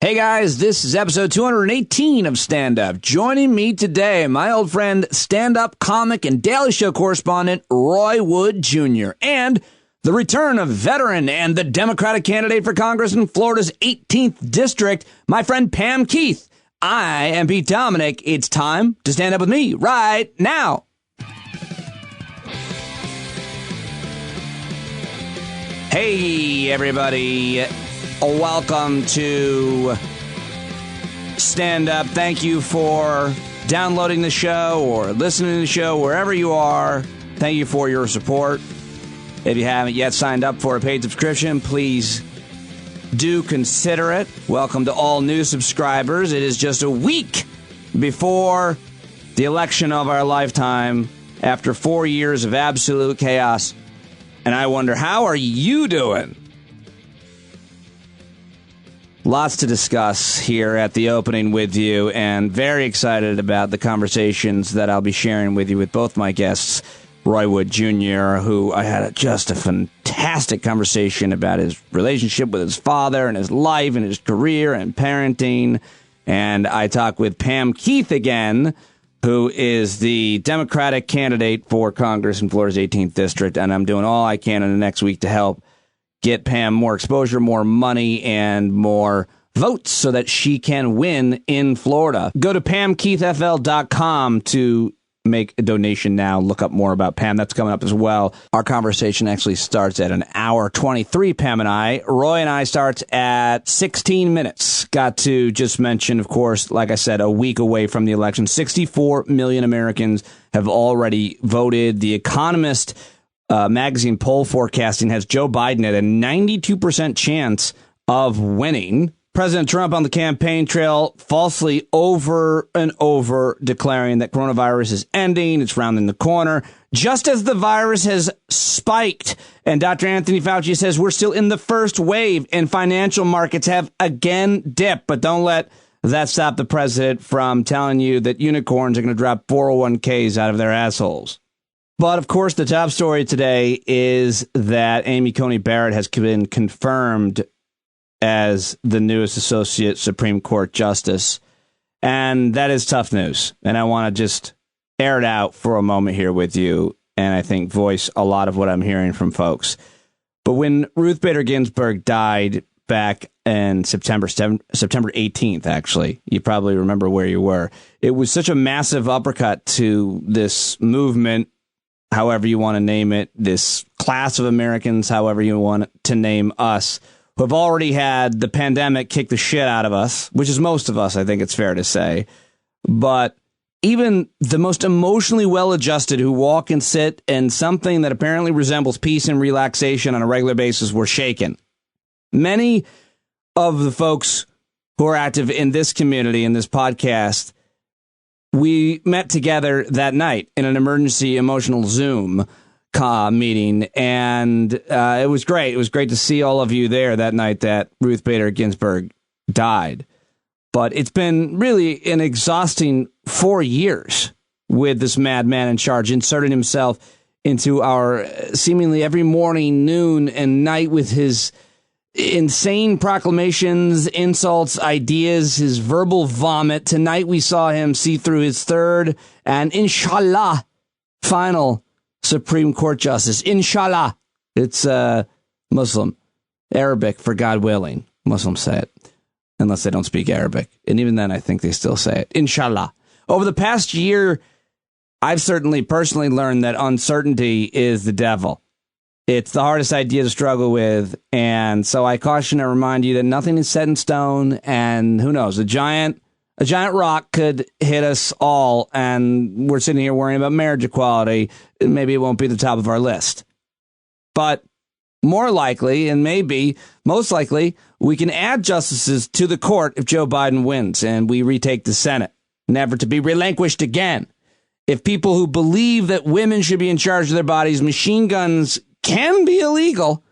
Hey guys, this is episode 218 of Stand Up. Joining me today, my old friend, stand-up comic and Daily Show correspondent Roy Wood Jr. And the return of veteran and the Democratic candidate for Congress in Florida's 18th district, my friend Pam Keith. I am Pete Dominic. It's time to stand up with me right now. Hey everybody. Welcome to Stand Up. Thank you for downloading the show or listening to the show wherever you are. Thank you for your support. If you haven't yet signed up for a paid subscription, please do consider it. Welcome to all new subscribers. It is just a week before the election of our lifetime after 4 years of absolute chaos. And I wonder, how are you doing? Lots to discuss here at the opening with you, and very excited about the conversations that I'll be sharing with you with both my guests, Roy Wood Jr., who I had just a fantastic conversation about his relationship with his father and his life and his career and parenting. And I talked with Pam Keith again, who is the Democratic candidate for Congress in Florida's 18th district, and I'm doing all I can in the next week to help get Pam more exposure, more money, and more votes so that she can win in Florida. Go to PamKeithFL.com to make a donation now. Look up more about Pam. That's coming up as well. Our conversation actually starts at an hour 23, Pam and I. Roy and I starts at 16 minutes. Got to just mention, of course, like I said, a week away from the election. 64 million Americans have already voted. The Economist magazine poll forecasting has Joe Biden at a 92% chance of winning. President Trump on the campaign trail falsely over and over declaring that coronavirus is ending. It's rounding the corner, just as the virus has spiked. And Dr. Anthony Fauci says we're still in the first wave and financial markets have again dipped. But don't let that stop the president from telling you that unicorns are going to drop 401ks out of their assholes. But, of course, the top story today is that Amy Coney Barrett has been confirmed as the newest Associate Supreme Court Justice. And that is tough news. And I want to just air it out for a moment here with you, and I think voice a lot of what I'm hearing from folks. But when Ruth Bader Ginsburg died back in September 18th, actually, you probably remember where you were. It was such a massive uppercut to this movement, however you want to name it, this class of Americans, however you want to name us, who have already had the pandemic kick the shit out of us, which is most of us, I think it's fair to say. But even the most emotionally well-adjusted who walk and sit in something that apparently resembles peace and relaxation on a regular basis were shaken. Many of the folks who are active in this community, in this podcast, we met together that night in an emergency emotional Zoom meeting, and it was great. It was great to see all of you there that night that Ruth Bader Ginsburg died. But it's been really an exhausting 4 years with this madman in charge, inserting himself into our seemingly every morning, noon, and night with his insane proclamations, insults, ideas, his verbal vomit. Tonight we saw him see through his third and inshallah final Supreme Court justice. Inshallah. It's Muslim. Arabic for God willing. Muslims say it. Unless they don't speak Arabic. And even then I think they still say it. Inshallah. Over the past year, I've certainly personally learned that uncertainty is the devil. It's the hardest idea to struggle with, and so I caution and remind you that nothing is set in stone, and who knows, a giant rock could hit us all, and we're sitting here worrying about marriage equality. Maybe it won't be the top of our list. But more likely, and maybe most likely, we can add justices to the court if Joe Biden wins and we retake the Senate, never to be relinquished again. If people who believe that women should be in charge of their bodies, machine guns can be illegal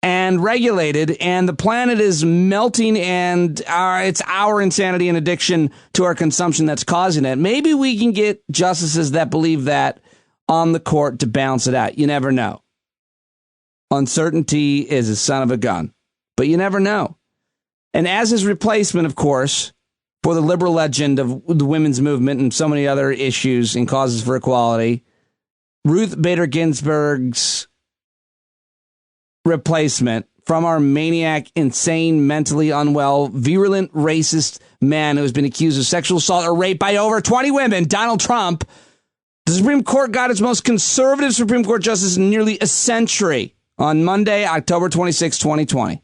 and regulated, and the planet is melting, and it's our insanity and addiction to our consumption that's causing it. Maybe we can get justices that believe that on the court to balance it out. You never know. Uncertainty is a son of a gun, but you never know. And as his replacement, of course, for the liberal legend of the women's movement and so many other issues and causes for equality, Ruth Bader Ginsburg's replacement from our maniac, insane, mentally unwell, virulent, racist man who has been accused of sexual assault or rape by over 20 women, Donald Trump. The Supreme Court got its most conservative Supreme Court justice in nearly a century on Monday, October 26, 2020.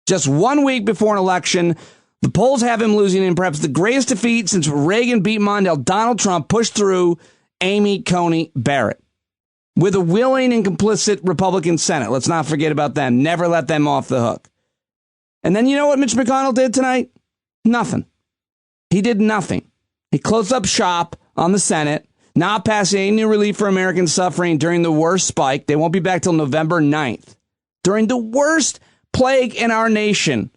Just 1 week before an election, the polls have him losing in perhaps the greatest defeat since Reagan beat Mondale. Donald Trump pushed through Amy Coney Barrett with a willing and complicit Republican Senate. Let's not forget about them. Never let them off the hook. And then you know what Mitch McConnell did tonight? Nothing. He did nothing. He closed up shop on the Senate, not passing any new relief for Americans suffering during the worst spike. They won't be back till November 9th. During the worst plague in our nation.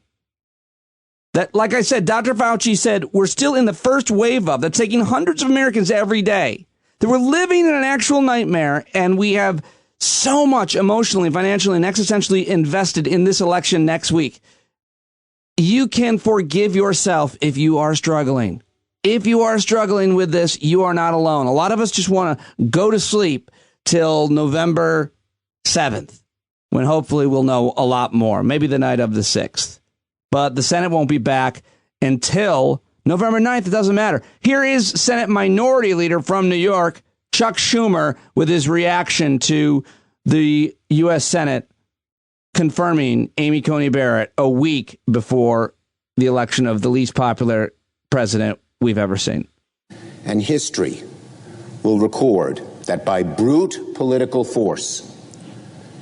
That, like I said, Dr. Fauci said, we're still in the first wave of. That's taking hundreds of Americans every day. That we're living in an actual nightmare, and we have so much emotionally, financially, and existentially invested in this election next week. You can forgive yourself if you are struggling. If you are struggling with this, you are not alone. A lot of us just want to go to sleep till November 7th, when hopefully we'll know a lot more, maybe the night of the 6th. But the Senate won't be back until November 9th. It doesn't matter. Here is Senate Minority Leader from New York, Chuck Schumer, with his reaction to the U.S. Senate confirming Amy Coney Barrett a week before the election of the least popular president we've ever seen. And history will record that by brute political force,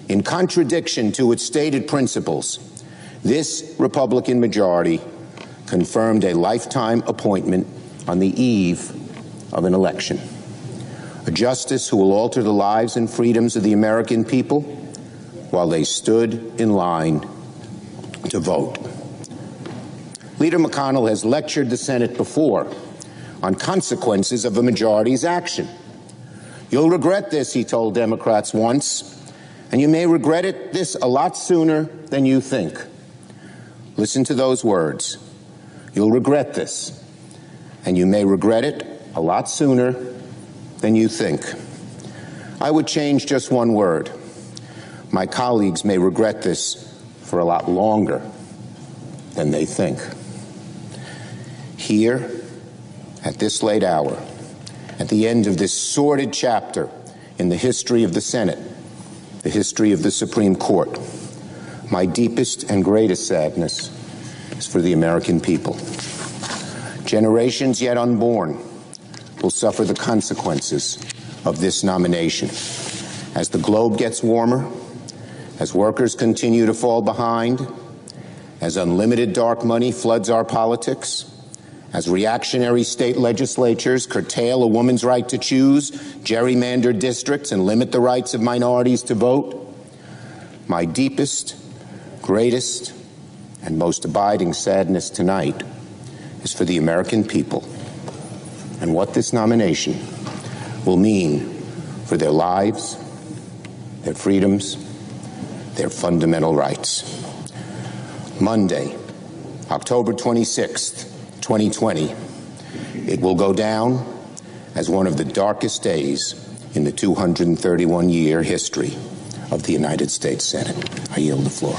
in contradiction to its stated principles, this Republican majority confirmed a lifetime appointment on the eve of an election. A justice who will alter the lives and freedoms of the American people while they stood in line to vote. Leader McConnell has lectured the Senate before on consequences of a majority's action. You'll regret this, he told Democrats once, and you may regret this a lot sooner than you think. Listen to those words. You'll regret this, and you may regret it a lot sooner than you think. I would change just one word. My colleagues may regret this for a lot longer than they think. Here, at this late hour, at the end of this sordid chapter in the history of the Senate, the history of the Supreme Court, my deepest and greatest sadness is for the American people. Generations yet unborn will suffer the consequences of this nomination. As the globe gets warmer, as workers continue to fall behind, as unlimited dark money floods our politics, as reactionary state legislatures curtail a woman's right to choose, gerrymander districts, and limit the rights of minorities to vote, my deepest, greatest, and most abiding sadness tonight is for the American people and what this nomination will mean for their lives, their freedoms, their fundamental rights. Monday, October 26th, 2020, it will go down as one of the darkest days in the 231-year history of the United States Senate. I yield the floor.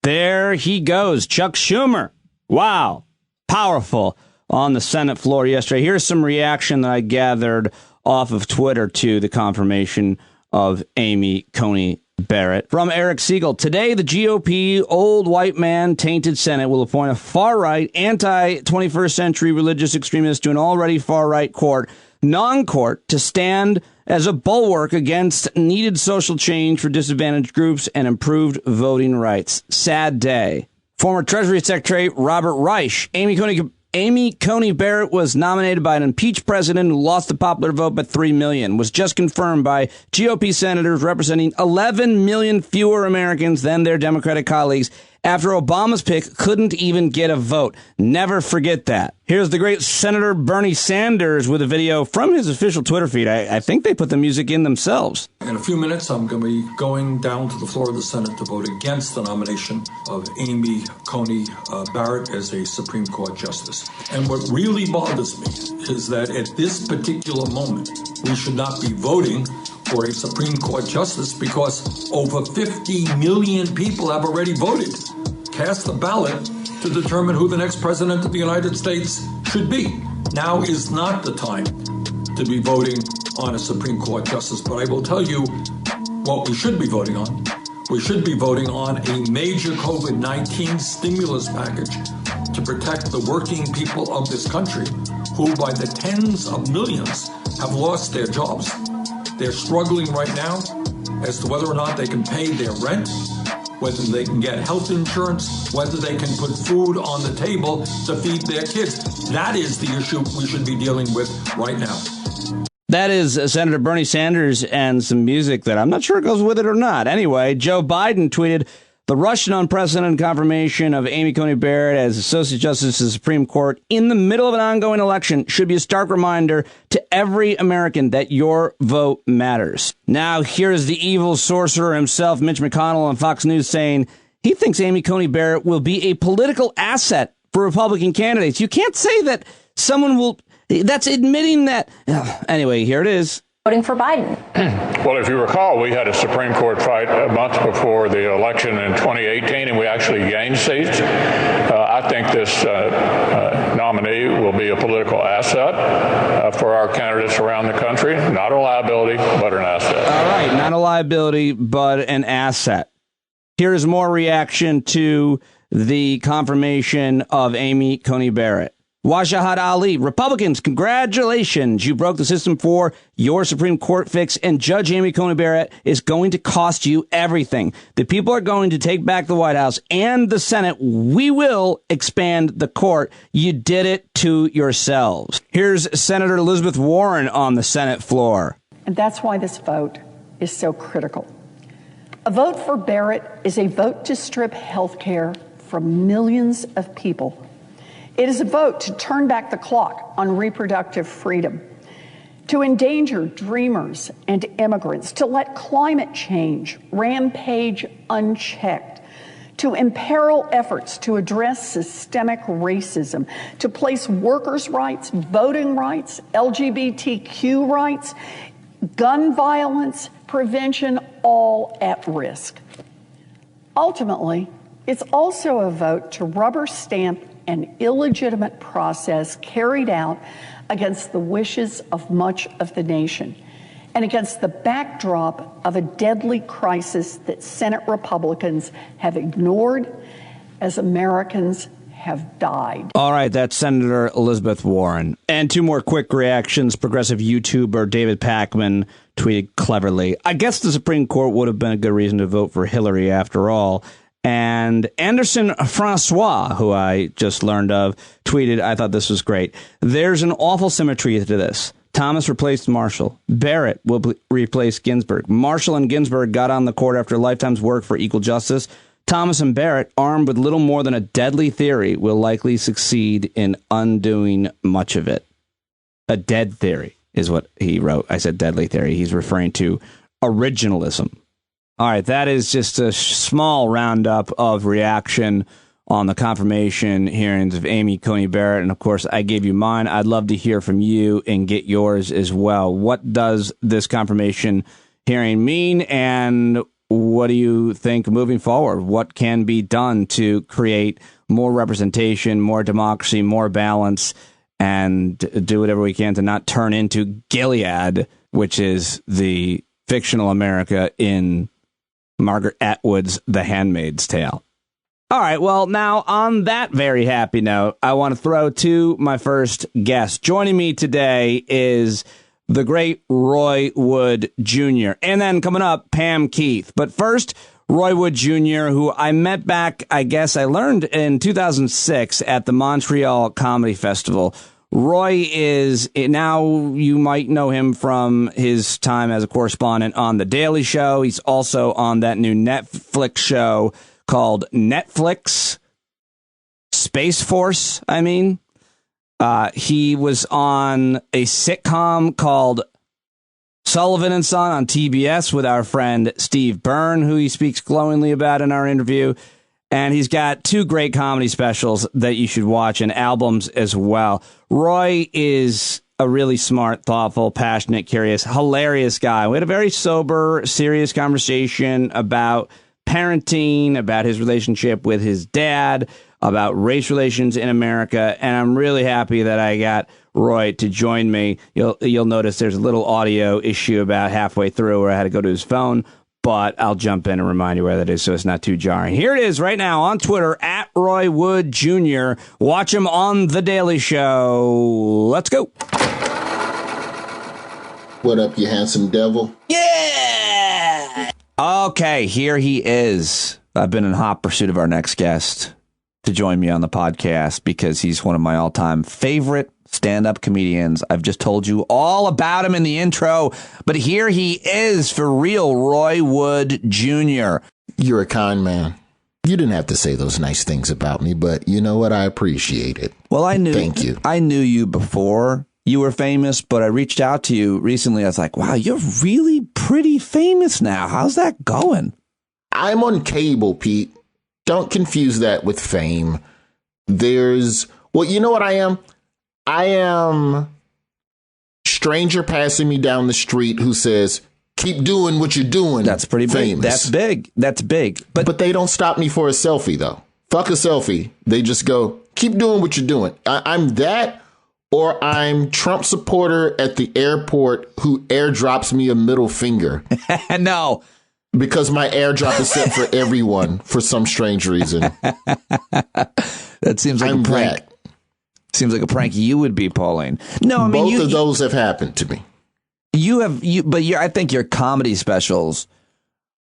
There he goes, Chuck Schumer. Wow, powerful on the Senate floor yesterday. Here's some reaction that I gathered off of Twitter to the confirmation of Amy Coney Barrett. From Eric Siegel, today the GOP old white man tainted Senate will appoint a far-right, anti-21st century religious extremist to an already far-right court, non-court, to stand as a bulwark against needed social change for disadvantaged groups and improved voting rights. Sad day. Former Treasury Secretary Robert Reich. Amy Coney Barrett was nominated by an impeached president who lost the popular vote by 3 million, was just confirmed by GOP senators representing 11 million fewer Americans than their Democratic colleagues after Obama's pick couldn't even get a vote. Never forget that. Here's the great Senator Bernie Sanders with a video from his official Twitter feed. I think they put the music in themselves. In a few minutes, I'm going to be going down to the floor of the Senate to vote against the nomination of Amy Coney Barrett as a Supreme Court justice. And what really bothers me is that at this particular moment, we should not be voting for a Supreme Court justice because over 50 million people have already voted, cast the ballot to determine who the next president of the United States should be. Now is not the time to be voting on a Supreme Court justice, but I will tell you what we should be voting on. We should be voting on a major COVID-19 stimulus package to protect the working people of this country, who by the tens of millions have lost their jobs. They're struggling right now as to whether or not they can pay their rent, whether they can get health insurance, whether they can put food on the table to feed their kids. That is the issue we should be dealing with right now. That is Senator Bernie Sanders and some music that I'm not sure goes with it or not. Anyway, Joe Biden tweeted, the Russian unprecedented confirmation of Amy Coney Barrett as Associate Justice of the Supreme Court in the middle of an ongoing election should be a stark reminder to every American that your vote matters. Now, here's the evil sorcerer himself, Mitch McConnell, on Fox News saying he thinks Amy Coney Barrett will be a political asset for Republican candidates. You can't say that someone will. That's admitting that. Anyway, here it is. Voting for Biden. Well, if you recall, we had a Supreme Court fight a month before the election in 2018, and we actually gained seats. I think this nominee will be a political asset for our candidates around the country. Not a liability, but an asset. All right, not a liability, but an asset. Here's more reaction to the confirmation of Amy Coney Barrett. Wajahat Ali, Republicans, congratulations. You broke the system for your Supreme Court fix, and Judge Amy Coney Barrett is going to cost you everything. The people are going to take back the White House and the Senate. We will expand the court. You did it to yourselves. Here's Senator Elizabeth Warren on the Senate floor. And that's why this vote is so critical. A vote for Barrett is a vote to strip health care from millions of people. It is a vote to turn back the clock on reproductive freedom, to endanger dreamers and immigrants, to let climate change rampage unchecked, to imperil efforts to address systemic racism, to place workers' rights, voting rights, LGBTQ rights, gun violence prevention all at risk. Ultimately, it's also a vote to rubber stamp an illegitimate process carried out against the wishes of much of the nation and against the backdrop of a deadly crisis that Senate Republicans have ignored as Americans have died. All right, that's Senator Elizabeth Warren. And two more quick reactions. Progressive YouTuber David Pakman tweeted cleverly, I guess the Supreme Court would have been a good reason to vote for Hillary after all. And Anderson Francois, who I just learned of, tweeted, I thought this was great. There's an awful symmetry to this. Thomas replaced Marshall. Barrett will replace Ginsburg. Marshall and Ginsburg got on the court after a lifetime's work for equal justice. Thomas and Barrett, armed with little more than a deadly theory, will likely succeed in undoing much of it. A dead theory is what he wrote. I said deadly theory. He's referring to originalism. All right, that is just a small roundup of reaction on the confirmation hearings of Amy Coney Barrett. And, of course, I gave you mine. I'd love to hear from you and get yours as well. What does this confirmation hearing mean, and what do you think moving forward? What can be done to create more representation, more democracy, more balance, and do whatever we can to not turn into Gilead, which is the fictional America in Margaret Atwood's The Handmaid's Tale. All right, well, now on that very happy note, I want to throw to my first guest. Joining me today is the great Roy Wood Jr. And then coming up, Pam Keith. But first, Roy Wood Jr., who I met back, I guess I learned in 2006 at the Montreal Comedy Festival. Roy is, now you might know him from his time as a correspondent on The Daily Show. He's also on that new Netflix show called Netflix Space Force. He was on a sitcom called Sullivan and Son on TBS with our friend Steve Byrne, who he speaks glowingly about in our interview. And he's got 2 great comedy specials that you should watch and albums as well. Roy is a really smart, thoughtful, passionate, curious, hilarious guy. We had a very sober, serious conversation about parenting, about his relationship with his dad, about race relations in America. And I'm really happy that I got Roy to join me. You'll notice there's a little audio issue about halfway through where I had to go to his phone. But I'll jump in and remind you where that is so it's not too jarring. Here it is right now on Twitter, at Roy Wood Jr. Watch him on The Daily Show. Let's go. What up, you handsome devil? Yeah! Okay, here he is. I've been in hot pursuit of our next guest to join me on the podcast because he's one of my all-time favorite stand-up comedians. I've just told you all about him in the intro, but here he is for real, Roy Wood Jr. You're a kind man. You didn't have to say those nice things about me, but you know what? I appreciate it. Well, Thank you. I knew you before you were famous, but I reached out to you recently. I was like, wow, you're really pretty famous now. How's that going? I'm on cable, Pete. Don't confuse that with fame. Well, you know what I am? I am stranger passing me down the street who says, keep doing what you're doing. That's pretty famous. Big. That's big. But they don't stop me for a selfie, though. Fuck a selfie. They just go, keep doing what you're doing. I'm that, or I'm Trump supporter at the airport who airdrops me a middle finger. No. Because my airdrop is set for everyone for some strange reason. That seems like a prank. Seems like a prank you would be pulling. No, I mean both of those have happened to me. I think your comedy specials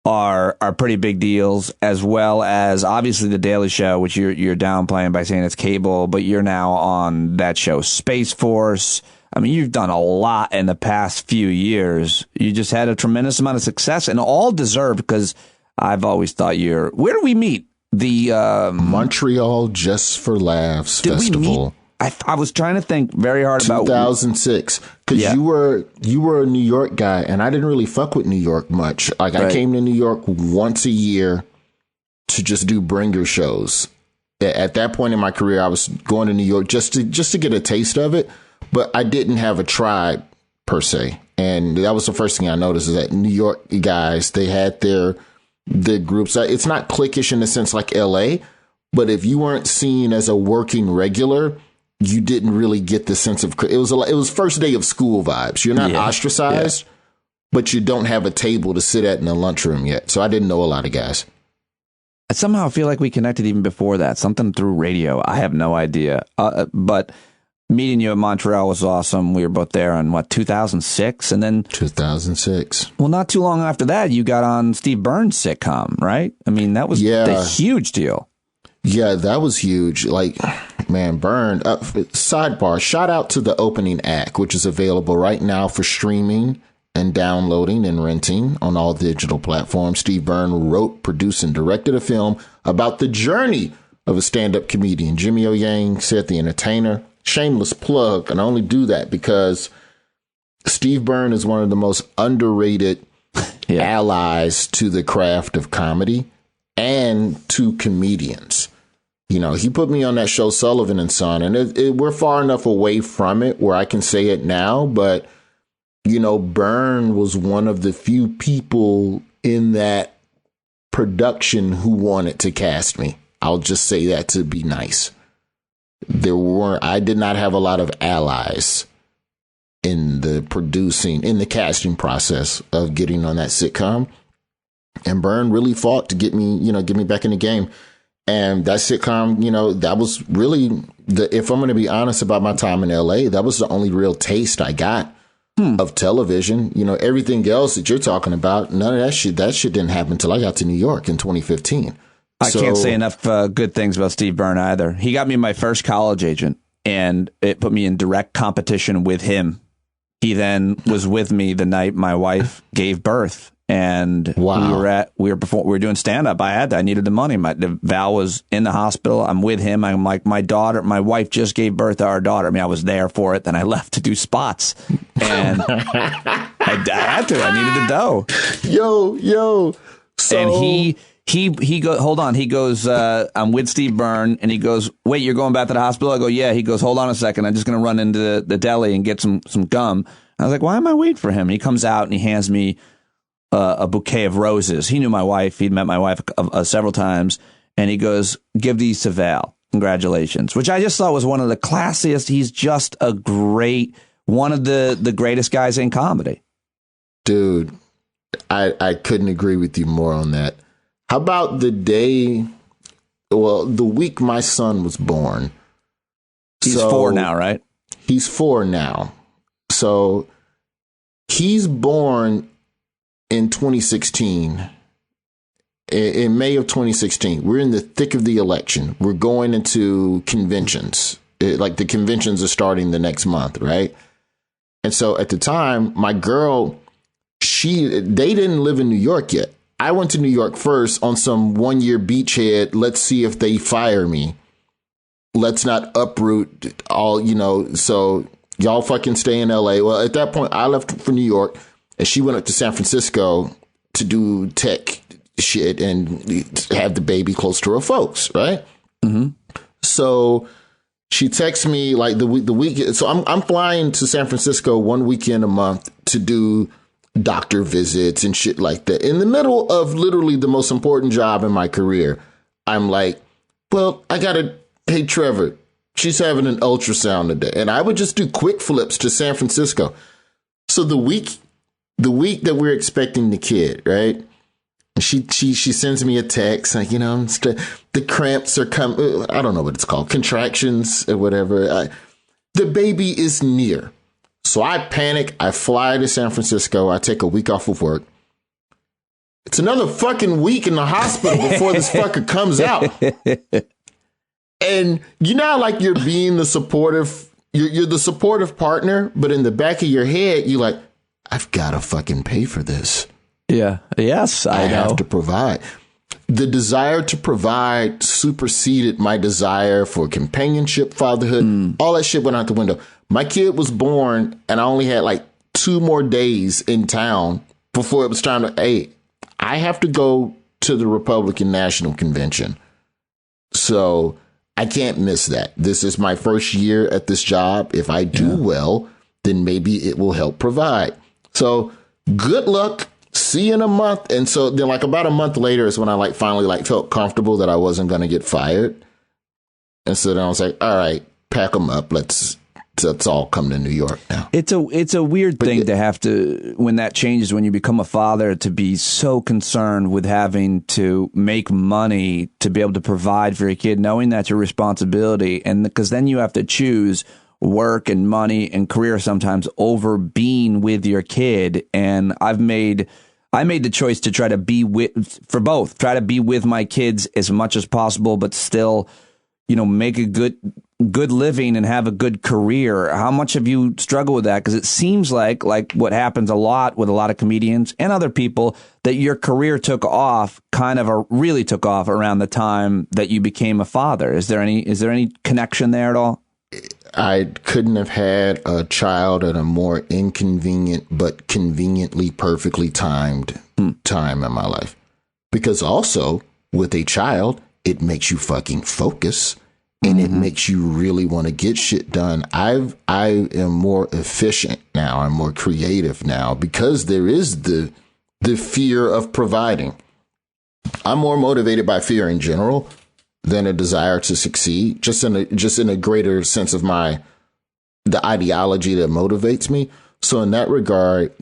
are pretty big deals, as well as obviously The Daily Show, which you're downplaying by saying it's cable, but you're now on that show, Space Force. I mean, you've done a lot in the past few years. You just had a tremendous amount of success, and all deserved, because I've always thought where do we meet? The Montreal Just for Laughs Festival. I was trying to think very hard about 2006, because you were a New York guy, and I didn't really fuck with New York much. Like, I came to New York once a year to just do bringer shows. At that point in my career, I was going to New York just to get a taste of it, but I didn't have a tribe per se. And that was the first thing I noticed, is that New York guys, they had their groups. It's not cliquish in the sense like LA, but if you weren't seen as a working regular, you didn't really get the sense of it was first day of school vibes. You're not ostracized, but you don't have a table to sit at in the lunchroom yet. So I didn't know a lot of guys. I somehow feel like we connected even before that, something through radio. I have no idea. But meeting you at Montreal was awesome. We were both there in 2006, and then 2006. Well, not too long after that, you got on Steve Byrne's sitcom, right? I mean, that was a huge deal. Yeah, that was huge. Like, man, Byrne. Sidebar, shout out to the opening act, which is available right now for streaming and downloading and renting on all digital platforms. Steve Byrne wrote, produced, and directed a film about the journey of a stand-up comedian. Jimmy O Yang said The Entertainer. Shameless plug, and I only do that because Steve Byrne is one of the most underrated allies to the craft of comedy and to comedians. You know, he put me on that show Sullivan and Son, and we're far enough away from it where I can say it now, but, you know, Byrne was one of the few people in that production who wanted to cast me. I'll just say that to be nice. I did not have a lot of allies in the casting process of getting on that sitcom. And Byrne really fought to get me back in the game. And that sitcom, that was really if I'm going to be honest about my time in LA, that was the only real taste I got of television. Everything else that you're talking about, none of that shit didn't happen until I got to New York in 2015. I can't say enough good things about Steve Byrne either. He got me my first college agent, and it put me in direct competition with him. He then was with me the night my wife gave birth, And wow. we were doing stand up. I needed the money. Val was in the hospital. I'm with him. I'm like, my wife just gave birth to our daughter. I mean, I was there for it. Then I left to do spots, and I had to. I needed the dough. Yo. So, and he goes, hold on. He goes, I'm with Steve Byrne, and he goes, wait, you're going back to the hospital? I go, yeah. He goes, hold on a second. I'm just going to run into the deli and get some gum. I was like, why am I waiting for him? And he comes out and he hands me a bouquet of roses. He knew my wife. He'd met my wife several times. And he goes, give these to Val. Congratulations. Which I just thought was one of the classiest. He's just one of the greatest guys in comedy. Dude, I couldn't agree with you more on that. How about the week my son was born? He's 4 now, right? He's 4 now. So he's born in 2016, in May of 2016. We're in the thick of the election. We're going into conventions. Like the conventions are starting the next month, right? And so at the time, my girl, they didn't live in New York yet. I went to New York first on some 1-year beachhead. Let's see if they fire me. Let's not uproot all, so y'all fucking stay in LA. Well, at that point, I left for New York. And she went up to San Francisco to do tech shit and have the baby close to her folks, right? Mm-hmm. So she texts me like the week. So I'm flying to San Francisco 1 weekend a month to do doctor visits and shit like that. In the middle of literally the most important job in my career, I'm like, well, hey, Trevor, she's having an ultrasound today. And I would just do quick flips to San Francisco. So the week that we're expecting the kid, right? She sends me a text like, the cramps are coming. I don't know what it's called, contractions or whatever. The baby is near. So I panic. I fly to San Francisco. I take a week off of work. It's another fucking week in the hospital before this fucker comes out. And like you're being the supportive, you're the supportive partner, but in the back of your head, you're like, I've got to fucking pay for this. Yeah. Yes, I know. Have to provide. The desire to provide superseded my desire for companionship, fatherhood. All that shit went out the window. My kid was born and I only had like 2 more days in town before it was time to, I have to go to the Republican National Convention. So I can't miss that. This is my first year at this job. If I do well, then maybe it will help provide. So good luck. See you in a month. And so then like about a month later is when I finally felt comfortable that I wasn't going to get fired. And so then I was like, all right, pack them up. Let's all come to New York now. It's a weird thing to have to, when that changes, when you become a father, to be so concerned with having to make money to be able to provide for your kid, knowing that's your responsibility. And because then you have to choose work and money and career sometimes over being with your kid. And I made the choice to try to be try to be with my kids as much as possible, but still, make a good living and have a good career. How much have you struggled with that? Because it seems like what happens a lot with a lot of comedians and other people, that your career took off really took off around the time that you became a father. Is there any connection there at all? I couldn't have had a child at a more inconvenient but conveniently perfectly timed time in my life. Because also with a child, it makes you fucking focus and it makes you really want to get shit done. I am more efficient now. I'm more creative now because there is the fear of providing. I'm more motivated by fear in general than a desire to succeed, just in a greater sense of the ideology that motivates me. So in that regard,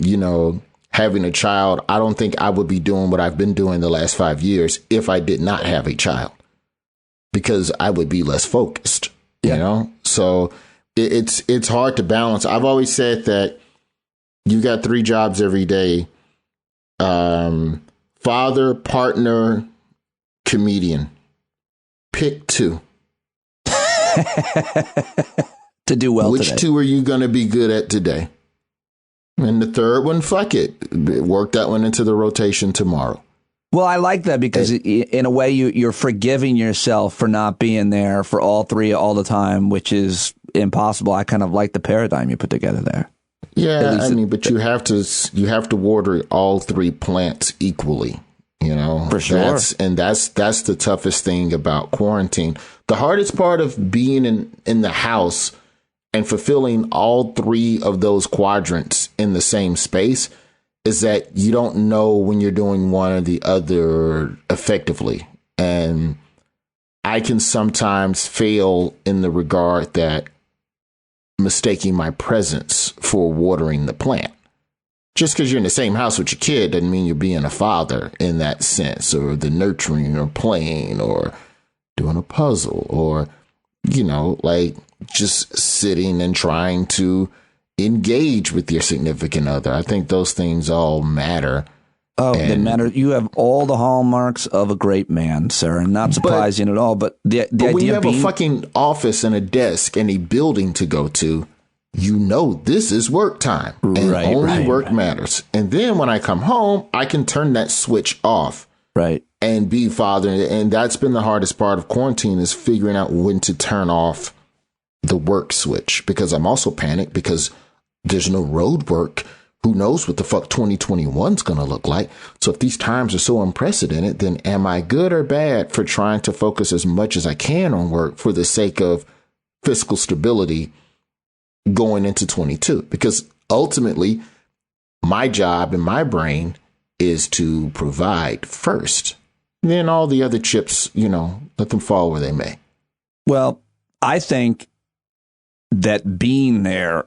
having a child, I don't think I would be doing what I've been doing the last 5 years if I did not have a child, because I would be less focused, So it's hard to balance. I've always said that you got 3 jobs every day. Father, partner, comedian. Pick 2. To do well Which today. 2 are you going to be good at today? And the third one, fuck it. Work that one into the rotation tomorrow. Well, I like that because in a way you're forgiving yourself for not being there for all three all the time, which is impossible. I kind of like the paradigm you put together there. Yeah, I mean, but you have to water all three plants equally, you know. For sure. That's the toughest thing about quarantine. The hardest part of being in the house and fulfilling all three of those quadrants in the same space is that you don't know when you're doing one or the other effectively. And I can sometimes fail in the regard that mistaking my presence for watering the plant. Just because you're in the same house with your kid doesn't mean you're being a father in that sense, or the nurturing or playing or doing a puzzle or, you know, like just sitting and trying to engage with your significant other. I think those things all matter. Oh, they matter. You have all the hallmarks of a great man, sir. Not surprising at all. But the idea when you have being, a fucking office and a desk and a building to go to, you know this is work time. And only work matters. And then when I come home, I can turn that switch off. Right. And be father. And that's been the hardest part of quarantine, is figuring out when to turn off the work switch, because I'm also panicked because there's no road work. Who knows what the fuck 2021 is going to look like? So if these times are so unprecedented, then am I good or bad for trying to focus as much as I can on work for the sake of fiscal stability going into 22? Because ultimately, my job and my brain is to provide first. Then all the other chips, you know, let them fall where they may. Well, I think that being there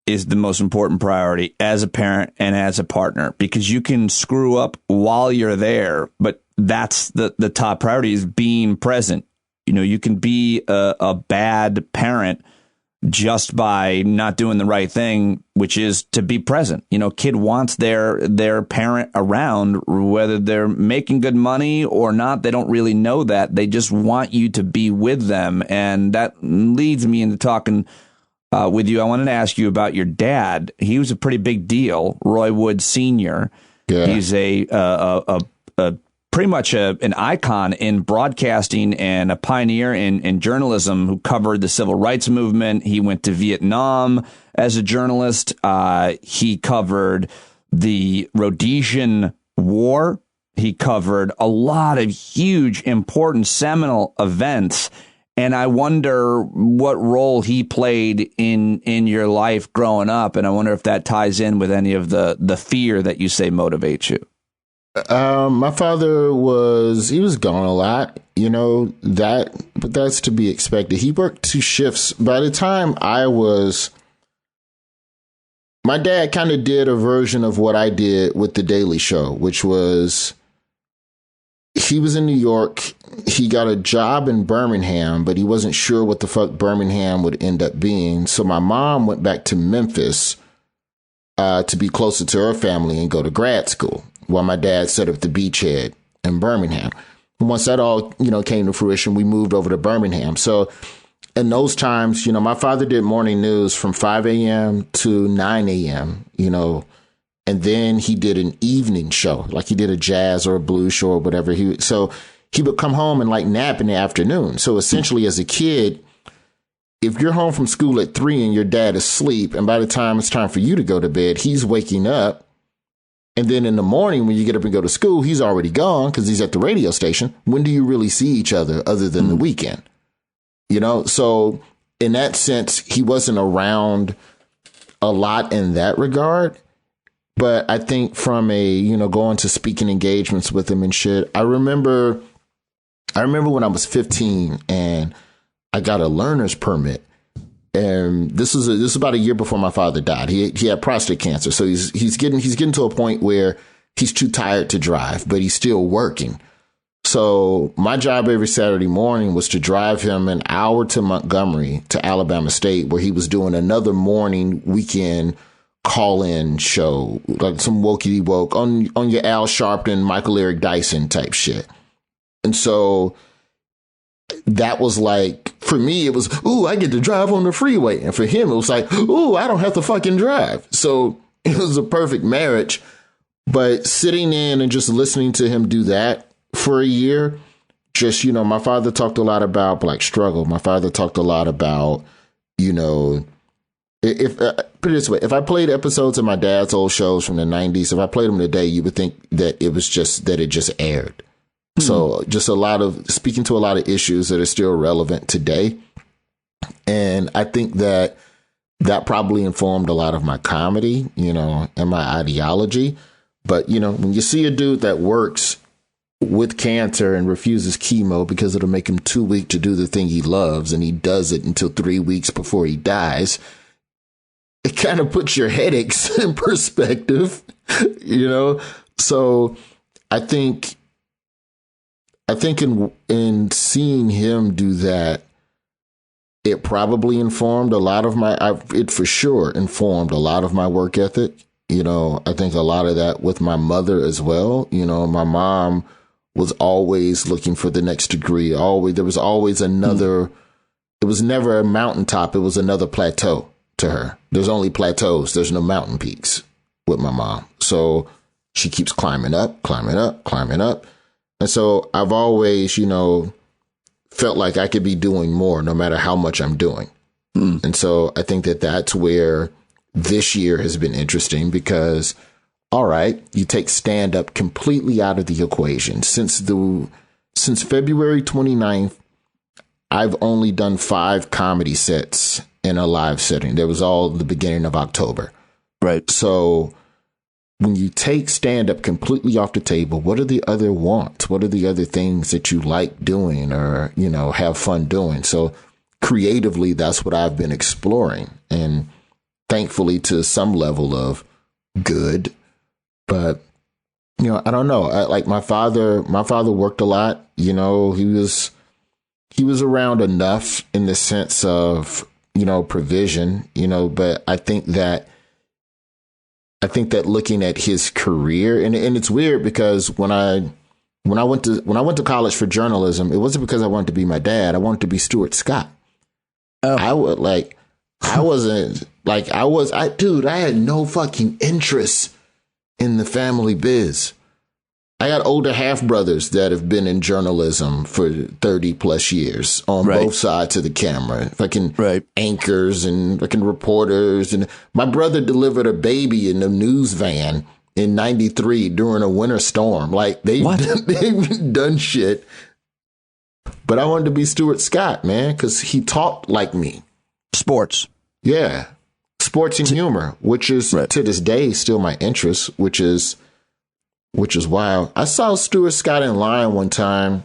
is the most important priority as a parent and as a partner, because you can screw up while you're there, but that's the top priority, is being present. You know, you can be a bad parent just by not doing the right thing, which is to be present. You know, kid wants their parent around, whether they're making good money or not. They don't really know that. They just want you to be with them. And that leads me into talking with you. I wanted to ask you about your dad. He was a pretty big deal, Roy Wood Sr. Yeah. He's a pretty much an icon in broadcasting and a pioneer in journalism, who covered the civil rights movement. He went to Vietnam as a journalist. He covered the Rhodesian War. He covered a lot of huge, important, seminal events. And I wonder what role he played in your life growing up. And I wonder if that ties in with any of the fear that you say motivates you. My father he was gone a lot, you know, but that's to be expected. He worked 2 shifts. By the time my dad kind of did a version of what I did with The Daily Show, which was, he was in New York. He got a job in Birmingham, but he wasn't sure what the fuck Birmingham would end up being. So my mom went back to Memphis to be closer to her family and go to grad school, while my dad set up the beachhead in Birmingham. And once that all, you know, came to fruition, we moved over to Birmingham. So in those times, you know, my father did morning news from 5 a.m. to 9 a.m., you know, and then he did an evening show, like he did a jazz or a blues show or whatever. So he would come home and like nap in the afternoon. So essentially, as a kid, if you're home from school at 3 and your dad is asleep, and by the time it's time for you to go to bed, he's waking up. And then in the morning, when you get up and go to school, he's already gone because he's at the radio station. When do you really see each other than the weekend? You know, so in that sense, he wasn't around a lot in that regard. But I think from going to speaking engagements with him and shit, I remember when I was 15 and I got a learner's permit. And this is about a year before my father died. He had prostate cancer. So he's getting to a point where he's too tired to drive, but he's still working. So my job every Saturday morning was to drive him an hour to Montgomery to Alabama State, where he was doing another morning weekend call-in show, like some wokey woke on your Al Sharpton, Michael Eric Dyson type shit. And so that was like, for me, it was, ooh, I get to drive on the freeway. And for him, it was like, ooh, I don't have to fucking drive. So It was a perfect marriage. But sitting in and just listening to him do that for a year, just, my father talked a lot about Black struggle. My father talked a lot about, if put it this way, if I played episodes of my dad's old shows from the 90s, if I played them today, you would think that it just aired. Mm-hmm. So just speaking to a lot of issues that are still relevant today. And I think that probably informed a lot of my comedy, and my ideology. But, when you see a dude that works with cancer and refuses chemo because it'll make him too weak to do the thing he loves, and he does it until 3 weeks before he dies, it kind of puts your headaches in perspective, So I think in seeing him do that, it probably informed a lot of it for sure informed a lot of my work ethic. I think a lot of that with my mother as well. My mom was always looking for the next degree. There was always another, it was never a mountaintop. It was another plateau to her. There's only plateaus. There's no mountain peaks with my mom. So she keeps climbing up, climbing up, climbing up. And so I've always, felt like I could be doing more no matter how much I'm doing. Mm. And so I think that's where this year has been interesting because, all right, you take stand up completely out of the equation. Since February 29th, I've only done 5 comedy sets in a live setting. There was all the beginning of October. Right. So when you take stand up completely off the table, what are the other wants? What are the other things that you like doing or, have fun doing? So creatively, that's what I've been exploring. And thankfully to some level of good. But, I don't know. My father worked a lot. He was around enough in the sense of, provision, but I think that looking at his career and it's weird because when I went to college for journalism, it wasn't because I wanted to be my dad. I wanted to be Stuart Scott. Oh. I had no fucking interest in the family biz. I got older half brothers that have been in journalism for 30 plus years on both sides of the camera, fucking anchors and fucking reporters. And my brother delivered a baby in a news van in '93 during a winter storm. Like they've done shit. But I wanted to be Stuart Scott, man, because he talked like me. Sports. Yeah. Sports and humor, which is to this day still my interest, which is wild. I saw Stuart Scott in line one time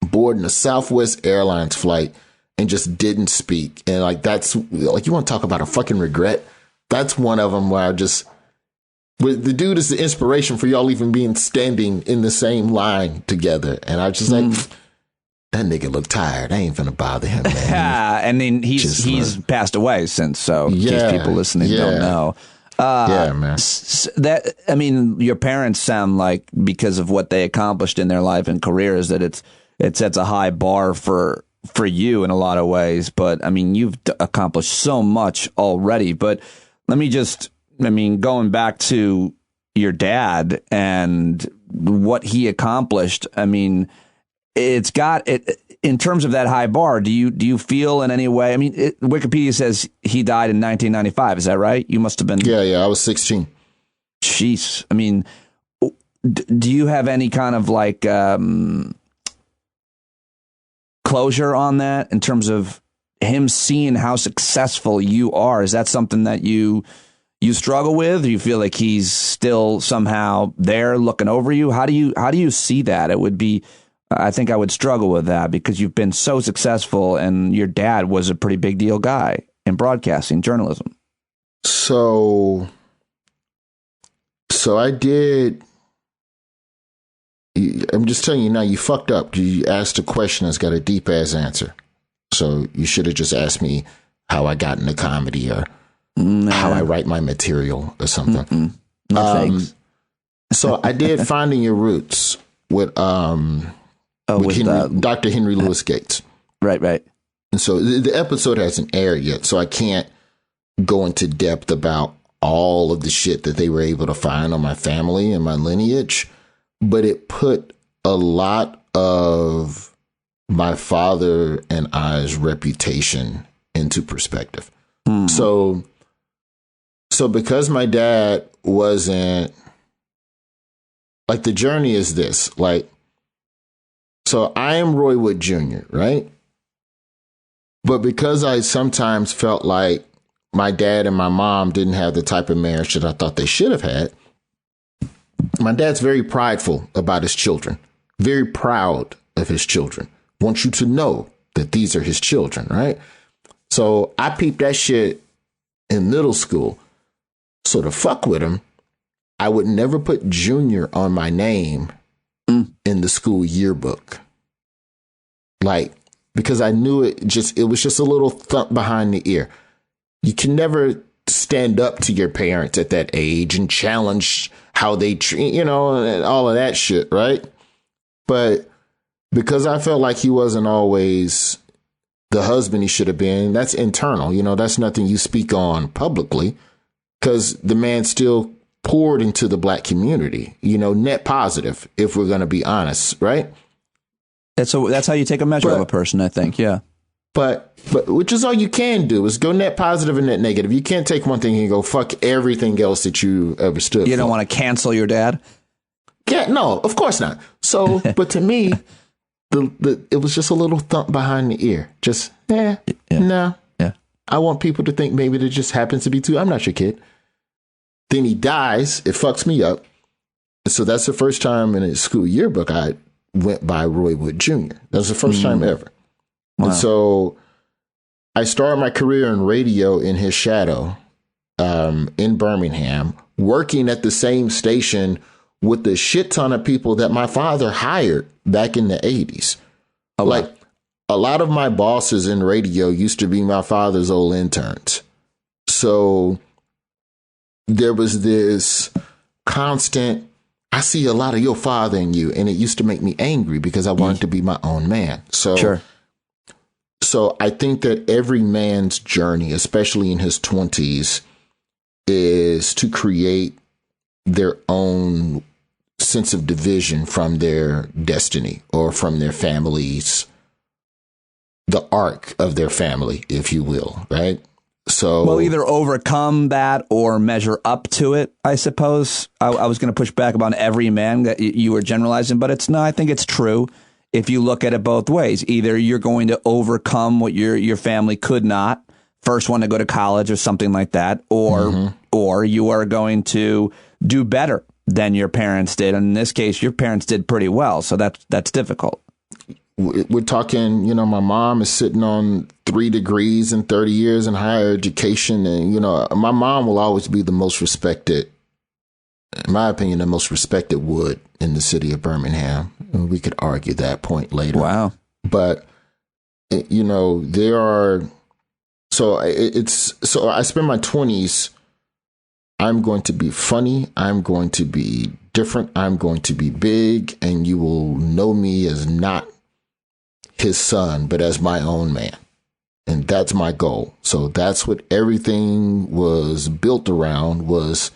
boarding a Southwest Airlines flight and just didn't speak. And that's you want to talk about a fucking regret? That's one of them where the dude is the inspiration for y'all even being standing in the same line together. And I was just that nigga look tired. I ain't finna bother him, man. And then he's passed away since, so in case people listening don't know. Man. Your parents sound like, because of what they accomplished in their life and careers, that it sets a high bar for you in a lot of ways. But you've accomplished so much already. But going back to your dad and what he accomplished, it's got it in terms of that high bar. Do you feel in any way? Wikipedia says he died in 1995. Is that right? You must have been. Yeah. I was 16. Jeez. Do you have any kind of closure on that in terms of him seeing how successful you are? Is that something that you struggle with? Do you feel like he's still somehow there looking over you? How do you see that? It would be. I think I would struggle with that because you've been so successful and your dad was a pretty big deal guy in broadcasting journalism. So I did. I'm just telling you now, you fucked up. You asked a question that's got a deep ass answer. So you should have just asked me how I got into comedy or how I write my material or something. No thanks. So I did Finding Your Roots with Dr. Henry Louis Gates. Right. And so the episode hasn't aired yet, so I can't go into depth about all of the shit that they were able to find on my family and my lineage, but it put a lot of my father and I's reputation into perspective. So because my dad wasn't, like, the journey is this, like, so I am Roy Wood Jr., right? But because I sometimes felt like my dad and my mom didn't have the type of marriage that I thought they should have had, my dad's very prideful about his children, very proud of his children, wants you to know that these are his children, right? So I peeped that shit in middle school. So to fuck with him, I would never put Junior on my name in the school yearbook. Like, because I knew it was just a little thump behind the ear. You can never stand up to your parents at that age and challenge how they treat, and all of that shit, right? But because I felt like he wasn't always the husband he should have been, that's internal. That's nothing you speak on publicly, because the man still poured into the black community, net positive, if we're going to be honest, right? That's how you take a measure of a person, I think. Yeah. But which is all you can do, is go net positive and net negative. You can't take one thing and go fuck everything else that you ever stood for. You don't want to cancel your dad? Yeah, no, of course not. So, but to me, it was just a little thump behind the ear. Just, no. Yeah. I want people to think maybe it just happens to be too. I'm not your kid. Then he dies. It fucks me up. So that's the first time in his school yearbook I went by Roy Wood Jr. That was the first time ever. Wow. And so I started my career in radio in his shadow, in Birmingham, working at the same station with the shit ton of people that my father hired back in the 80s. Oh, like, wow. A lot of my bosses in radio used to be my father's old interns. So there was this constant, I see a lot of your father in you. And it used to make me angry because I wanted to be my own man. So I think that every man's journey, especially in his 20s, is to create their own sense of division from their destiny or from their family's, the arc of their family, if you will, right? So, well, either overcome that or measure up to it, I suppose. I was going to push back about every man that you were generalizing, but I think it's true. If you look at it both ways, either you're going to overcome what your family could not, first one to go to college or something like that, or you are going to do better than your parents did. And in this case, your parents did pretty well, so that's difficult. We're talking, my mom is sitting on 3 degrees and 30 years in higher education. And, my mom will always be the most respected, in my opinion, the most respected wood in the city of Birmingham. And we could argue that point later. Wow. But, there are, so I spend my 20s, I'm going to be funny. I'm going to be different. I'm going to be big. And you will know me as not his son, but as my own man. And that's my goal. So that's what everything was built around, was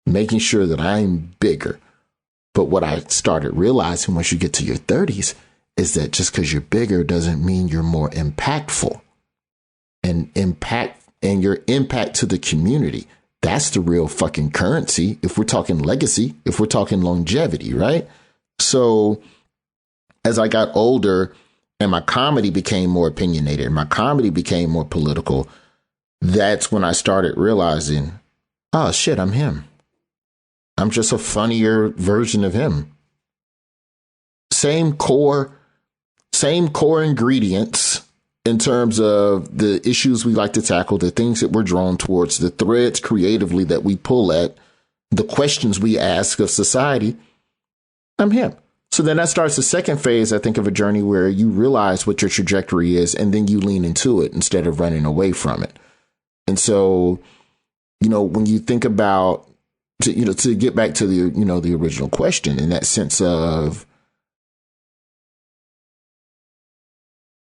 making sure that I'm bigger. But what I started realizing once you get to your 30s is that just because you're bigger doesn't mean you're more impactful. And your impact to the community, that's the real fucking currency. If we're talking legacy, if we're talking longevity, right? So as I got older, and my comedy became more opinionated, and my comedy became more political, that's when I started realizing, oh shit, I'm him. I'm just a funnier version of him. Same core ingredients in terms of the issues we like to tackle, the things that we're drawn towards, the threads creatively that we pull at, the questions we ask of society. I'm him. So then that starts the second phase, I think, of a journey where you realize what your trajectory is, and then you lean into it instead of running away from it. And so, when you think about, to get back to the original question, in that sense of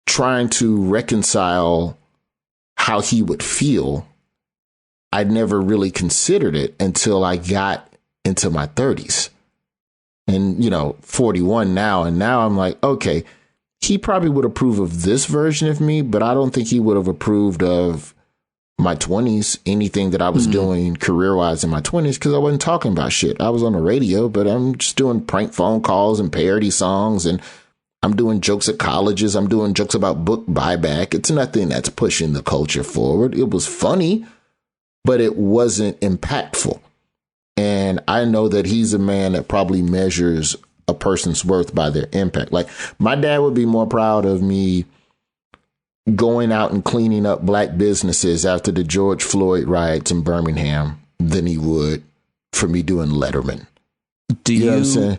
trying to reconcile how he would feel I never really considered it until I got into my 30s. And, 41 now. And now I'm like, okay, he probably would approve of this version of me, but I don't think he would have approved of my 20s, anything that I was doing career-wise in my 20s, because I wasn't talking about shit. I was on the radio, but I'm just doing prank phone calls and parody songs, and I'm doing jokes at colleges. I'm doing jokes about book buyback. It's nothing that's pushing the culture forward. It was funny, but it wasn't impactful. And I know that he's a man that probably measures a person's worth by their impact. Like, my dad would be more proud of me going out and cleaning up black businesses after the George Floyd riots in Birmingham than he would for me doing Letterman. Do you know what I'm saying?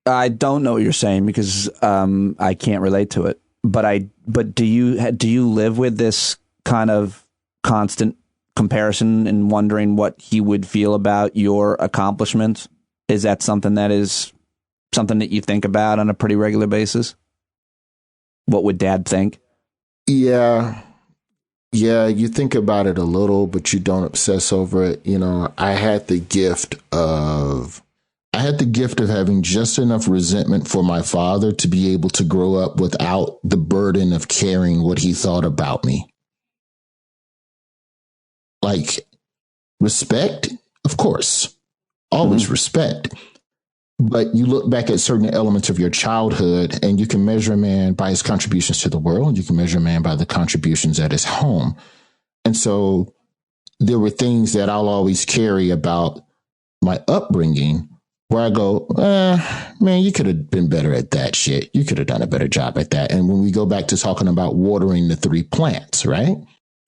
I don't know what you're saying because I can't relate to it. But do you live with this kind of constant comparison and wondering what he would feel about your accomplishments? Is that something that you think about on a pretty regular basis? What would Dad think? Yeah, you think about it a little, but you don't obsess over it. I had the gift of having just enough resentment for my father to be able to grow up without the burden of caring what he thought about me. Like, respect, of course, always respect. But you look back at certain elements of your childhood and you can measure a man by his contributions to the world. You can measure a man by the contributions at his home. And so there were things that I'll always carry about my upbringing where I go, man, you could have been better at that shit. You could have done a better job at that. And when we go back to talking about watering the 3 plants, right?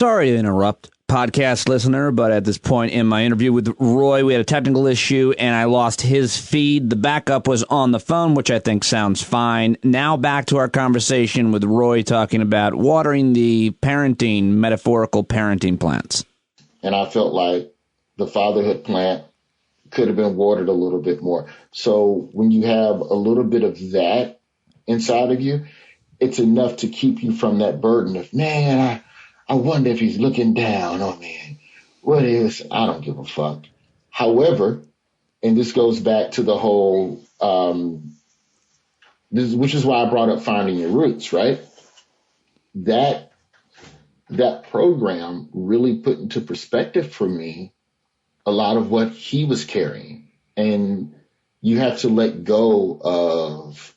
Sorry to interrupt, podcast listener, but at this point in my interview with Roy, we had a technical issue and I lost his feed. The backup was on the phone, which I think sounds fine. Now back to our conversation with Roy talking about watering the metaphorical parenting plants. And I felt like the fatherhood plant could have been watered a little bit more. So when you have a little bit of that inside of you, it's enough to keep you from that burden of, man, I wonder if he's looking down on me. What is? I don't give a fuck. However, and this goes back to the whole, which is why I brought up Finding Your Roots, right? That program really put into perspective for me a lot of what he was carrying. And you have to let go of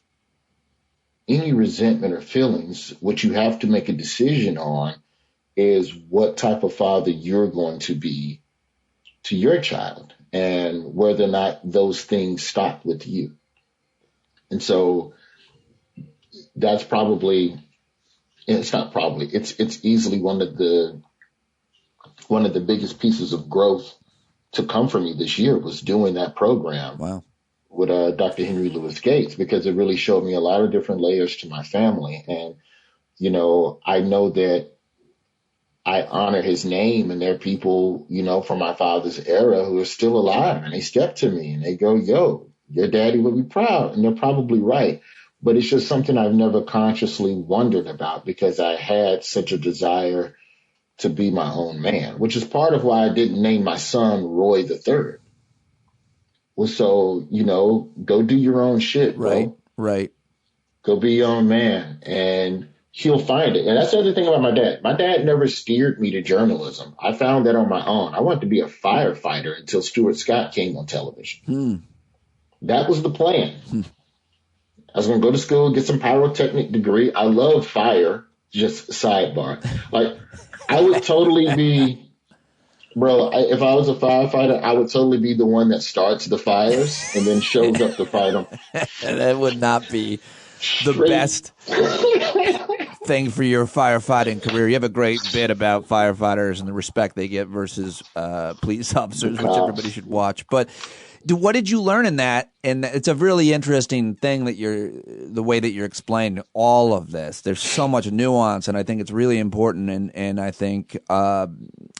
any resentment or feelings. What you have to make a decision on is what type of father you're going to be to your child and whether or not those things stop with you. And so that's it's easily one of the biggest pieces of growth to come from me this year was doing that program. Wow. With Dr. Henry Louis Gates, because it really showed me a lot of different layers to my family. And, I know that I honor his name, and there are people, from my father's era who are still alive, and they step to me and they go, yo, your daddy would be proud. And they're probably right. But it's just something I've never consciously wondered about because I had such a desire to be my own man, which is part of why I didn't name my son Roy the Third. Well, so, go do your own shit, bro. Right. Go be your own man, and he'll find it. And that's the other thing about my dad. My dad never steered me to journalism. I found that on my own. I wanted to be a firefighter until Stuart Scott came on television. That was the plan. I was going to go to school, get some pyrotechnic degree. I love fire. Just sidebar. Like, I would totally be... Bro, if I was a firefighter, I would totally be the one that starts the fires and then shows up to fight them. That would not be the best thing for your firefighting career. You have a great bit about firefighters and the respect they get versus police officers, which everybody should watch. But what did you learn in that? And it's a really interesting thing that the way that you're explaining all of this. There's so much nuance, and I think it's really important and I think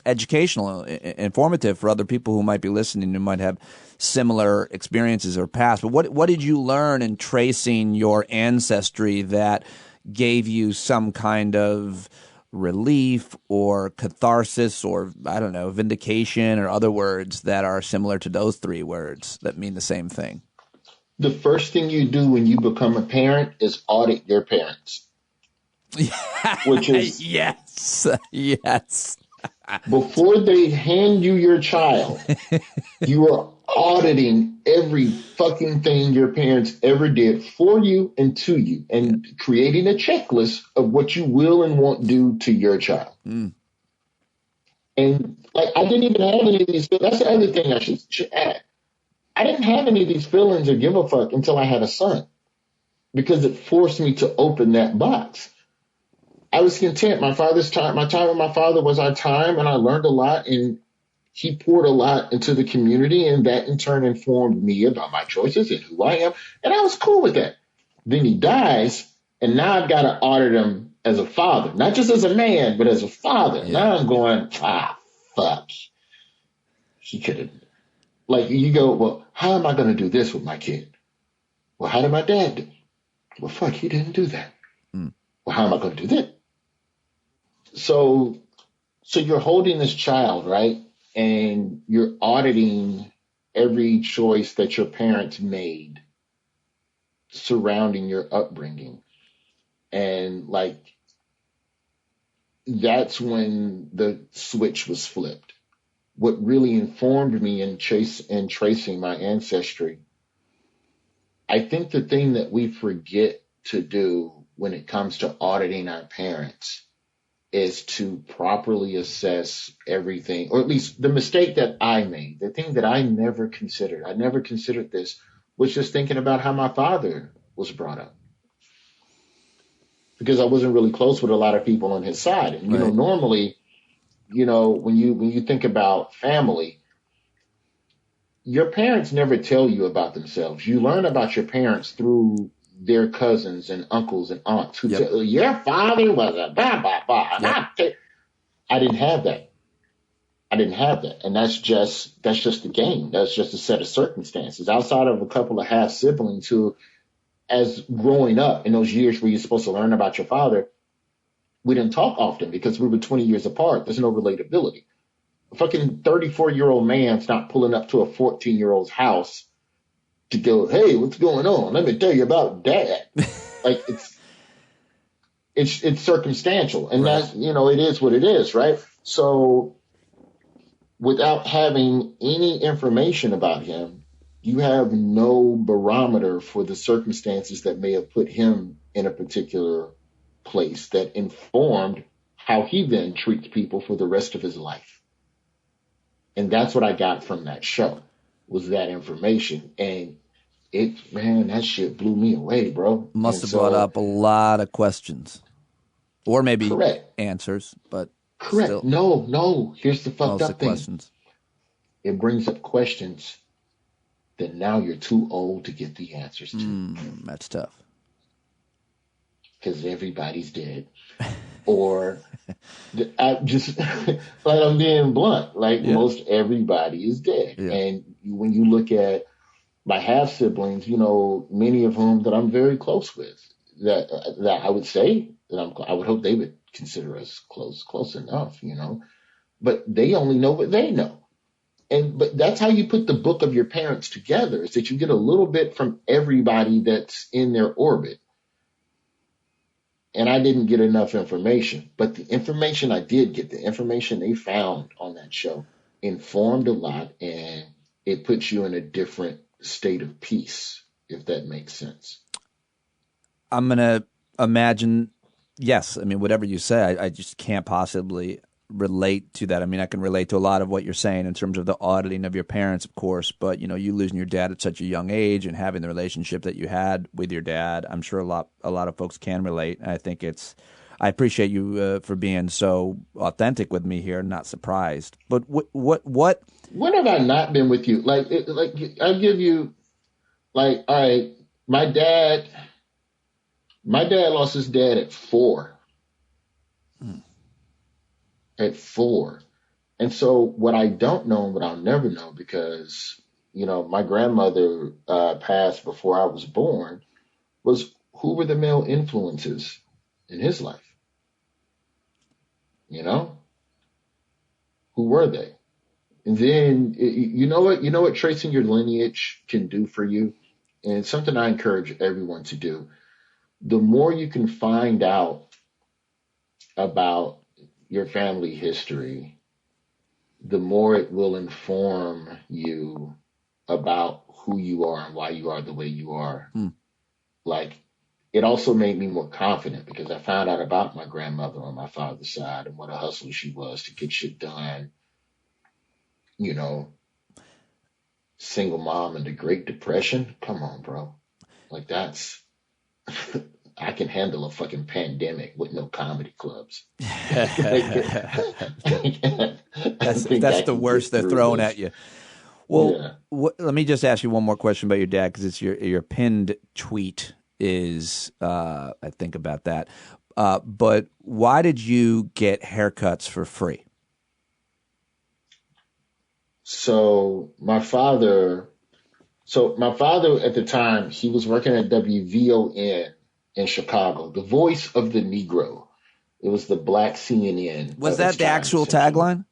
educational, informative for other people who might be listening who might have similar experiences or past. But what did you learn in tracing your ancestry that gave you some kind of relief or catharsis or, I don't know, vindication or other words that are similar to those three words that mean the same thing? The first thing you do when you become a parent is audit your parents. Which is yes. Before they hand you your child, you are auditing every fucking thing your parents ever did for you and to you, and creating a checklist of what you will and won't do to your child. And like, I didn't even have any of these. That's the other thing I should add. I didn't have any of these feelings or give a fuck until I had a son, because it forced me to open that box. I was content. My time with my father was our time, and I learned a lot, and he poured a lot into the community, and that in turn informed me about my choices and who I am, and I was cool with that. Then he dies, and now I've got to audit him as a father, not just as a man, but as a father. Yeah. Now I'm going, fuck. He could have, like, you go, well, how am I going to do this with my kid? Well, how did my dad do? Well, fuck, he didn't do that. Well, how am I going to do that? So you're holding this child, right? And you're auditing every choice that your parents made surrounding your upbringing. And like, that's when the switch was flipped. What really informed me in tracing my ancestry, I think the thing that we forget to do when it comes to auditing our parents is to properly assess everything, or at least the mistake that I made, the thing that I never considered this, was just thinking about how my father was brought up. Because I wasn't really close with a lot of people on his side. And, you know, normally, you know, when you think about family, your parents never tell you about themselves. You learn about your parents through their cousins and uncles and aunts who tell, your father was a blah, blah, blah. I didn't have that. And that's just the game. That's just a set of circumstances. Outside of a couple of half siblings who, as growing up in those years where you're supposed to learn about your father, we didn't talk often because we were 20 years apart. There's no relatability. A fucking 34-year-old man's not pulling up to a 14-year-old's house to go, hey, what's going on? Let me tell you about dad. Like, it's circumstantial, and that's, you know, it is what it is, right? So without having any information about him, you have no barometer for the circumstances that may have put him in a particular place that informed how he then treats people for the rest of his life. And that's what I got from that show, was that information. And that shit blew me away, bro. Must have brought up a lot of questions. Or maybe answers, but still. No. Here's the fucked up thing. Questions. It brings up questions that now you're too old to get the answers to. That's tough. Because everybody's dead. Or I'm being blunt, most everybody is dead. Yeah. And when you look at my half siblings, you know, many of whom that I'm very close with, that I would say that I would hope they would consider us close enough, you know, but they only know what they know. But that's how you put the book of your parents together, is that you get a little bit from everybody that's in their orbit. And I didn't get enough information, but the information I did get, the information they found on that show, informed a lot, and it puts you in a different state of peace, if that makes sense. I'm going to imagine, yes, I mean, whatever you say, I just can't possibly relate to that. I mean, I can relate to a lot of what you're saying in terms of the auditing of your parents, of course, but, you know, you losing your dad at such a young age and having the relationship that you had with your dad, I'm sure a lot of folks can relate. And I think I appreciate you for being so authentic with me here, not surprised. But what? When have I not been with you? I'll give you, all right, my dad lost his dad at 4. At 4. And so what I don't know and what I'll never know, because, you know, my grandmother passed before I was born, was who were the male influences in his life? you know? Who were they? And then, you know what tracing your lineage can do for you? And it's something I encourage everyone to do. The more you can find out about your family history, the more it will inform you about who you are and why you are the way you are. Like, it also made me more confident because I found out about my grandmother on my father's side and what a hustler she was to get shit done. You know, single mom in the Great Depression. Come on, bro. Like, that's, I can handle a fucking pandemic with no comedy clubs. That's the worst they're throwing at you. Well, yeah. let me just ask you one more question about your dad, because it's your pinned tweet is, I think about that. But why did you get haircuts for free? So my father at the time, he was working at WVON in Chicago, the voice of the Negro. It was the black CNN. Was that the actual tagline?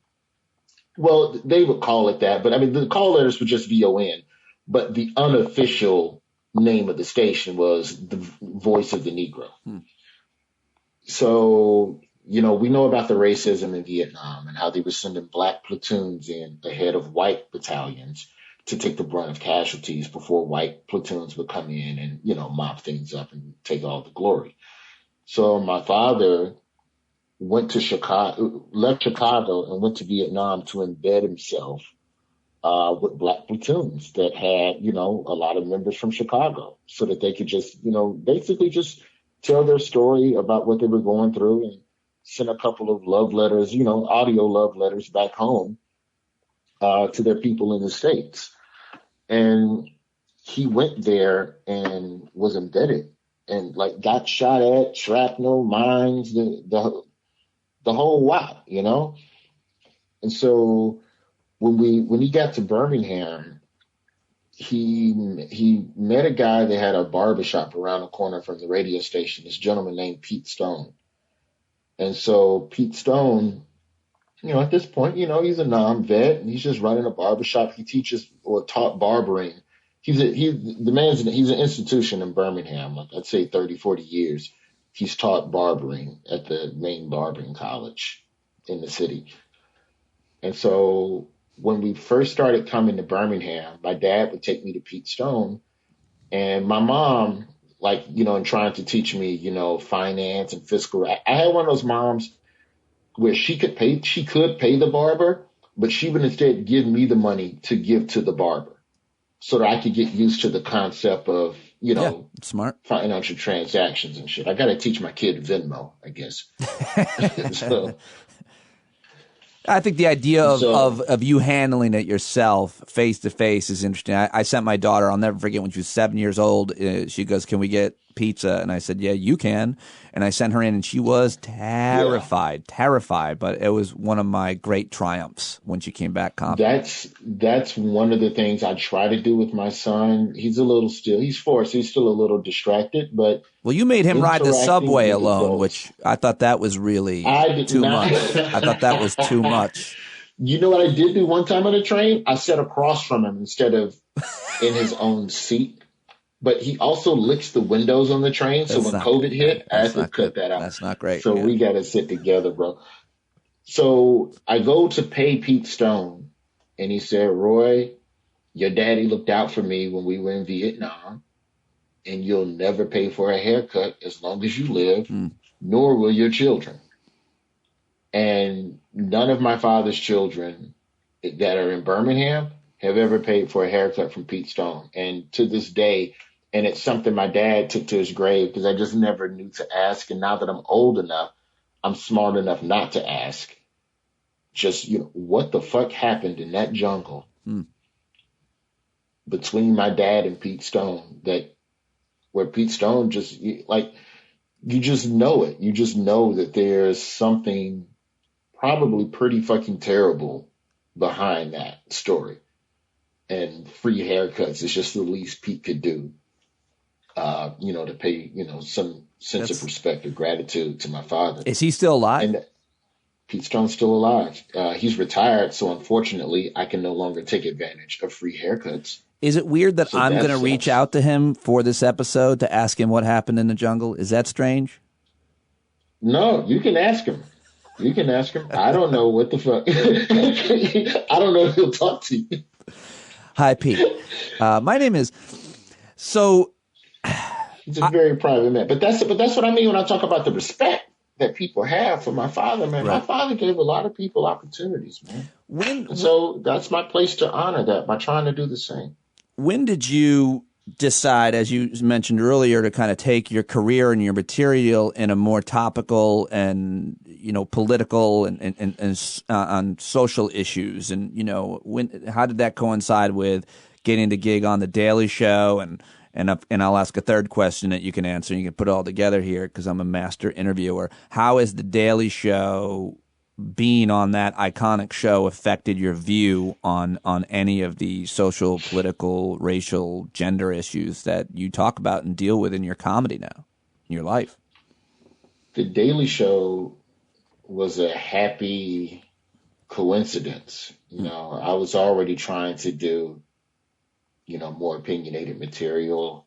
Well, they would call it that, but I mean, the call letters were just VON, but the unofficial name of the station was the voice of the Negro. So, you know, we know about the racism in Vietnam and how they were sending black platoons in ahead of white battalions to take the brunt of casualties before white platoons would come in and, you know, mop things up and take all the glory. So my father went to Chicago, left Chicago and went to Vietnam to embed himself with black platoons that had, you know, a lot of members from Chicago so that they could just, you know, basically just tell their story about what they were going through and send a couple of love letters, you know, audio love letters back home to their people in the States. And he went there and was embedded and like got shot at, shrapnel, mines, the whole lot, you know? And so when he got to Birmingham, he met a guy that had a barbershop around the corner from the radio station, this gentleman named Pete Stone. And so Pete Stone, you know, at this point, you know, he's a non-vet and he's just running a barbershop. He teaches or taught barbering. He's an institution in Birmingham, like I'd say 30, 40 years. He's taught barbering at the main barbering college in the city. And so when we first started coming to Birmingham, my dad would take me to Pete Stone, and my mom, like, you know, and trying to teach me, you know, finance and fiscal. I had one of those moms where she could pay the barber, but she would instead give me the money to give to the barber so that I could get used to the concept of, you know, smart financial transactions and shit. I got to teach my kid Venmo, I guess. So, I think the idea of you handling it yourself face to face is interesting. I sent my daughter, I'll never forget, when she was 7 years old, she goes, "Can we get pizza?" And I said, "Yeah, you can." And I sent her in and she was terrified, but it was one of my great triumphs when she came back confident. That's one of the things I try to do with my son. He's 4, so he's still a little distracted, but. Well, you made him ride the subway alone, which I thought that was really too much. I thought that was too much. You know what I did do one time on a train? I sat across from him instead of in his own seat. But he also licks the windows on the train. So when COVID hit, I had to cut that out. That's not great. So we got to sit together, bro. So I go to pay Pete Stone, and he said, "Roy, your daddy looked out for me when we were in Vietnam, and you'll never pay for a haircut as long as you live, nor will your children." And none of my father's children that are in Birmingham have ever paid for a haircut from Pete Stone. And to this day, and it's something my dad took to his grave because I just never knew to ask. And now that I'm old enough, I'm smart enough not to ask. Just, you know, what the fuck happened in that jungle between my dad and Pete Stone, where Pete Stone just, like, you just know it. You just know that there's something probably pretty fucking terrible behind that story. And free haircuts is just the least Pete could do, you know, to pay, you know, some sense of respect or gratitude to my father. Is he still alive? Pete Stone's still alive. He's retired, so unfortunately, I can no longer take advantage of free haircuts. Is it weird that So I'm that going to reach out to him for this episode to ask him what happened in the jungle? Is that strange? No, you can ask him. You can ask him. I don't know what the fuck. I don't know if he'll talk to you. Hi, Pete. My name is. So. He's a very private man. But that's what I mean when I talk about the respect that people have for my father, man. Right. My father gave a lot of people opportunities, man. So that's my place to honor that by trying to do the same. When did you decide, as you mentioned earlier, to kind of take your career and your material in a more topical and, you know, political and on social issues? And, you know, how did that coincide with getting the gig on The Daily Show? And I'll ask a third question that you can answer. You can put it all together here because I'm a master interviewer. How has The Daily Show, being on that iconic show, affected your view on any of the social, political, racial, gender issues that you talk about and deal with in your comedy now, in your life? The Daily Show was a happy coincidence. You know, I was already trying to do, you know, more opinionated material.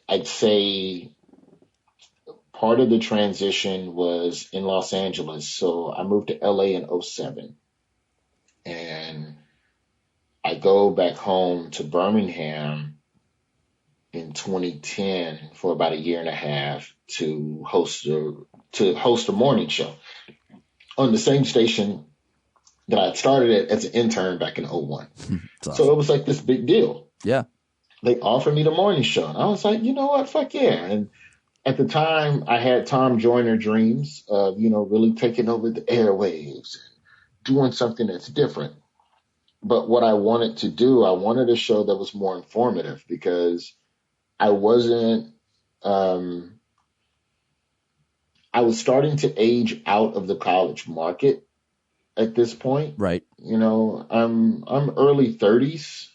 I'd say part of the transition was in Los Angeles. So I moved to LA in 2007. And I go back home to Birmingham in 2010 for about a year and a half to host a morning show on the same station that I started at as an intern back in 2001. Awesome. So it was like this big deal. Yeah. They offered me the morning show. And I was like, you know what? Fuck yeah. And at the time, I had Tom Joyner dreams of, you know, really taking over the airwaves and doing something that's different. But what I wanted to do, I wanted a show that was more informative because I wasn't, I was starting to age out of the college market at this point. Right. You know, I'm early 30s,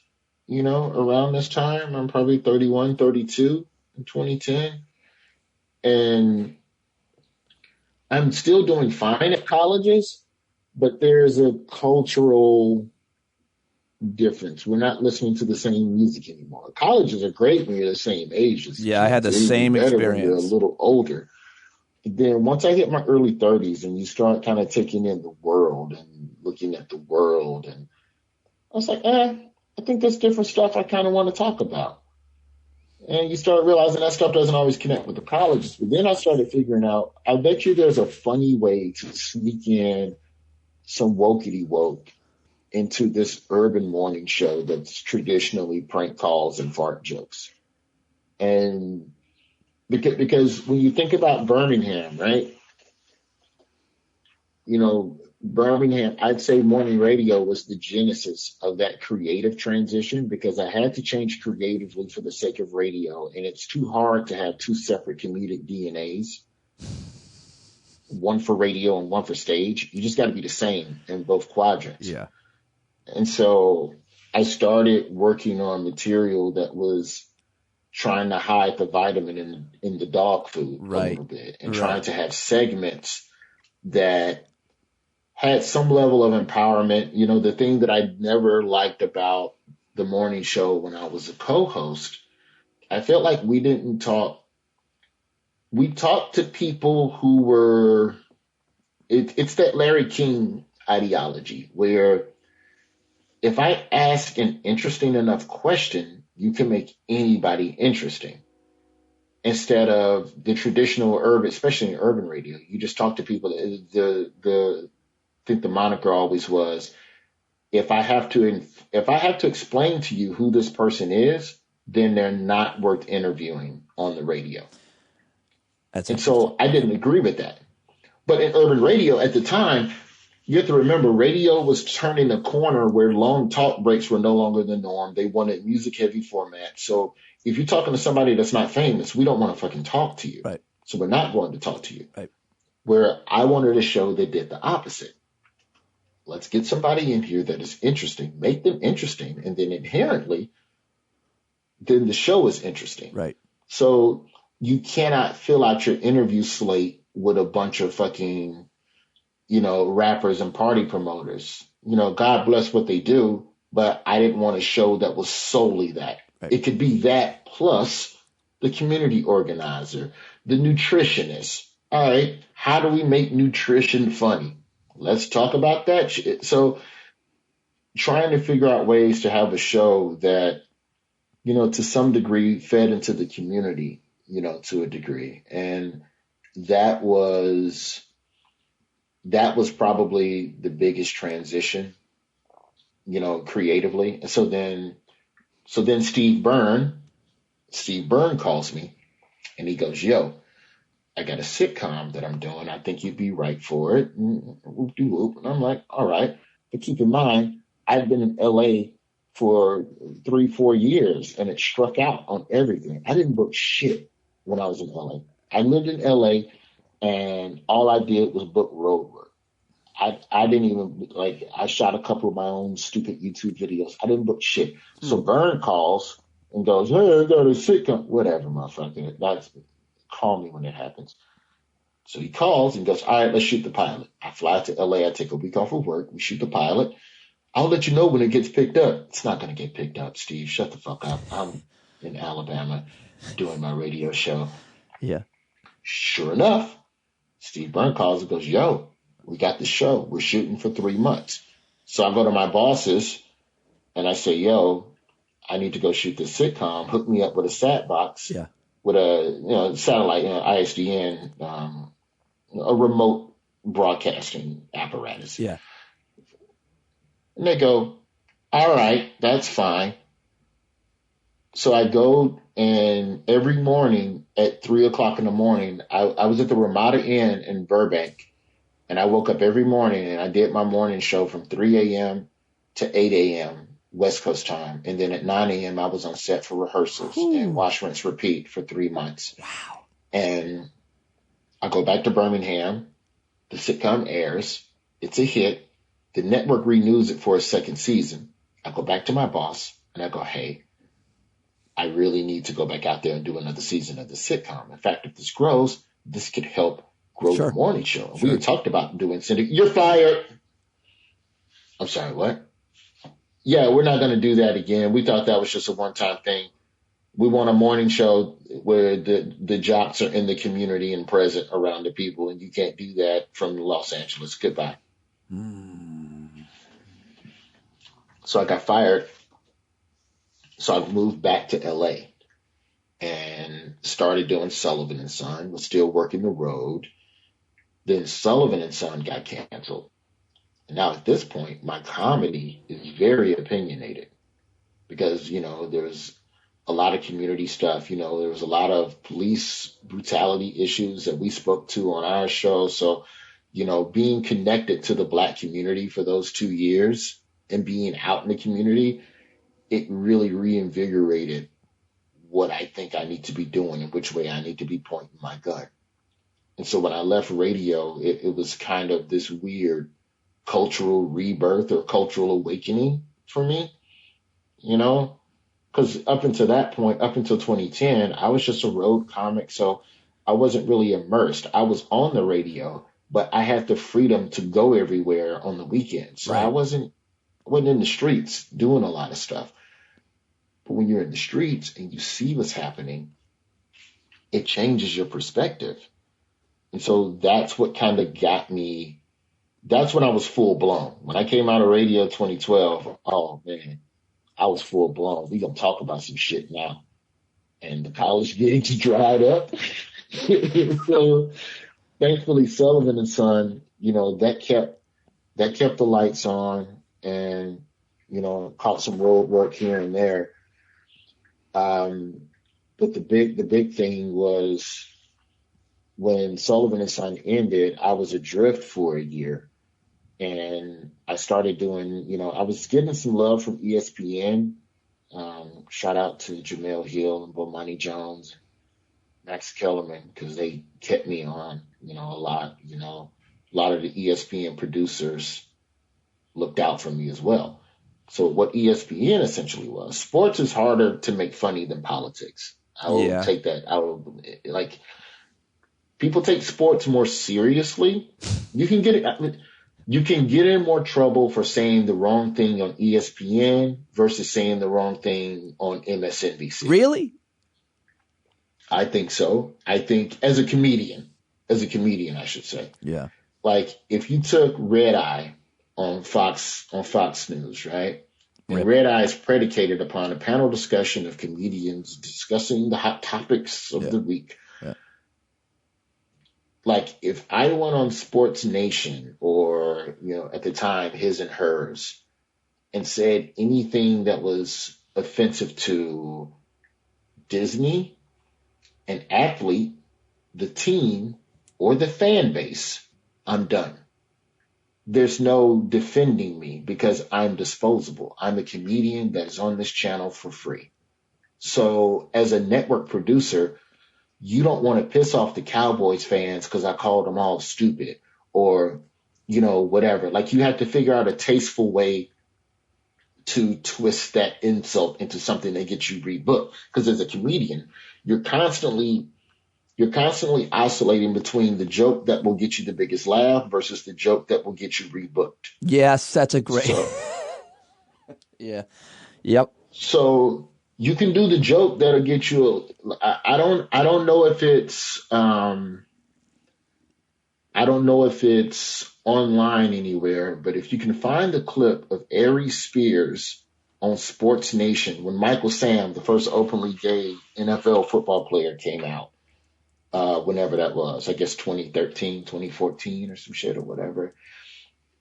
you know, around this time. I'm probably 31, 32 in 2010. And I'm still doing fine at colleges, but there's a cultural difference. We're not listening to the same music anymore. Colleges are great when you're the same age. Yeah, I had the same experience. When you're a little older. Then once I hit my early 30s and you start kind of taking in the world and looking at the world, and I was like, I think there's different stuff I kind of want to talk about. And you start realizing that stuff doesn't always connect with the colleges. But then I started figuring out, I bet you there's a funny way to sneak in some wokey woke into this urban morning show that's traditionally prank calls and fart jokes. And because when you think about Birmingham, right? You know, Birmingham, I'd say morning radio was the genesis of that creative transition because I had to change creatively for the sake of radio. And it's too hard to have two separate comedic DNAs, one for radio and one for stage. You just got to be the same in both quadrants. Yeah. And so I started working on material that was trying to hide the vitamin in the dog food a little bit and trying to have segments that had some level of empowerment. You know, the thing that I never liked about the morning show when I was a co-host, I felt like we didn't talk. We talked to people who were, it's that Larry King ideology where if I ask an interesting enough question, you can make anybody interesting. Instead of the traditional urban, especially in urban radio, you just talk to people. I think the moniker always was, if I have to explain to you who this person is, then they're not worth interviewing on the radio. And so I didn't agree with that. But in urban radio at the time, you have to remember radio was turning a corner where long talk breaks were no longer the norm. They wanted music heavy format. So if you're talking to somebody that's not famous, we don't want to fucking talk to you. Right. So we're not going to talk to you. Right. Where I wanted a show that did the opposite. Let's get somebody in here that is interesting, make them interesting, and then inherently, then the show is interesting. Right. So you cannot fill out your interview slate with a bunch of fucking rappers and party promoters. God bless what they do, but I didn't want a show that was solely that. Right. It could be that plus the community organizer, the nutritionist. All right, how do we make nutrition funny? Let's talk about that shit. So trying to figure out ways to have a show that, to some degree fed into the community, to a degree. And that was probably the biggest transition, creatively. And so then Steve Byrne calls me and he goes, yo, I got a sitcom that I'm doing. I think you'd be right for it. And I'm like, all right. But keep in mind, I've been in LA for 3-4 years and it struck out on everything. I didn't book shit when I was in LA. I lived in LA and all I did was book road work. I didn't even, I shot a couple of my own stupid YouTube videos. I didn't book shit. So Byrne calls and goes, hey, I got a sitcom. Whatever, motherfucker. Call me when it happens. So he calls and goes, all right, let's shoot the pilot. I fly to LA. I take a week off of work. We shoot the pilot. I'll let you know when it gets picked up. It's not going to get picked up, Steve. Shut the fuck up. I'm in Alabama doing my radio show. Yeah. Sure enough, Steve Byrne calls and goes, yo, we got the show. We're shooting for 3 months. So I go to my bosses and I say, yo, I need to go shoot this sitcom. Hook me up with a sat box. Yeah. With a satellite, ISDN, a remote broadcasting apparatus. Yeah. And they go, all right, that's fine. So I go and every morning at 3:00 in the morning, I was at the Ramada Inn in Burbank, and I woke up every morning and I did my morning show from 3 a.m. to 8 a.m. West Coast time. And then at 9 a.m. I was on set for rehearsals and wash, rinse, repeat for 3 months. Wow. And I go back to Birmingham. The sitcom airs. It's a hit. The network renews it for a second season. I go back to my boss and I go, hey, I really need to go back out there and do another season of the sitcom. In fact, if this grows, this could help grow the morning show. We had talked about doing You're fired. I'm sorry, what? Yeah, we're not going to do that again. We thought that was just a one-time thing. We want a morning show where the jocks are in the community and present around the people, and you can't do that from Los Angeles. Goodbye. So I got fired. So I moved back to LA and started doing Sullivan and Son, was still working the road. Then Sullivan and Son got canceled. And now at this point, my comedy is very opinionated because, there's a lot of community stuff. There was a lot of police brutality issues that we spoke to on our show. So, being connected to the Black community for those 2 years and being out in the community, it really reinvigorated what I think I need to be doing and which way I need to be pointing my gun. And so when I left radio, it was kind of this weird cultural rebirth or cultural awakening for me, because up until that point, up until 2010, I was just a road comic. So I wasn't really immersed. I was on the radio, but I had the freedom to go everywhere on the weekends. So I wasn't in the streets doing a lot of stuff. But when you're in the streets and you see what's happening, it changes your perspective. And so that's what kind of got me. That's when I was full blown. When I came out of radio 2012, oh man, I was full blown. We gonna talk about some shit now. And the college gigs dried up. So thankfully Sullivan and Son, that kept the lights on and, caught some road work here and there. But the big thing was when Sullivan and Son ended, I was adrift for a year. And I started doing, I was getting some love from ESPN. Shout out to Jamel Hill and Bomani Jones, Max Kellerman, because they kept me on, a lot. A lot of the ESPN producers looked out for me as well. So what ESPN essentially was, sports is harder to make funny than politics. I will take that. people take sports more seriously. You can get in more trouble for saying the wrong thing on ESPN versus saying the wrong thing on MSNBC. Really? I think so. I think as a comedian, I should say. Yeah. Like if you took Red Eye on Fox News, right? And Red Eye is predicated upon a panel discussion of comedians discussing the hot topics of the week. Yeah. Like if I went on Sports Nation or, at the time, His and Hers, and said anything that was offensive to Disney, an athlete, the team, or the fan base, I'm done. There's no defending me because I'm disposable. I'm a comedian that is on this channel for free. So as a network producer, you don't want to piss off the Cowboys fans because I called them all stupid or, whatever. Like you have to figure out a tasteful way to twist that insult into something that gets you rebooked. Because as a comedian, you're constantly oscillating between the joke that will get you the biggest laugh versus the joke that will get you rebooked. Yes, that's a great. Yeah. Yep. So you can do the joke that'll get you. I don't know if it's. I don't know if it's online anywhere, but if you can find the clip of Ari Spears on Sports Nation when Michael Sam, the first openly gay NFL football player, came out. Whenever that was, I guess 2013, 2014 or some shit or whatever.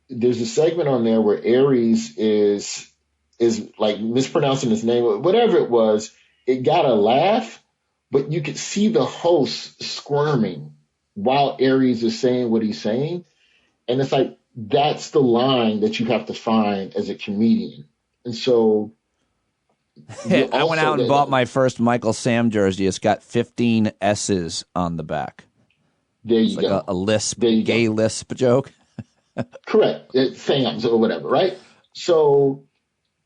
There's a segment on there where Aries is like mispronouncing his name, whatever it was. It got a laugh, but you could see the host squirming while Aries is saying what he's saying. And it's like, that's the line that you have to find as a comedian. And so I went out and bought my first Michael Sam jersey. It's got 15 S's on the back. There you go. Like a lisp, gay lisp joke. Correct. Fans or whatever, right? So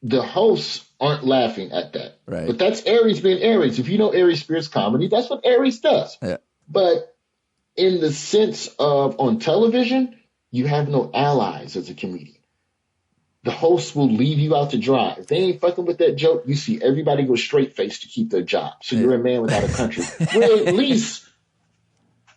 the hosts aren't laughing at that. Right. But that's Aries being Aries. If you know Aries Spears comedy, that's what Aries does. Yeah. But in the sense of on television, you have no allies as a comedian. The host will leave you out to dry. If they ain't fucking with that joke, you see everybody go straight face to keep their job. So you're a man without a country. Well, at least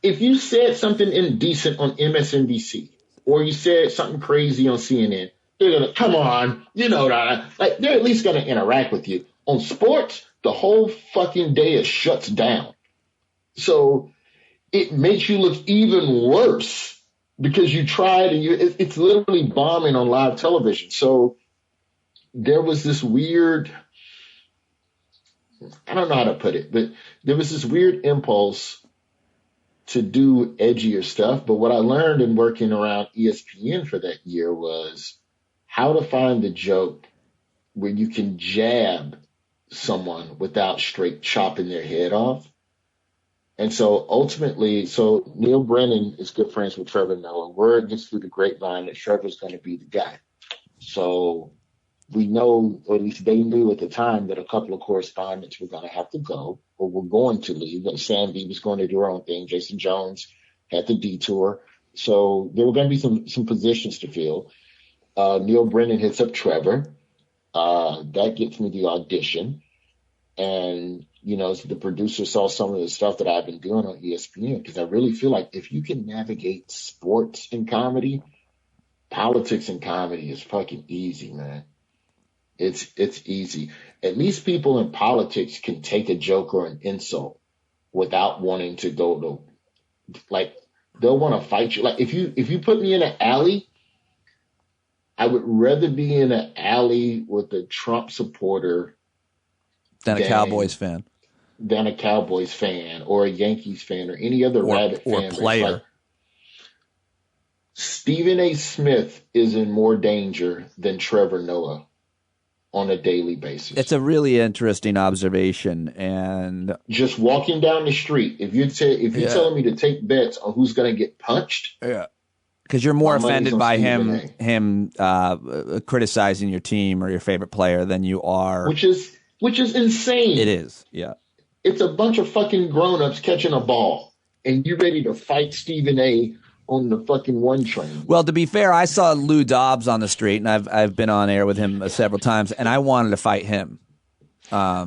if you said something indecent on MSNBC or you said something crazy on CNN, they're going to, come on, that. Like, they're at least going to interact with you. On sports, the whole fucking day it shuts down. So it makes you look even worse. Because you tried and it's literally bombing on live television. So there was this weird, I don't know how to put it, but there was this weird impulse to do edgier stuff. But what I learned in working around ESPN for that year was how to find the joke where you can jab someone without straight chopping their head off. And so ultimately, Neil Brennan is good friends with Trevor Noah. Word gets through the grapevine that Trevor's going to be the guy. So we know, or at least they knew at the time, that a couple of correspondents were going to have to go or were going to leave. And Sandy was going to do her own thing. Jason Jones had the detour. So there were going to be some positions to fill. Neil Brennan hits up Trevor. That gets me the audition. And the producer saw some of the stuff that I've been doing on ESPN because I really feel like if you can navigate sports and comedy, politics and comedy is fucking easy, man. It's easy. At least people in politics can take a joke or an insult without wanting to go to, like, they'll want to fight you. Like if you put me in an alley, I would rather be in an alley with a Trump supporter than a Cowboys fan. Than a Cowboys fan or a Yankees fan or any other rabbit fan. Or player. Like, Stephen A. Smith is in more danger than Trevor Noah on a daily basis. It's a really interesting observation. And just walking down the street, if you're telling me to take bets on who's going to get punched, because you're more offended by him criticizing your team or your favorite player than you are, which is insane. It is, yeah. It's a bunch of fucking grown-ups catching a ball. and you're ready to fight Stephen A. on the fucking one train. Well, to be fair, I saw Lou Dobbs on the street, and I've been on air with him several times, and I wanted to fight him. I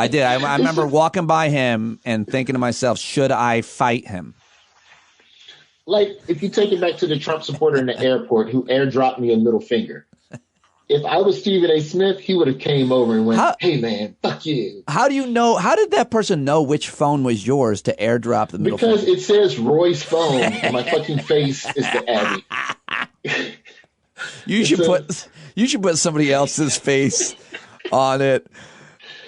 did. I remember walking by him and thinking to myself, should I fight him? Like, if you take it back to the Trump supporter in the airport who airdropped me a middle finger. If I was Stephen A. Smith, he would have came over and went, hey, man, fuck you. How do you know? How did that person know which phone was yours to airdrop the middle finger? Because it says Roy's phone and my fucking face is the Abby. You should put somebody else's face on it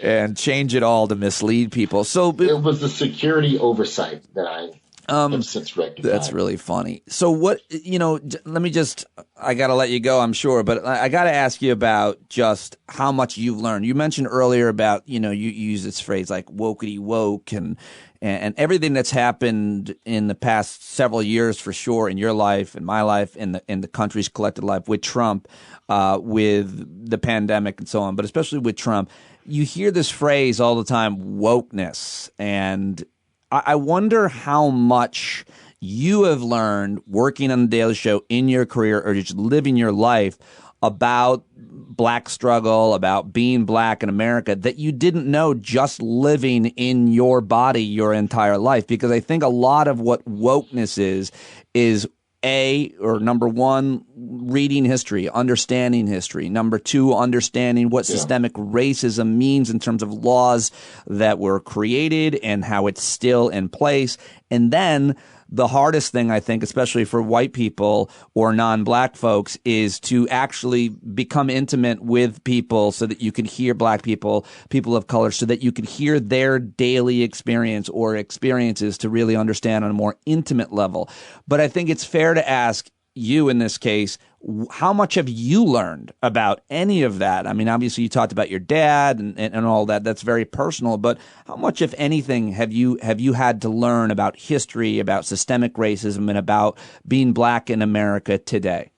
and change it all to mislead people. So it was the security oversight that I have since rectified. That's really funny. So what, let me I got to let you go, I'm sure, but I got to ask you about just how much you've learned. You mentioned earlier about, you use this phrase like wokety woke and everything that's happened in the past several years for sure in your life, in my life, in the country's collective life with Trump, with the pandemic and so on, but especially with Trump. You hear this phrase all the time, wokeness, and I wonder how much you have learned working on the Daily Show in your career or just living your life about black struggle, about being black in America that you didn't know just living in your body your entire life. Because I think a lot of what wokeness is number one, reading history, understanding history. Number two, understanding what systemic racism means in terms of laws that were created and how it's still in place. And then the hardest thing, I think, especially for white people or non-black folks, is to actually become intimate with people so that you can hear black people, people of color, so that you can hear their daily experience or experiences to really understand on a more intimate level. But I think it's fair to ask you in this case, how much have you learned about any of that? I mean, obviously you talked about your dad and all that. That's very personal. But how much, if anything, have you had to learn about history, about systemic racism, and about being black in America today?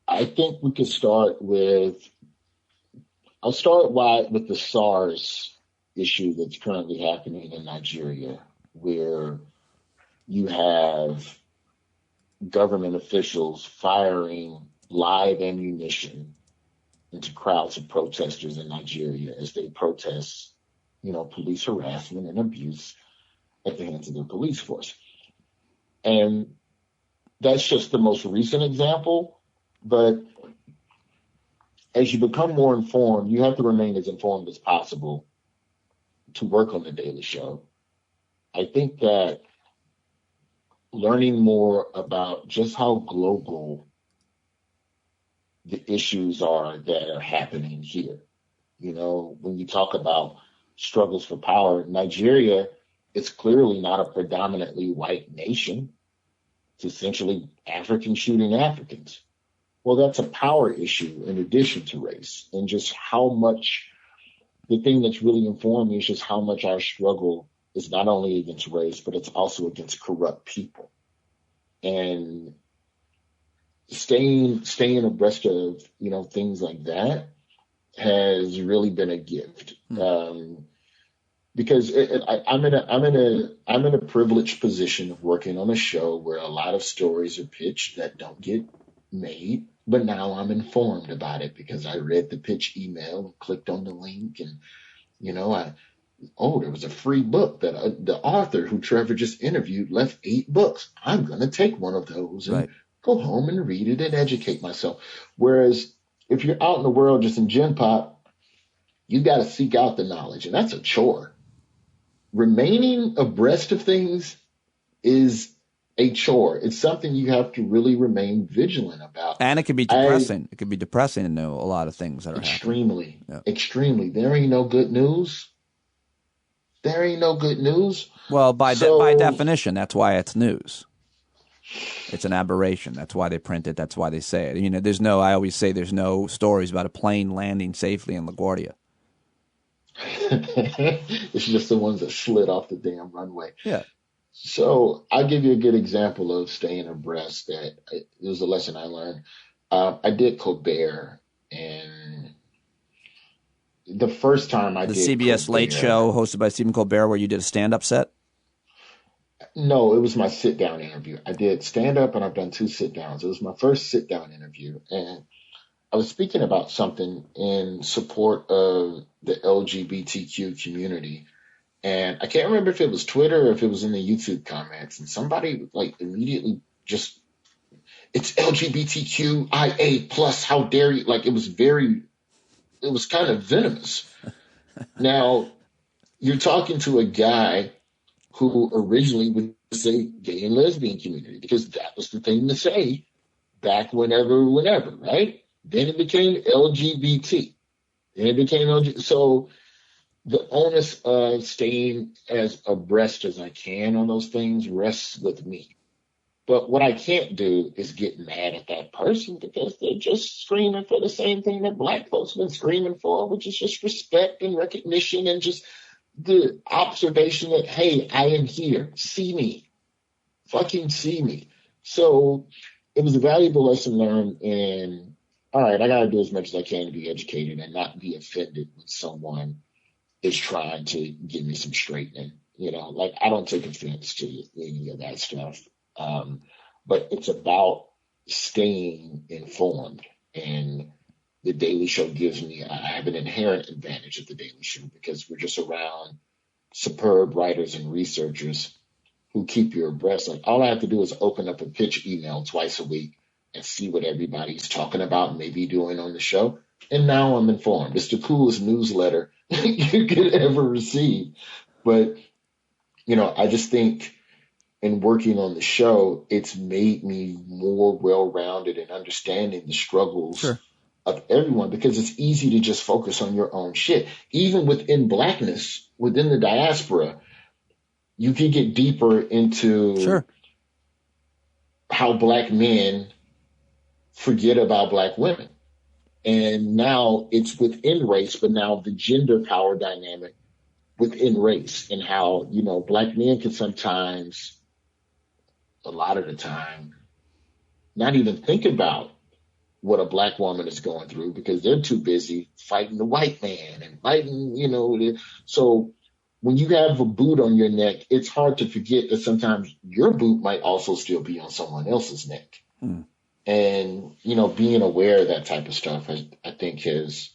I think we could start with the SARS issue that's currently happening in Nigeria, where you have government officials firing live ammunition into crowds of protesters in Nigeria as they protest, police harassment and abuse at the hands of the police force. And that's just the most recent example. But as you become more informed, you have to remain as informed as possible to work on the Daily Show. I think that learning more about just how global the issues are that are happening here. When you talk about struggles for power, Nigeria, it's clearly not a predominantly white nation. It's essentially Africans shooting Africans. Well, that's a power issue in addition to race, and just how much the thing that's really informed me is just how much our struggle is not only against race, but it's also against corrupt people. And staying abreast of, things like that has really been a gift. Because I'm in a privileged position of working on a show where a lot of stories are pitched that don't get made, but now I'm informed about it because I read the pitch email and clicked on the link, and there was a free book that the author who Trevor just interviewed left 8 books. I'm going to take one of those and go home and read it and educate myself. Whereas if you're out in the world just in Gen Pop, you got to seek out the knowledge, and that's a chore. Remaining abreast of things is a chore. It's something you have to really remain vigilant about. And it can be depressing. It can be depressing to know a lot of things that are happening. Yeah. Extremely. There ain't no good news. There ain't no good news. Well, by definition, that's why it's news. It's an aberration. That's why they print it. That's why they say it. I always say there's no stories about a plane landing safely in LaGuardia. It's just the ones that slid off the damn runway. Yeah. So I'll give you a good example of staying abreast. It was a lesson I learned. I did Colbert, and the first time I the did CBS Colbert, Late Show hosted by Stephen Colbert, where you did a stand-up set? No, it was my sit-down interview. I did stand-up, and I've done 2 sit-downs. It was my first sit-down interview, and I was speaking about something in support of the LGBTQ community. And I can't remember if it was Twitter or if it was in the YouTube comments. And somebody like immediately just, it's LGBTQIA plus, how dare you? Like it was kind of venomous. Now, you're talking to a guy who originally would say gay and lesbian community because that was the thing to say back whenever, right? Then it became LGBT. Then it became LGBT. So the onus of staying as abreast as I can on those things rests with me. But what I can't do is get mad at that person because they're just screaming for the same thing that Black folks have been screaming for, which is just respect and recognition and just the observation that, hey, I am here. See me. Fucking see me. So it was a valuable lesson learned in, all right, I got to do as much as I can to be educated and not be offended when someone is trying to give me some straightening. Like I don't take offense to any of that stuff. But it's about staying informed. And the Daily Show I have an inherent advantage of the Daily Show because we're just around superb writers and researchers who keep you abreast. Like all I have to do is open up a pitch email twice a week and see what everybody's talking about and maybe doing on the show. And now I'm informed. It's the coolest newsletter you could ever receive. But, I just think in working on the show, it's made me more well-rounded in understanding the struggles of everyone because it's easy to just focus on your own shit. Even within Blackness, within the diaspora, you can get deeper into how Black men forget about Black women. And now it's within race, but now the gender power dynamic within race and how, Black men can sometimes, a lot of the time, not even think about what a Black woman is going through because they're too busy fighting the white man and fighting, So when you have a boot on your neck, it's hard to forget that sometimes your boot might also still be on someone else's neck. And, being aware of that type of stuff, I think it's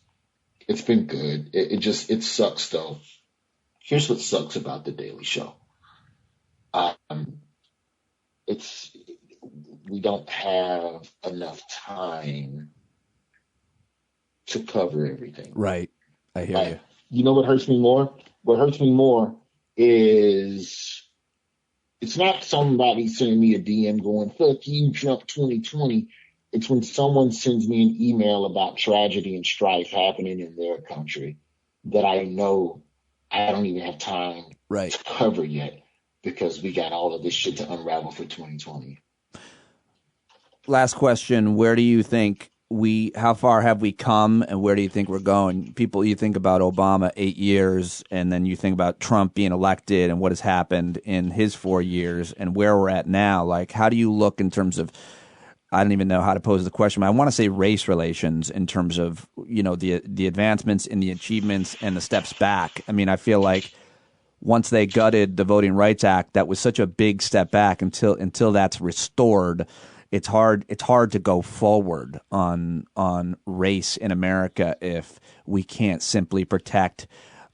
been good. It sucks though. Here's what sucks about the Daily Show. We don't have enough time to cover everything. Right. I hear you. You know what hurts me more? What hurts me more is it's not somebody sending me a DM going, fuck you, Trump 2020. It's when someone sends me an email about tragedy and strife happening in their country that I know I don't even have time to cover yet because we got all of this shit to unravel for 2020. Last question. Where do you think how far have we come and where do you think we're going? People, you think about Obama 8 years and then you think about Trump being elected and what has happened in his 4 years and where we're at now. Like, how do you look in terms of, I don't even know how to pose the question, but I want to say race relations in terms of, the advancements and the achievements and the steps back. I mean, I feel like once they gutted the Voting Rights Act, that was such a big step back until that's restored. It's hard to go forward on race in America if we can't simply protect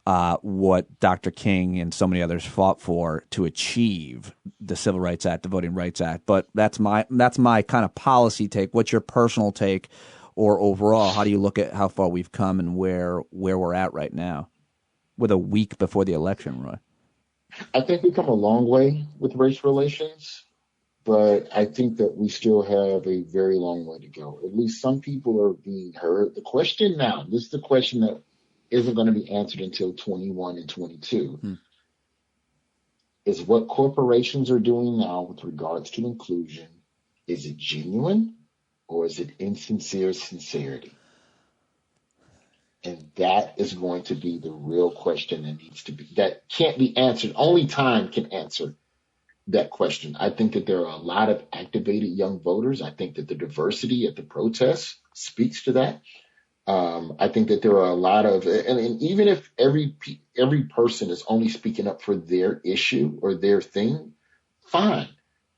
what Dr. King and so many others fought for to achieve the Civil Rights Act, the Voting Rights Act. But that's my kind of policy take. What's your personal take, or overall, how do you look at how far we've come and where we're at right now, with a week before the election, Roy? I think we've come a long way with race relations. But I think that we still have a very long way to go. At least some people are being heard. The question now, this is the question that isn't going to be answered until 21 and 22, is what corporations are doing now with regards to inclusion. Is it genuine or is it insincere sincerity? And that is going to be the real question that can't be answered. Only time can answer that question. I think that there are a lot of activated young voters. I think that the diversity at the protests speaks to that. I think that there are a lot of, and even if every person is only speaking up for their issue or their thing, fine.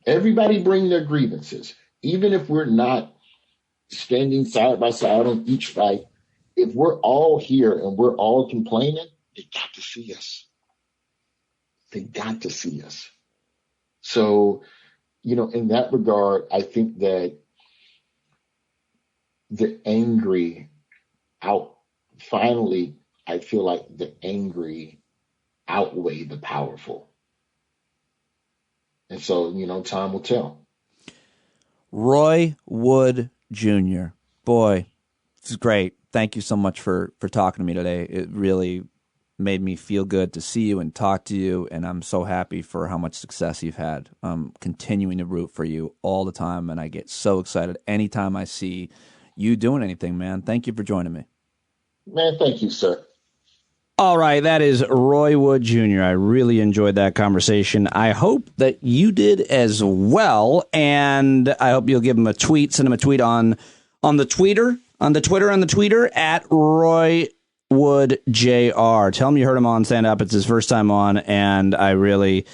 Everybody bring their grievances. Even if we're not standing side by side on each fight, if we're all here and we're all complaining, they got to see us. They got to see us. So, in that regard, I think that the angry finally, I feel like the angry outweigh the powerful. And so, time will tell. Roy Wood Jr. Boy, this is great. Thank you so much for talking to me today. It really made me feel good to see you and talk to you, and I'm so happy for how much success you've had. I'm continuing to root for you all the time, and I get so excited anytime I see you doing anything, man. Thank you for joining me. Man, thank you, sir. All right, that is Roy Wood Jr. I really enjoyed that conversation. I hope that you did as well, and I hope you'll give him a tweet, send him a tweet on the Twitter at Roy Wood Jr. Tell him you heard him on Stand Up. It's his first time on, and I really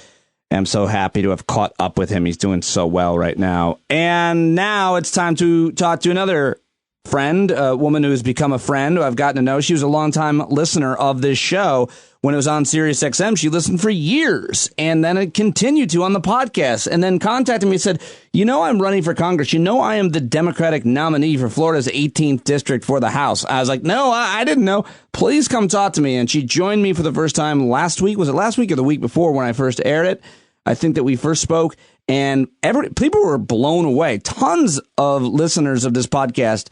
am so happy to have caught up with him. He's doing so well right now. And now it's time to talk to another friend, a woman who has become a friend who I've gotten to know. She was a longtime listener of this show when it was on Sirius XM. She listened for years, and then it continued to on the podcast, and then contacted me and said, I'm running for Congress. I am the Democratic nominee for Florida's 18th district for the House. I was like, no, I didn't know. Please come talk to me. And she joined me for the first time last week. Was it last week or the week before when I first aired it? I think that we first spoke, and people were blown away. Tons of listeners of this podcast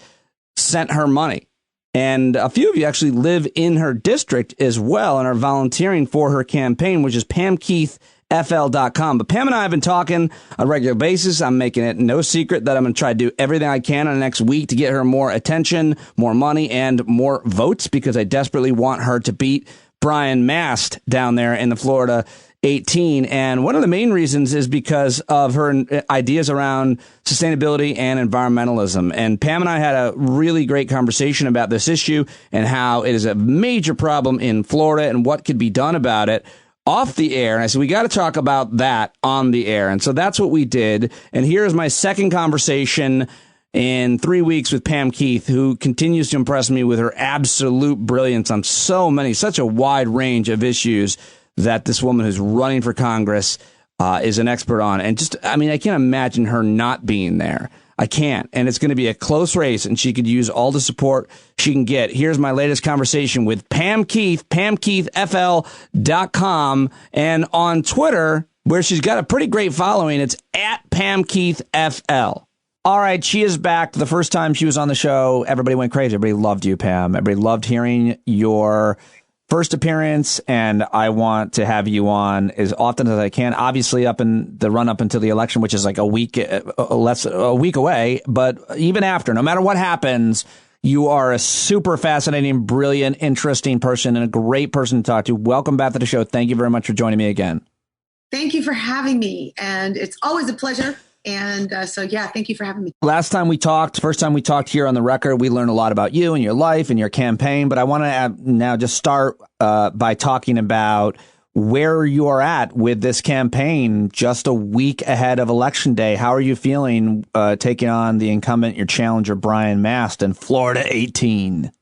sent her money. And a few of you actually live in her district as well and are volunteering for her campaign, which is PamKeithFL.com. But Pam and I have been talking on a regular basis. I'm making it no secret that I'm going to try to do everything I can in the next week to get her more attention, more money, and more votes, because I desperately want her to beat Brian Mast down there in the Florida 18. And one of the main reasons is because of her ideas around sustainability and environmentalism. And Pam and I had a really great conversation about this issue and how it is a major problem in Florida and what could be done about it off the air. And I said, we got to talk about that on the air. And so that's what we did. And here's my second conversation in 3 weeks with Pam Keith, who continues to impress me with her absolute brilliance on such a wide range of issues that this woman who's running for Congress is an expert on. And I can't imagine her not being there. I can't. And it's going to be a close race, and she could use all the support she can get. Here's my latest conversation with Pam Keith, PamKeithFL.com, and on Twitter, where she's got a pretty great following, it's at PamKeithFL. All right, she is back. The first time she was on the show, everybody went crazy. Everybody loved you, Pam. Everybody loved hearing your first appearance, and I want to have you on as often as I can. Obviously, up in the run up until the election, which is like a week away. But even after, no matter what happens, you are a super fascinating, brilliant, interesting person and a great person to talk to. Welcome back to the show. Thank you very much for joining me again. Thank you for having me, and it's always a pleasure. And thank you for having me. First time we talked here on the record, we learned a lot about you and your life and your campaign. But I want to now just start by talking about where you are at with this campaign just a week ahead of Election Day. How are you feeling taking on the incumbent, your challenger, Brian Mast, in Florida 18?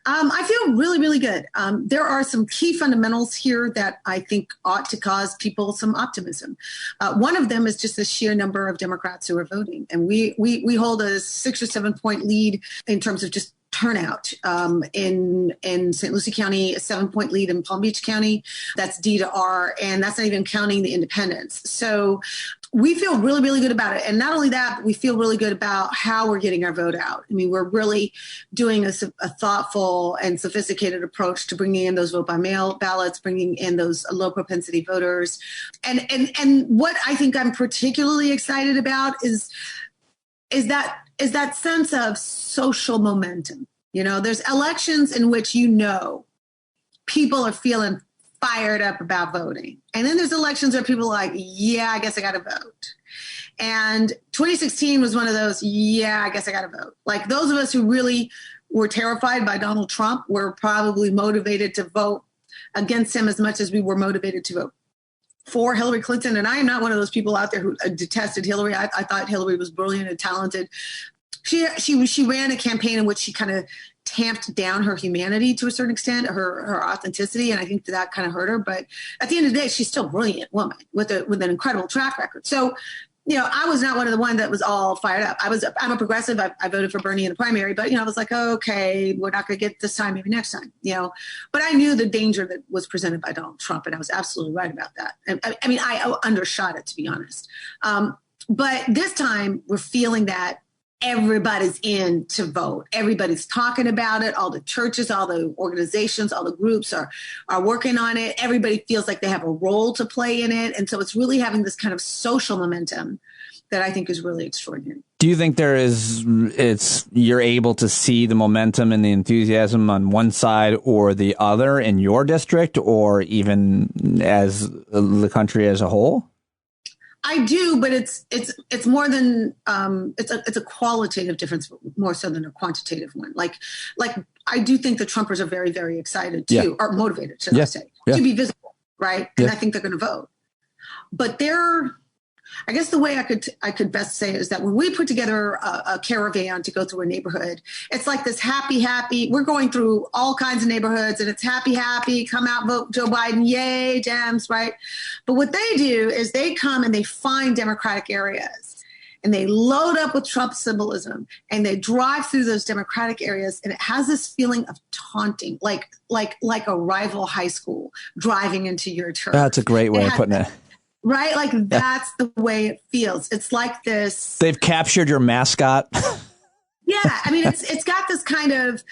I feel really, really good. There are some key fundamentals here that I think ought to cause people some optimism. One of them is just the sheer number of Democrats who are voting. And we hold a 6 or 7 point lead in terms of just turnout in St. Lucie County, a 7 point lead in Palm Beach County. That's D to R, and that's not even counting the independents. So we feel really, really good about it. And not only that, but we feel really good about how we're getting our vote out. I mean, we're really doing a thoughtful and sophisticated approach to bringing in those vote by mail ballots, bringing in those low propensity voters. And what I think I'm particularly excited about is that sense of social momentum. There's elections in which people are feeling fired up about voting. And then there's elections where people are like, yeah, I guess I got to vote. And 2016 was one of those, yeah, I guess I got to vote. Like those of us who really were terrified by Donald Trump were probably motivated to vote against him as much as we were motivated to vote for Hillary Clinton. And I am not one of those people out there who detested Hillary. I thought Hillary was brilliant and talented. She ran a campaign in which she kind of tamped down her humanity to a certain extent, her authenticity, and I think that kind of hurt her. But at the end of the day, she's still a brilliant woman with an incredible track record. So, I was not one of the ones that was all fired up. I'm a progressive. I voted for Bernie in the primary, but I was like, okay, we're not going to get this time, maybe next time, But I knew the danger that was presented by Donald Trump, and I was absolutely right about that. And I undershot it, to be honest. But this time, we're feeling that everybody's in to vote. Everybody's talking about it. All the churches, all the organizations, all the groups are working on it. Everybody feels like they have a role to play in it. And so it's really having this kind of social momentum that I think is really extraordinary. Do you think you're able to see the momentum and the enthusiasm on one side or the other in your district, or even as the country as a whole? I do, but it's more than it's a qualitative difference more so than a quantitative one. Like I do think the Trumpers are very, very excited too, or motivated, should I say, to be visible, right? And I think they're going to vote. But I guess the way I could best say it is that when we put together a caravan to go through a neighborhood, it's like this happy. We're going through all kinds of neighborhoods, and it's happy. Come out, vote Joe Biden, yay, Dems, right? But what they do is they come and they find Democratic areas, and they load up with Trump symbolism, and they drive through those Democratic areas, and it has this feeling of taunting, like a rival high school driving into your turf. That's a great way of putting it. Right? Like that's the way it feels. It's like this. They've captured your mascot. Yeah. I mean, it's got this kind of,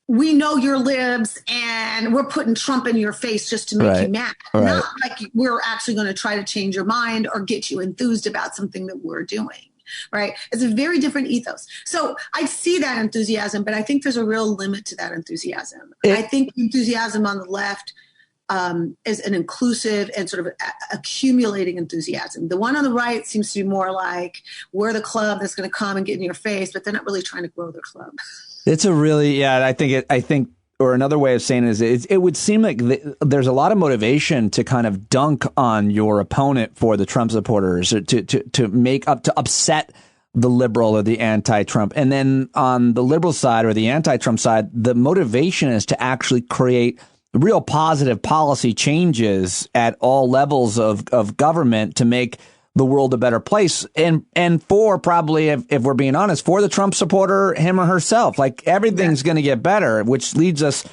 we know your libs and we're putting Trump in your face just to make you mad. Right. Not like we're actually going to try to change your mind or get you enthused about something that we're doing. Right. It's a very different ethos. So I see that enthusiasm, but I think there's a real limit to that enthusiasm. I think enthusiasm on the left is an inclusive and sort of accumulating enthusiasm. The one on the right seems to be more like we're the club that's going to come and get in your face, but they're not really trying to grow their club. It's a really, I think, or another way of saying it is it would seem like there's a lot of motivation to kind of dunk on your opponent for the Trump supporters, or to upset the liberal or the anti-Trump. And then on the liberal side or the anti-Trump side, the motivation is to actually create real positive policy changes at all levels of government to make the world a better place. And for probably, if we're being honest, for the Trump supporter, him or herself, like everything's going to get better, which leads us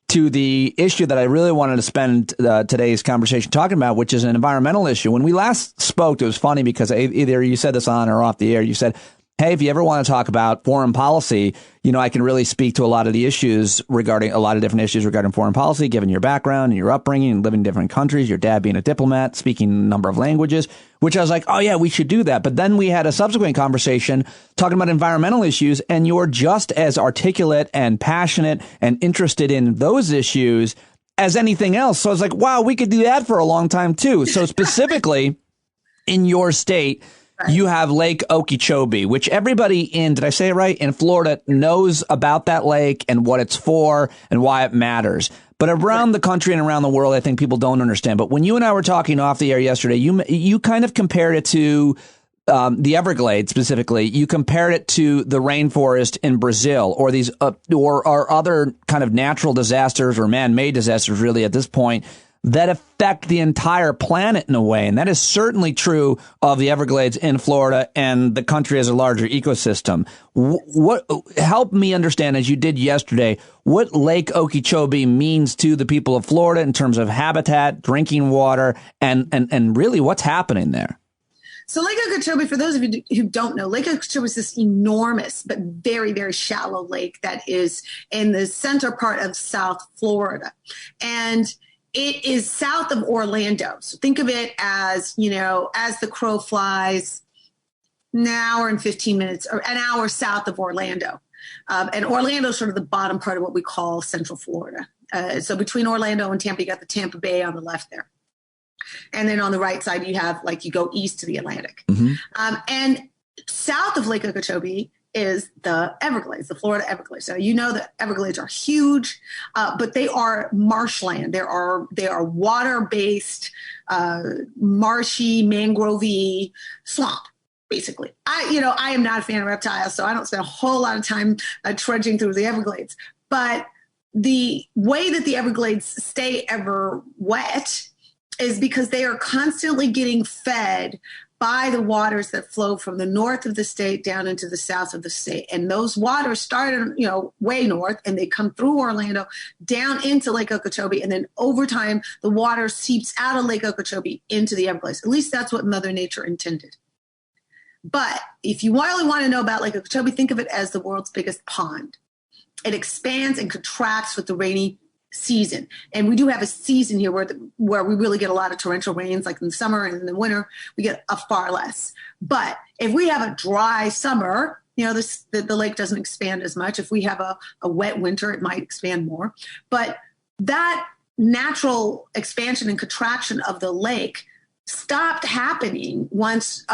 to the issue that I really wanted to spend today's conversation talking about, which is an environmental issue. When we last spoke, it was funny because either you said this on or off the air. You said, hey, if you ever want to talk about foreign policy, I can really speak to a lot of the issues regarding a lot of different issues regarding foreign policy, given your background and your upbringing and living in different countries, your dad being a diplomat, speaking a number of languages, which I was like, oh, yeah, we should do that. But then we had a subsequent conversation talking about environmental issues, and you're just as articulate and passionate and interested in those issues as anything else. So I was like, wow, we could do that for a long time, too. So specifically in your state, you have Lake Okeechobee, which everybody did I say it right, in Florida knows about that lake and what it's for and why it matters. But around the country and around the world, I think people don't understand. But when you and I were talking off the air yesterday, you kind of compared it to the Everglades specifically. You compared it to the rainforest in Brazil, or these or other kind of natural disasters or man-made disasters, really, at this point, that affect the entire planet in a way. And that is certainly true of the Everglades in Florida and the country as a larger ecosystem. Help me understand, as you did yesterday, what Lake Okeechobee means to the people of Florida in terms of habitat, drinking water, and really what's happening there. So Lake Okeechobee, for those of you who don't know, Lake Okeechobee is this enormous but very, very shallow lake that is in the center part of South Florida. And it is south of Orlando. So think of it as, as the crow flies, an hour and 15 minutes, or an hour south of Orlando. And Orlando is sort of the bottom part of what we call Central Florida. So between Orlando and Tampa, you got the Tampa Bay on the left there. And then on the right side, you have you go east to the Atlantic. Mm-hmm. And south of Lake Okeechobee is the Everglades, the Florida Everglades. So you know the Everglades are huge, but they are marshland. They are water-based, marshy, mangrovey swamp, basically. I am not a fan of reptiles, so I don't spend a whole lot of time trudging through the Everglades. But the way that the Everglades stay ever wet is because they are constantly getting fed by the waters that flow from the north of the state down into the south of the state. And those waters start, way north, and they come through Orlando down into Lake Okeechobee. And then over time, the water seeps out of Lake Okeechobee into the Everglades. At least that's what Mother Nature intended. But if you really want to know about Lake Okeechobee, think of it as the world's biggest pond. It expands and contracts with the rainy season. And we do have a season here where we really get a lot of torrential rains, like in the summer, and in the winter, we get a far less. But if we have a dry summer, the lake doesn't expand as much. If we have a wet winter, it might expand more. But that natural expansion and contraction of the lake stopped happening once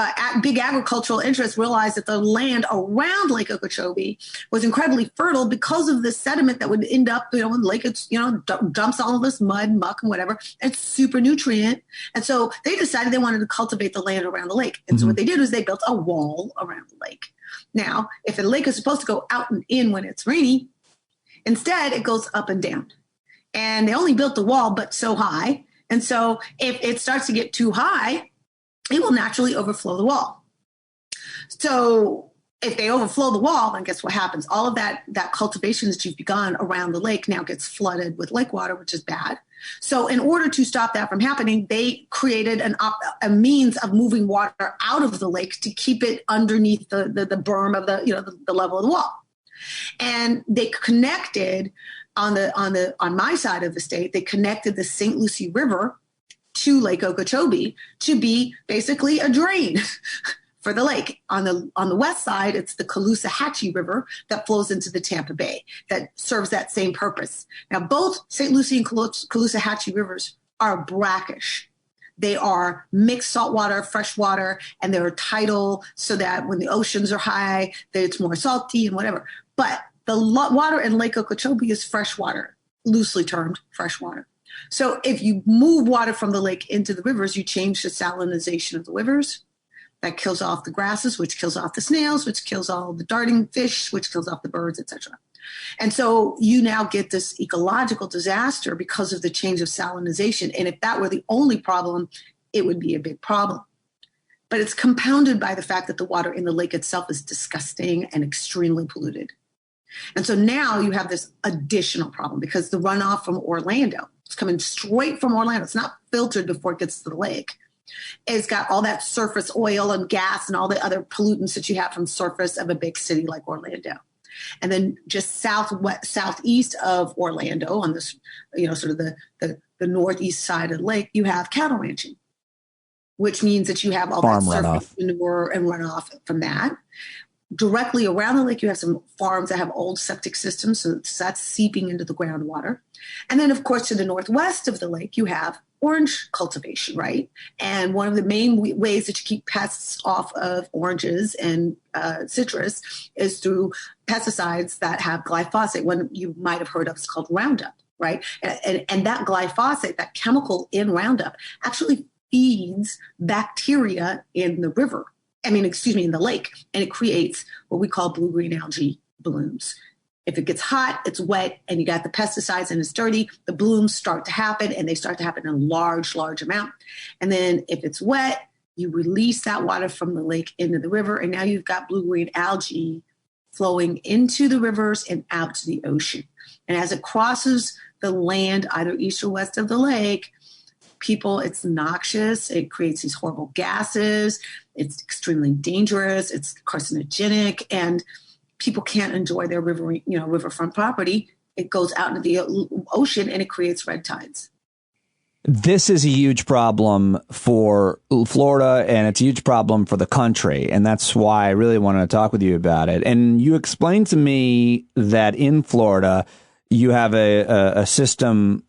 big agricultural interests realized that the land around Lake Okeechobee was incredibly fertile because of the sediment that would end up, in the lake. It's, dumps all of this mud, muck, and whatever. It's super nutrient. And so they decided they wanted to cultivate the land around the lake. And so what they did was they built a wall around the lake. Now, if a lake is supposed to go out and in when it's rainy, instead it goes up and down. And they only built the wall, but so high. And so if it starts to get too high, it will naturally overflow the wall. So if they overflow the wall, then guess what happens? All of that cultivation that you've begun around the lake now gets flooded with lake water, which is bad. So in order to stop that from happening, they created a means of moving water out of the lake to keep it underneath the berm of the level of the wall. And they connected on my side of the state, they connected the St. Lucie River to Lake Okeechobee to be basically a drain for the lake. On the west side, it's the Caloosahatchee River that flows into the Tampa Bay that serves that same purpose. Now, both St. Lucie and Caloosahatchee rivers are brackish. They are mixed saltwater, freshwater, and they're tidal so that when the oceans are high, that it's more salty and whatever. But the water in Lake Okeechobee is freshwater, loosely termed freshwater. So if you move water from the lake into the rivers, you change the salinization of the rivers. That kills off the grasses, which kills off the snails, which kills all the darting fish, which kills off the birds, etc. And so you now get this ecological disaster because of the change of salinization. And if that were the only problem, it would be a big problem. But it's compounded by the fact that the water in the lake itself is disgusting and extremely polluted. And so now you have this additional problem because the runoff from Orlando, it's coming straight from Orlando. It's not filtered before it gets to the lake. It's got all that surface oil and gas and all the other pollutants that you have from surface of a big city like Orlando. And then just southeast of Orlando on this, sort of the northeast side of the lake, you have cattle ranching, which means that you have all farm that runoff. surface manure and runoff from that. Directly around the lake, you have some farms that have old septic systems, so that's seeping into the groundwater. And then, of course, to the northwest of the lake, you have orange cultivation, right? And one of the main ways that you keep pests off of oranges and citrus is through pesticides that have glyphosate. One you might have heard of is called Roundup, right? And that glyphosate, that chemical in Roundup, actually feeds bacteria in the river. in the lake, and it creates what we call blue-green algae blooms. If it gets hot, it's wet, and you got the pesticides and it's dirty, the blooms start to happen, and they start to happen in a large, large amount. And then if it's wet, you release that water from the lake into the river, and now you've got blue-green algae flowing into the rivers and out to the ocean. And as it crosses the land, either east or west of the lake, it's noxious. It creates these horrible gases. It's extremely dangerous. It's carcinogenic, and people can't enjoy their riverfront property. It goes out into the ocean and it creates red tides. This is a huge problem for Florida, and it's a huge problem for the country. And that's why I really wanted to talk with you about it. And you explained to me that in Florida, you have a system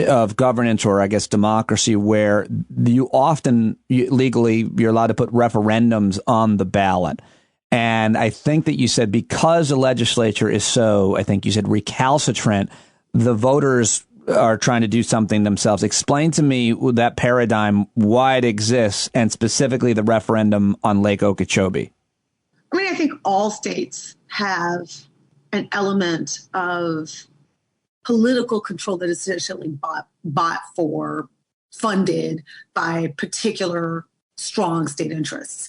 of governance, or I guess democracy, where you often legally you're allowed to put referendums on the ballot. And I think that you said because the legislature is so, I think you said recalcitrant, the voters are trying to do something themselves. Explain to me that paradigm, why it exists, and specifically the referendum on Lake Okeechobee. I mean, I think all states have an element of political control that is essentially bought for, funded by particular strong state interests.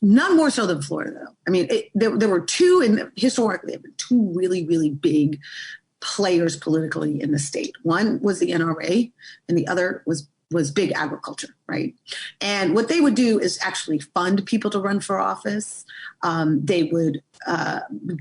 None more so than Florida, though. I mean, there were two, and historically, there were two really, really big players politically in the state. One was the NRA, and the other was big agriculture, right? And what they would do is actually fund people to run for office. They would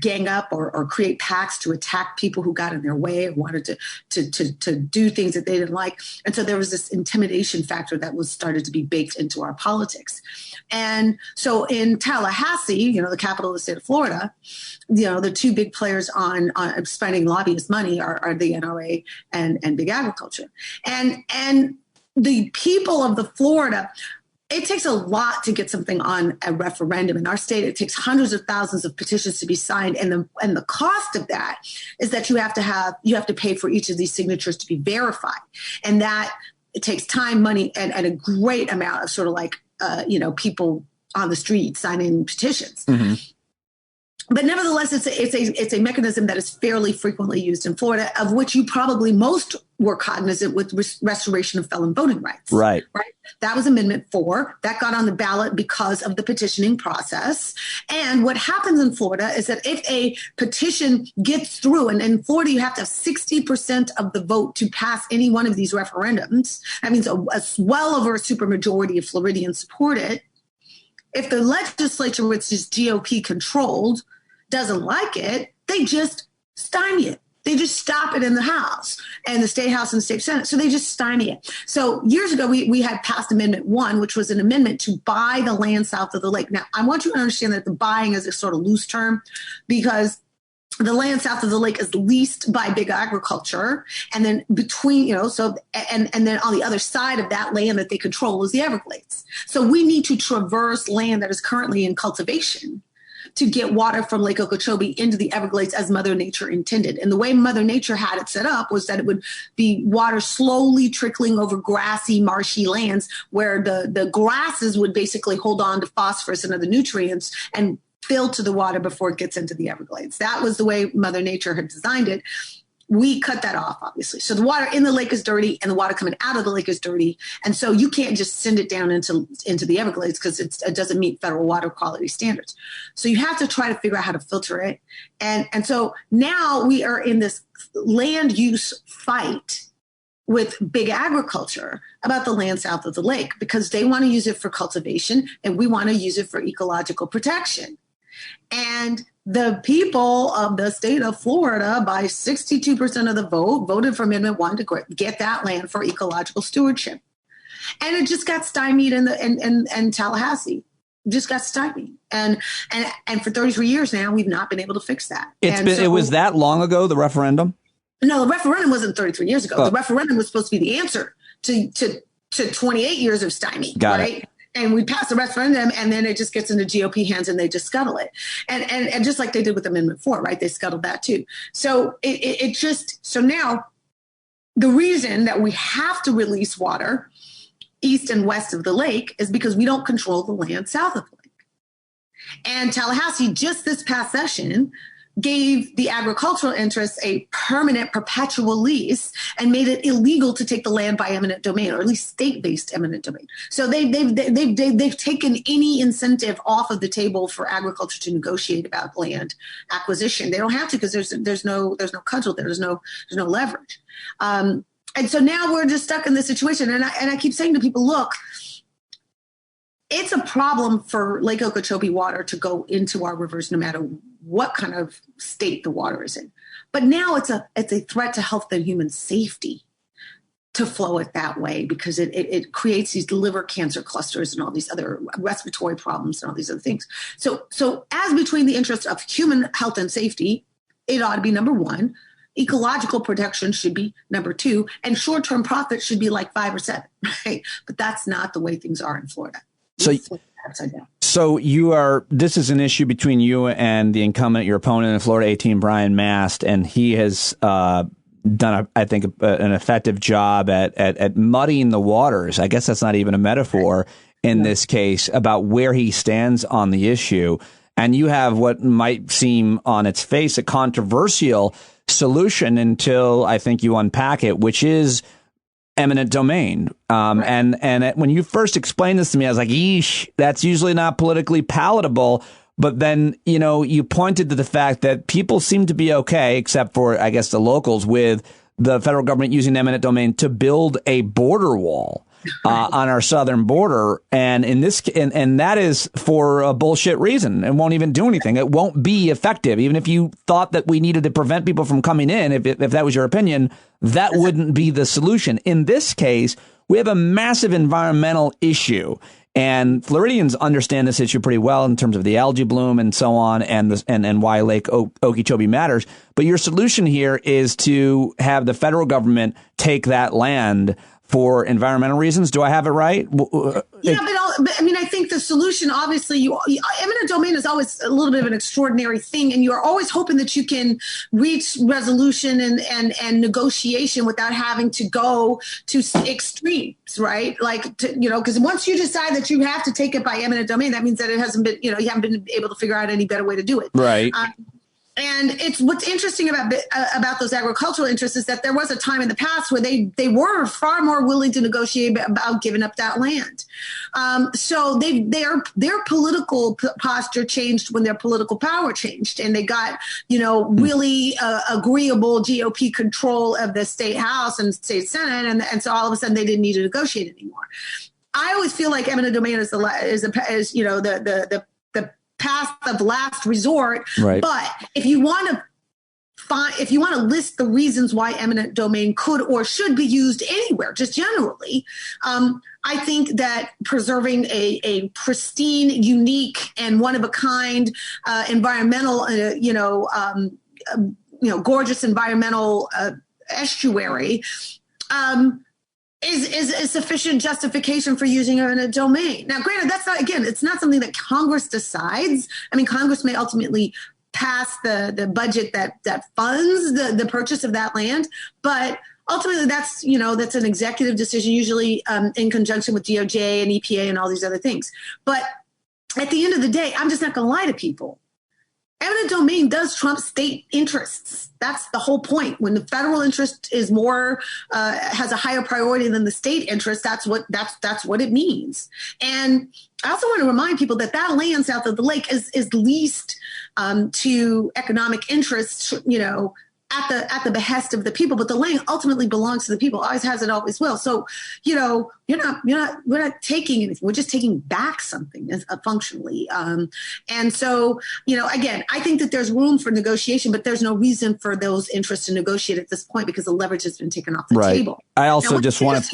gang up or create PACs to attack people who got in their way or wanted to do things that they didn't like. And so there was this intimidation factor that was started to be baked into our politics. And so in Tallahassee, the capital of the state of Florida, the two big players on spending lobbyist money are the NRA and big agriculture. And the people of the Florida, it takes a lot to get something on a referendum. In our state, it takes hundreds of thousands of petitions to be signed. And the cost of that is that you have to pay for each of these signatures to be verified. And that it takes time, money, and a great amount of sort of like, people on the street signing petitions. Mm-hmm. But nevertheless, it's a mechanism that is fairly frequently used in Florida, of which you probably most were cognizant with restoration of felon voting rights. Right. That was Amendment 4. That got on the ballot because of the petitioning process. And what happens in Florida is that if a petition gets through, and in Florida you have to have 60% of the vote to pass any one of these referendums. That means a well over a supermajority of Floridians support it. If the legislature, which is GOP controlled, doesn't like it, they just stymie it. They just stop it in the House and the State House and the State Senate. So they just stymie it. So years ago, we had passed Amendment 1, which was an amendment to buy the land south of the lake. Now, I want you to understand that the buying is a sort of loose term, because the land south of the lake is leased by big agriculture. And then between, and then on the other side of that land that they control is the Everglades. So we need to traverse land that is currently in cultivation to get water from Lake Okeechobee into the Everglades as Mother Nature intended. And the way Mother Nature had it set up was that it would be water slowly trickling over grassy, marshy lands where the grasses would basically hold on to phosphorus and other nutrients and filter the water before it gets into the Everglades. That was the way Mother Nature had designed it. We cut that off, obviously. So the water in the lake is dirty and the water coming out of the lake is dirty. And so you can't just send it down into the Everglades because it doesn't meet federal water quality standards. So you have to try to figure out how to filter it. And so now we are in this land use fight with big agriculture about the land south of the lake, because they want to use it for cultivation and we want to use it for ecological protection. And the people of the state of Florida, by 62% of the vote, voted for Amendment 1 to get that land for ecological stewardship. And it just got stymied in Tallahassee. Just got stymied. And for 33 years now, we've not been able to fix that. It was that long ago, the referendum? No, the referendum wasn't 33 years ago. Oh. The referendum was supposed to be the answer to 28 years of stymie. Got right? it. And we pass the referendum, and then it just gets into GOP hands, and they just scuttle it. And just like they did with Amendment 4, right? They scuttled that too. So so now the reason that we have to release water east and west of the lake is because we don't control the land south of the lake. And Tallahassee, just this past session, gave the agricultural interests a permanent perpetual lease and made it illegal to take the land by eminent domain, or at least state-based eminent domain. So they've taken any incentive off of the table for agriculture to negotiate about land acquisition. They don't have to, because there's no cudgel there, there's no leverage. And so now we're just stuck in this situation. And I keep saying to people, look, it's a problem for Lake Okeechobee water to go into our rivers, no matter what kind of state the water is in. But now it's a threat to health and human safety to flow it that way, because it creates these liver cancer clusters and all these other respiratory problems and all these other things. So as between the interests of human health and safety, it ought to be number one. Ecological protection should be number 2, and short-term profit should be like 5 or 7, right? But that's not the way things are in Florida. upside down. So this is an issue between you and the incumbent, your opponent in Florida 18, Brian Mast, and he has done, I think, an effective job at muddying the waters. I guess that's not even a metaphor in this case about where he stands on the issue. And you have what might seem on its face a controversial solution until I think you unpack it, which is eminent domain. And when you first explained this to me, I was like, yeesh, that's usually not politically palatable. But then, you pointed to the fact that people seem to be okay, except for, I guess, the locals, with the federal government using eminent domain to build a border wall on our southern border. And and that is for a bullshit reason. It won't even do anything. It won't be effective. Even if you thought that we needed to prevent people from coming in, if that was your opinion, that wouldn't be the solution. In this case, we have a massive environmental issue. And Floridians understand this issue pretty well in terms of the algae bloom and so on, and why Lake Okeechobee matters. But your solution here is to have the federal government take that land for environmental reasons. Do I have it right? Yeah, but I mean, I think the solution, obviously, eminent domain is always a little bit of an extraordinary thing, and you're always hoping that you can reach resolution and negotiation without having to go to extremes, right? Like, because once you decide that you have to take it by eminent domain, that means that it hasn't been, you haven't been able to figure out any better way to do it. Right. And it's what's interesting about those agricultural interests is that there was a time in the past where they were far more willing to negotiate about giving up that land. So their political posture changed when their political power changed, and they got really agreeable GOP control of the state house and state senate, and so all of a sudden they didn't need to negotiate anymore. I always feel like eminent domain is the path of last resort. Right. But if you want to list the reasons why eminent domain could or should be used anywhere, just generally, I think that preserving a pristine, unique, and one of a kind environmental, gorgeous environmental estuary is sufficient justification for using eminent domain. Now, granted, it's not something that Congress decides. I mean, Congress may ultimately pass the budget that funds the purchase of that land, but ultimately that's an executive decision, usually in conjunction with DOJ and EPA and all these other things. But at the end of the day, I'm just not going to lie to people. Eminent domain does trump state interests. That's the whole point. When the federal interest is more has a higher priority than the state interest, that's what it means. And I also want to remind people that land south of the lake is leased to economic interests, at the behest of the people, but the land ultimately belongs to the people. Always has, it always will. So, we're not taking anything. We're just taking back something functionally. And so, again, I think that there's room for negotiation, but there's no reason for those interests to negotiate at this point because the leverage has been taken off the table. I also just want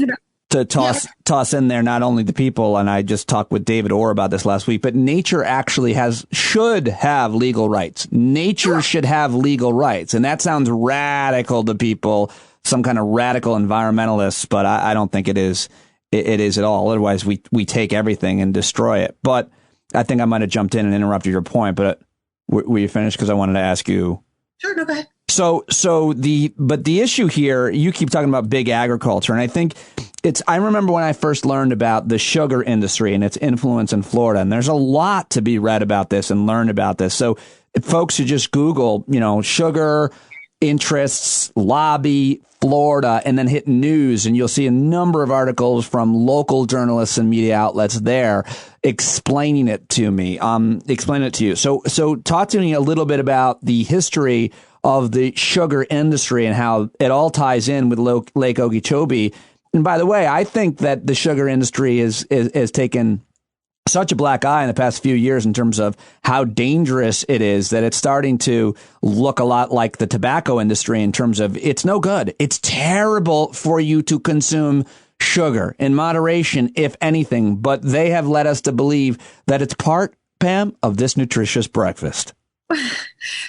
to toss in there not only the people, and I just talked with David Orr about this last week, but nature actually should have legal rights. Nature should have legal rights. And that sounds radical to people, some kind of radical environmentalists, but I don't think it is. It is at all. Otherwise, we take everything and destroy it. But I think I might have jumped in and interrupted your point, but were you finished? Because I wanted to ask you. Sure, no, go ahead. So the issue here, you keep talking about big agriculture, and I think I remember when I first learned about the sugar industry and its influence in Florida, and there's a lot to be read about this and learned about this. So if folks should just Google, sugar interests, lobby, Florida, and then hit news, and you'll see a number of articles from local journalists and media outlets there explaining it to me, explaining it to you. So talk to me a little bit about the history of the sugar industry and how it all ties in with Lake Okeechobee. And by the way, I think that the sugar industry has taken such a black eye in the past few years in terms of how dangerous it is that it's starting to look a lot like the tobacco industry in terms of it's no good. It's terrible for you to consume sugar in moderation, if anything, but they have led us to believe that it's part, Pam, of this nutritious breakfast.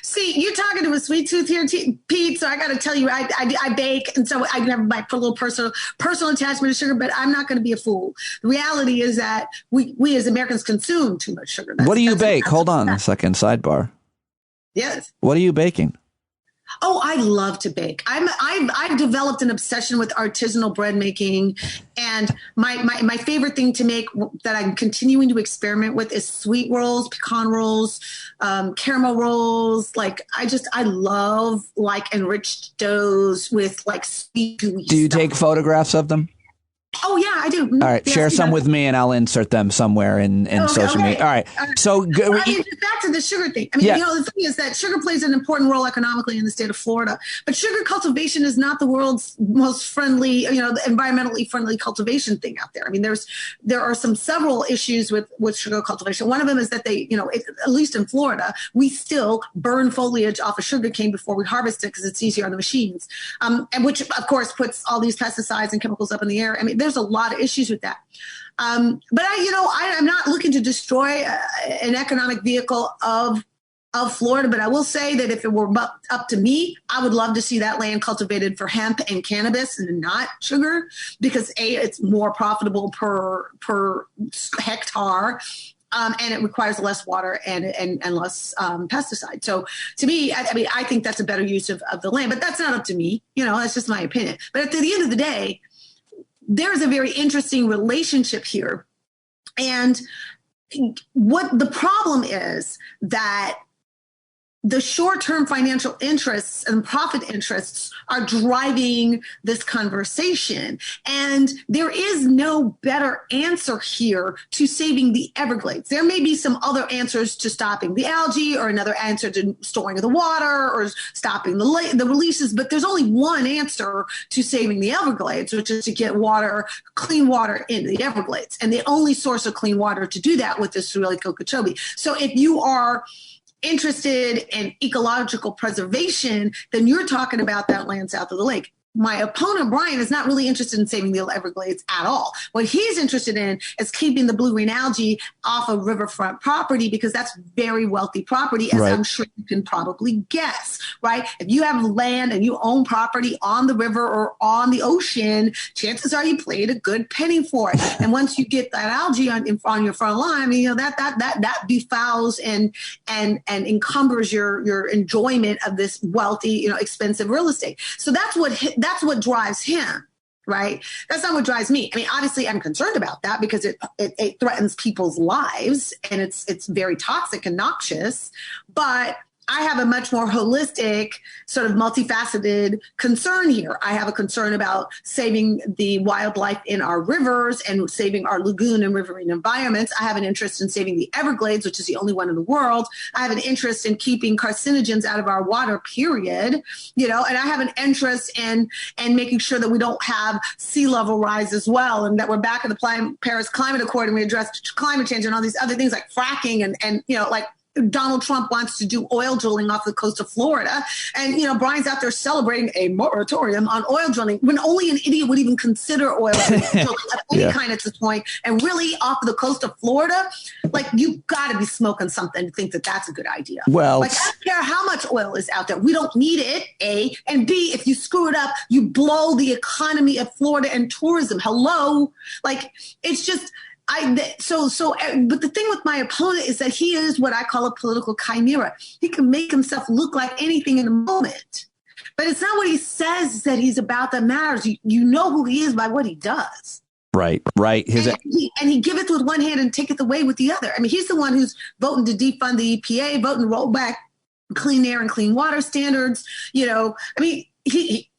See, you're talking to a sweet tooth here, Pete. So I got to tell you, I bake, and so I have my little personal attachment to sugar. But I'm not going to be a fool. The reality is that we as Americans consume too much sugar. What do you bake? Hold on a second. Sidebar. Yes. What are you baking? Oh, I love to bake. I've developed an obsession with artisanal bread making, and my favorite thing to make that I'm continuing to experiment with is sweet rolls, pecan rolls, caramel rolls. Like I love like enriched doughs with like sweet gooey Do you stuff. take photographs of them? Oh yeah, I do. All right, yes, share some with me, and I'll insert them somewhere in social media. All right, so back to the sugar thing. I mean, the thing is that sugar plays an important role economically in the state of Florida, but sugar cultivation is not the world's most friendly, environmentally friendly cultivation thing out there. I mean, there are several issues with sugar cultivation. One of them is that they, at least in Florida, we still burn foliage off of sugar cane before we harvest it because it's easier on the machines, and which of course puts all these pesticides and chemicals up in the air. I mean, there's a lot of issues with that. But I'm not looking to destroy an economic vehicle of Florida, but I will say that if it were up to me, I would love to see that land cultivated for hemp and cannabis and not sugar, because it's more profitable per hectare. And it requires less water and less pesticide. So to me, I think that's a better use of the land, but that's not up to me. That's just my opinion. But at the end of the day, there's a very interesting relationship here. And what the problem is that the short-term financial interests and profit interests are driving this conversation. And there is no better answer here to saving the Everglades. There may be some other answers to stopping the algae, or another answer to storing the water, or stopping the releases, but there's only one answer to saving the Everglades, which is to get clean water into the Everglades. And the only source of clean water to do that with is through Lake Okeechobee. So if you are interested in ecological preservation, then you're talking about that land south of the lake. My opponent, Brian, is not really interested in saving the Everglades at all. What he's interested in is keeping the blue-green algae off of riverfront property, because that's very wealthy property, as I'm sure you can probably guess, right? If you have land and you own property on the river or on the ocean, chances are you paid a good penny for it. And once you get that algae on your front lawn, I mean, that befouls and encumbers your enjoyment of this wealthy, expensive real estate. So that's what drives him, right? That's not what drives me. I mean, obviously I'm concerned about that because it threatens people's lives and it's very toxic and noxious, but I have a much more holistic, sort of multifaceted concern here. I have a concern about saving the wildlife in our rivers and saving our lagoon and riverine environments. I have an interest in saving the Everglades, which is the only one in the world. I have an interest in keeping carcinogens out of our water, period. And I have an interest in making sure that we don't have sea level rise as well, and that we're back in the Paris Climate Accord and we address climate change and all these other things like fracking and like Donald Trump wants to do oil drilling off the coast of Florida. And, Brian's out there celebrating a moratorium on oil drilling when only an idiot would even consider oil drilling of any kind at this point. And really off the coast of Florida, like you got to be smoking something to think that that's a good idea. Well, like I don't care how much oil is out there. We don't need it, A. And B, if you screw it up, you blow the economy of Florida and tourism. Hello. Like it's just... But the thing with my opponent is that he is what I call a political chimera. He can make himself look like anything in the moment, but it's not what he says that he's about that matters. You know who he is by what he does. Right. And he giveth with one hand and taketh away with the other. I mean, he's the one who's voting to defund the EPA, voting to roll back clean air and clean water standards. I mean, he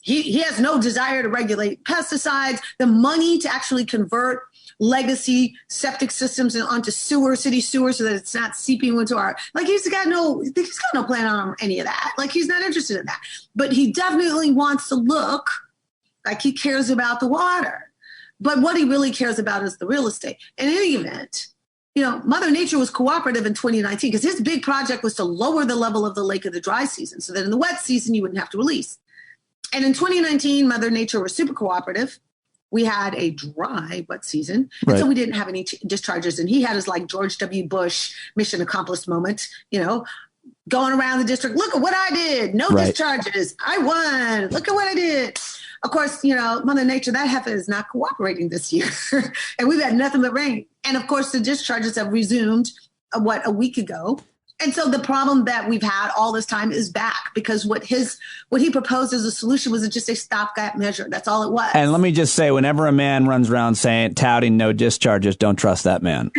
has no desire to regulate pesticides. The money to actually convert legacy septic systems and onto city sewers so that it's not seeping into he's got no plan on any of that. Like he's not interested in that, but he definitely wants to look like he cares about the water. But what he really cares about is the real estate. In any event, Mother Nature was cooperative in 2019 because his big project was to lower the level of the lake in the dry season so that in the wet season you wouldn't have to release. And in 2019, Mother Nature was super cooperative. We had a dry, wet season, and so we didn't have any discharges. And he had his like George W. Bush mission accomplished moment. going around the district. Look at what I did. No discharges. I won. Look at what I did. Of course, Mother Nature, that heifer is not cooperating this year. And we've had nothing but rain. And of course, the discharges have resumed, a week ago. And so the problem that we've had all this time is back, because what he proposed as a solution was just a stopgap measure. That's all it was. And let me just say, whenever a man runs around touting no discharges, don't trust that man.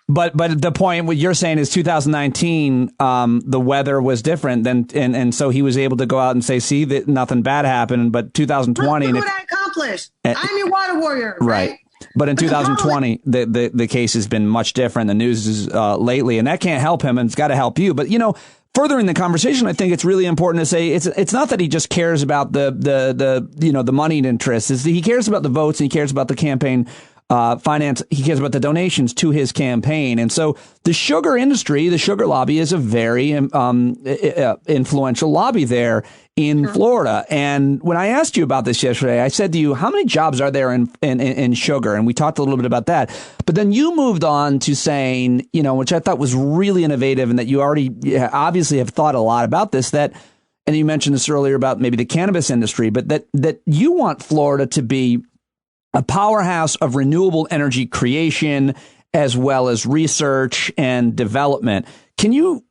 But the point, what you're saying is 2019, the weather was different than, and so he was able to go out and say, see, that nothing bad happened. But 2020, look what I accomplished. I'm your water warrior, right? But in 2020, the case has been much different. The news is lately, and that can't help him, and it's got to help you. But furthering the conversation, I think it's really important to say it's not that he just cares about the moneyed interests. Is he cares about the votes, and he cares about the campaign finance. He cares about the donations to his campaign. And so the sugar industry, the sugar lobby, is a very influential lobby there in Florida. And when I asked you about this yesterday, I said to you, how many jobs are there in sugar? And we talked a little bit about that. But then you moved on to saying, which I thought was really innovative, and that you already obviously have thought a lot about this, and you mentioned this earlier about maybe the cannabis industry, but that you want Florida to be a powerhouse of renewable energy creation as well as research and development. Can you,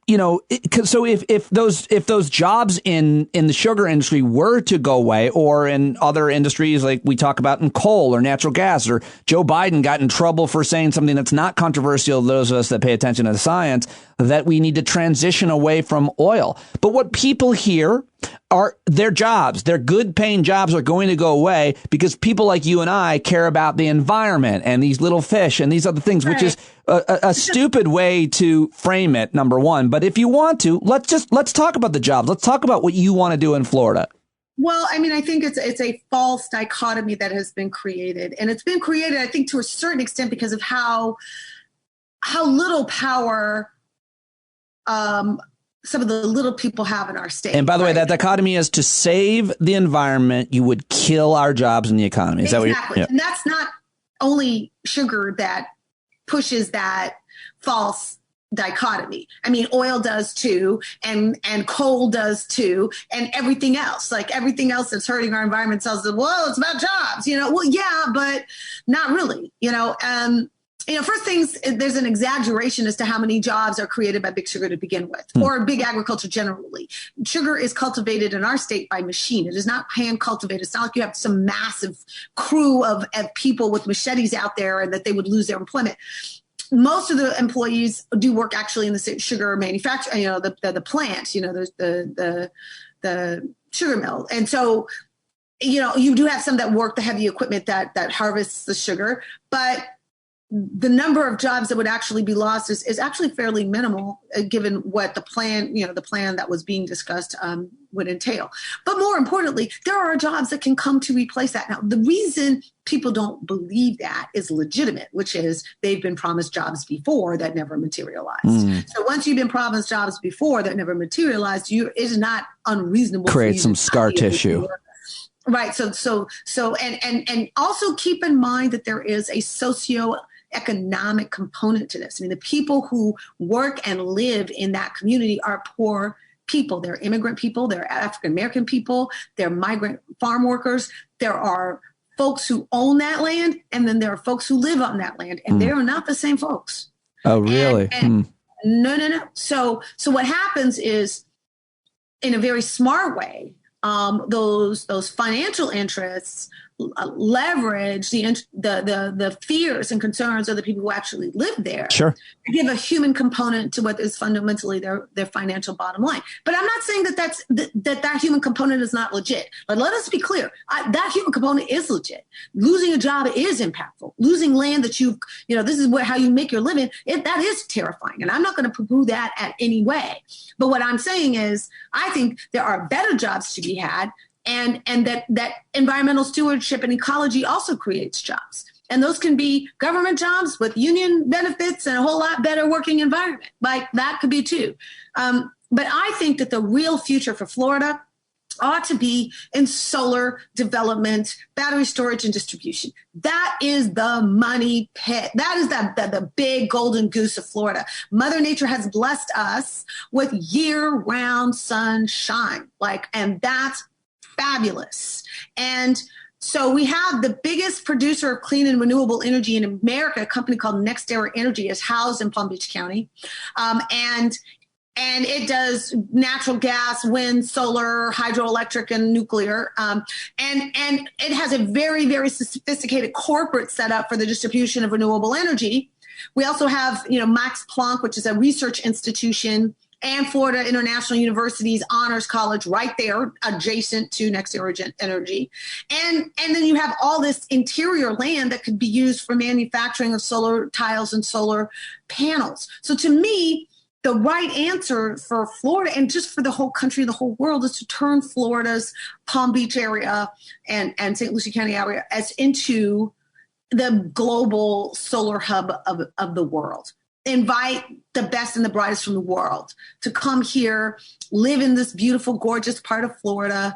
so if those jobs in the sugar industry were to go away, or in other industries like we talk about in coal or natural gas, or Joe Biden got in trouble for saying something that's not controversial to those of us that pay attention to the science, that we need to transition away from oil. But what people hear are their jobs, their good paying jobs are going to go away because people like you and I care about the environment and these little fish and these other things, which is a stupid way to frame it, number one. But if you want to, let's talk about the jobs. Let's talk about what you want to do in Florida. Well, I mean, I think it's a false dichotomy that has been created. And it's been created, I think, to a certain extent because of how little power some of the little people have in our state. And by the way, that dichotomy is to save the environment, you would kill our jobs in the economy. Is exactly. That what you're, And that's not only sugar that pushes that false dichotomy. I mean, oil does too, and coal does too, and everything else. Like everything else that's hurting our environment tells us, well, it's about jobs. Well, yeah, but not really. First things, there's an exaggeration as to how many jobs are created by big sugar to begin with, or big agriculture generally. Sugar is cultivated in our state by machine. It is not hand cultivated. It's not like you have some massive crew of people with machetes out there and that they would lose their employment. Most of the employees do work actually in the sugar manufacture, the plant, the sugar mill. And so, you do have some that work the heavy equipment that harvests the sugar, but the number of jobs that would actually be lost is actually fairly minimal, given what the plan that was being discussed would entail. But more importantly, there are jobs that can come to replace that. Now, the reason people don't believe that is legitimate, which is they've been promised jobs before that never materialized. So once you've been promised jobs before that never materialized, it is not unreasonable. Create some scar tissue. Right. So and also keep in mind that there is a socioeconomic component to this. I mean, the people who work and live in that community are poor people. They're immigrant people. They're African-American people. They're migrant farm workers. There are folks who own that land, and then there are folks who live on that land, and they are not the same folks. Oh, really? No. So what happens is, in a very smart way, those financial interests leverage the fears and concerns of the people who actually live there. Sure. To give a human component to what is fundamentally their financial bottom line. But I'm not saying that human component is not legit. But let us be clear. That human component is legit. Losing a job is impactful. Losing land that this is how you make your living, that is terrifying. And I'm not going to poo-poo that at any way. But what I'm saying is, I think there are better jobs to be had. And that environmental stewardship and ecology also creates jobs. And those can be government jobs with union benefits and a whole lot better working environment. Like that could be too. But I think that the real future for Florida ought to be in solar development, battery storage, and distribution. That is the money pit. That is the big golden goose of Florida. Mother Nature has blessed us with year-round sunshine, and that's fabulous. And so we have the biggest producer of clean and renewable energy in America, a company called NextEra Energy, is housed in Palm Beach County. And it does natural gas, wind, solar, hydroelectric, and nuclear. And it has a very, very sophisticated corporate setup for the distribution of renewable energy. We also have, Max Planck, which is a research institution, and Florida International University's Honors College right there adjacent to NextEra Energy. And then you have all this interior land that could be used for manufacturing of solar tiles and solar panels. So to me, the right answer for Florida and just for the whole country, the whole world, is to turn Florida's Palm Beach area and St. Lucie County area as into the global solar hub of the world. Invite the best and the brightest from the world to come here, live in this beautiful, gorgeous part of Florida,